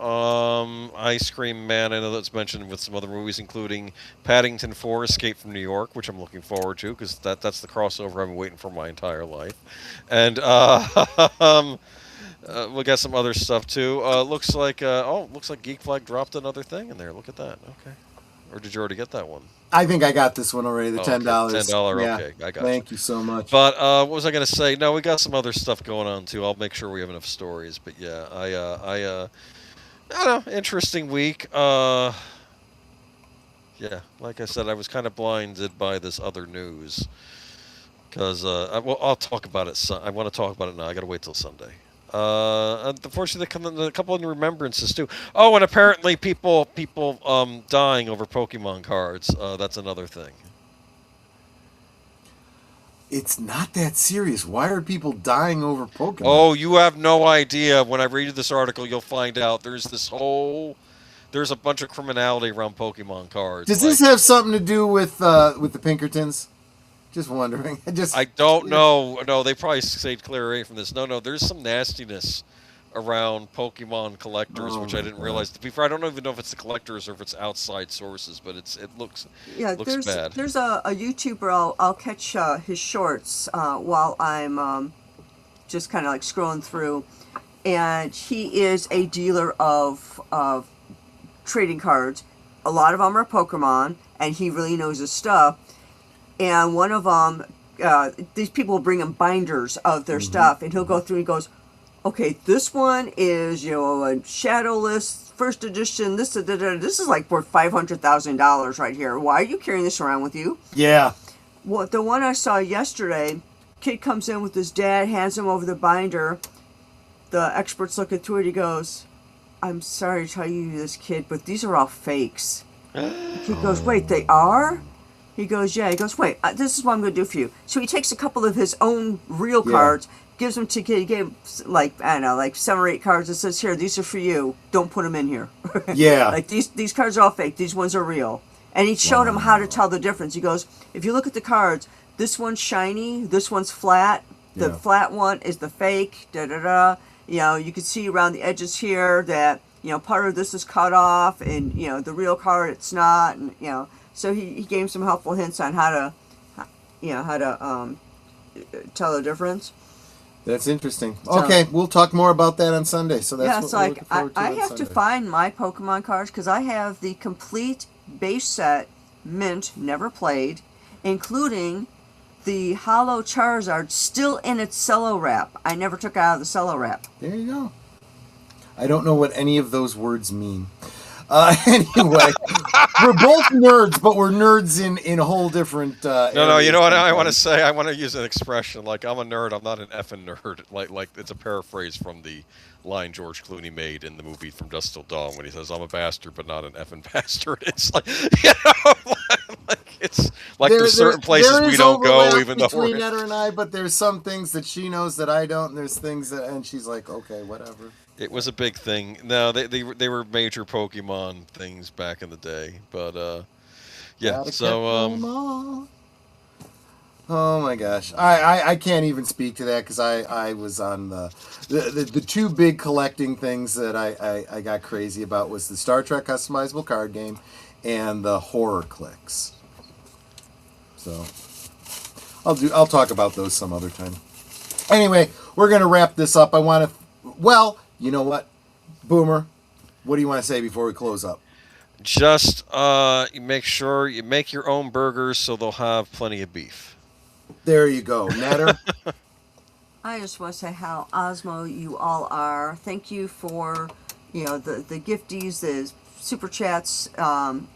Ice Cream Man. I know that's mentioned with some other movies, including Paddington 4: Escape from New York, which I'm looking forward to because that's the crossover I've been waiting for my entire life. And we got some other stuff too. Looks like Geek Flag dropped another thing in there. Look at that. Okay. Or did you already get that one? I think I got this one already, the $10. Okay. $10, yeah. okay, I got Thank you so much. But what was I going to say? No, we got some other stuff going on, too. I'll make sure we have enough stories. But yeah, I don't know, interesting week. Yeah, like I said, I was kind of blinded by this other news. Because, I'll talk about it. I want to talk about it now. I got to wait till Sunday. Unfortunately, a couple of remembrances too. Oh, and apparently people dying over Pokemon cards. That's another thing. It's not that serious. Why are people dying over Pokemon? Oh, you have no idea. When I read this article, you'll find out there's a bunch of criminality around Pokemon cards. Does this have something to do with the Pinkertons? Just wondering. I don't know. No, they probably stayed clear away from this. No, there's some nastiness around Pokemon collectors, which I didn't realize. Before, I don't even know if it's the collectors or if it's outside sources, but it looks bad. There's a YouTuber. I'll catch his shorts while I'm just kind of like scrolling through, and he is a dealer of trading cards. A lot of them are Pokemon, and he really knows his stuff. And one of them, these people bring him binders of their stuff, and he'll go through and he goes, okay, this one is, a Shadowless first edition. This is like worth $500,000 right here. Why are you carrying this around with you? Yeah. Well, the one I saw yesterday, kid comes in with his dad, hands him over the binder. The expert's looking through it. He goes, I'm sorry to tell you this, kid, but these are all fakes. He goes, wait, they are? He goes, yeah. He goes, wait, this is what I'm going to do for you. So he takes a couple of his own real cards, gives them to kid. He gave him, like 7 or 8 cards and says, here, these are for you. Don't put them in here. Yeah. Like, these cards are all fake. These ones are real. And he showed him how to tell the difference. He goes, if you look at the cards, this one's shiny, this one's flat. The flat one is the fake, da-da-da. You can see around the edges here that, part of this is cut off, and, the real card, it's not, and, So he gave him some helpful hints on how to tell the difference. That's interesting. Okay, we'll talk more about that on Sunday. So that's what we're looking forward to I on have Sunday. to find my Pokemon cards because I have the complete base set, mint, never played, including the Holo Charizard still in its cello wrap. I never took it out of the cello wrap. There you go. I don't know what any of those words mean. Anyway, we're both nerds, but we're nerds in a whole different. No. You know what I want to say? I want to use an expression like I'm a nerd. I'm not an effing nerd. Like it's a paraphrase from the line George Clooney made in the movie From Dusk Till Dawn when he says, "I'm a bastard, but not an effing bastard." It's like it's like there's certain places we don't go, even though between Etta and I. But there's some things that she knows that I don't, and there's things that, and she's like, okay, whatever. It was a big thing. No, they were major Pokemon things back in the day, but yeah. So oh my gosh, I can't even speak to that because I was on the two big collecting things that I got crazy about was the Star Trek customizable card game and the horror clicks. So I'll talk about those some other time. Anyway, we're gonna wrap this up. You know what, Boomer? What do you want to say before we close up? Just you make sure you make your own burgers so they'll have plenty of beef. There you go, Netter. I just want to say how Osmo you all are. Thank you for the gifties, the super chats, and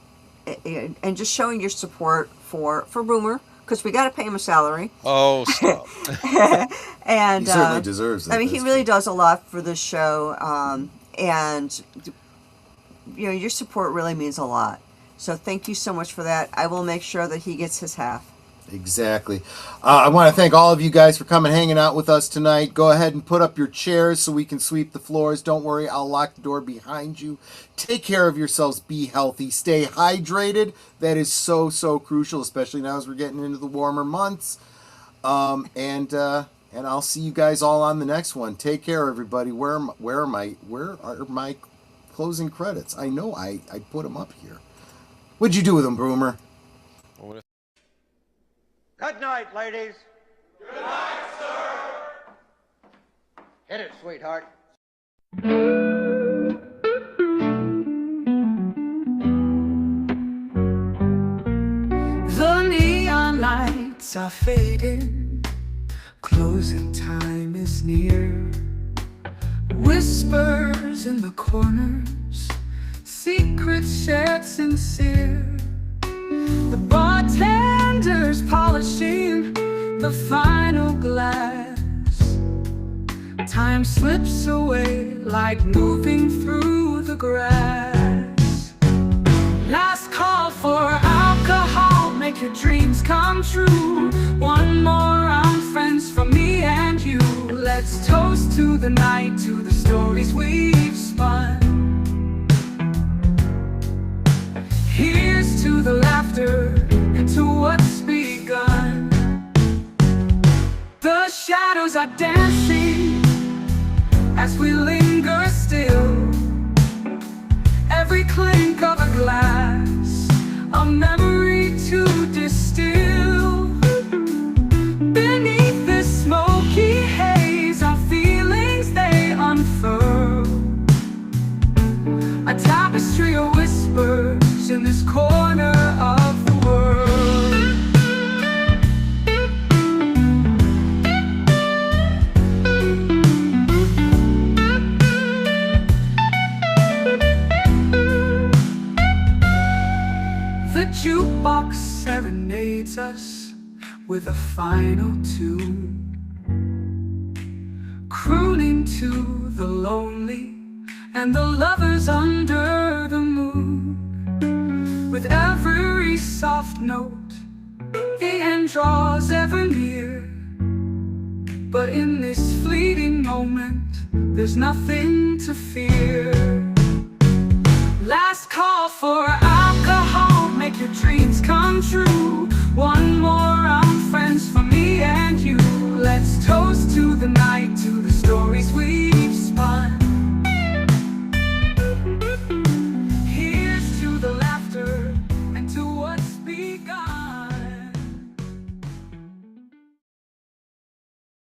just showing your support for Boomer. Because we got to pay him a salary. Oh, stop. And he certainly deserves it. I mean, he really does a lot for this show. And, your support really means a lot. So thank you so much for that. I will make sure that he gets his half. Exactly. I want to thank all of you guys for coming hanging out with us tonight. Go ahead and put up your chairs so we can sweep the floors. Don't worry, I'll lock the door behind you. Take care of yourselves. Be healthy. Stay hydrated. That is so, so crucial, especially now as we're getting into the warmer months. And I'll see you guys all on the next one. Take care, everybody. Where are my closing credits? I know I put them up here. What'd you do with them, Boomer? Good night, ladies. Good night, sir. Hit it, sweetheart. lights are fading, closing time is near. Whispers in the corners, secrets shared sincere. The bartender's polishing the final glass. Time slips away like moving through the grass. Last call for alcohol, make your dreams come true. One more round, friends, from me and you. Let's toast to the night, to the stories we've spun. Here's to the laughter and to what's begun. The shadows are dancing as we linger still. Every clink of a glass, a memory to distill. Beneath this smoky haze, our feelings they unfurl. A tapestry of whispers in this corner of the world. The jukebox serenades us with a final tune, crooning to the lonely and the lovers under the moon. With every soft note, the end draws ever near. But in this fleeting moment, there's nothing to fear. Last call for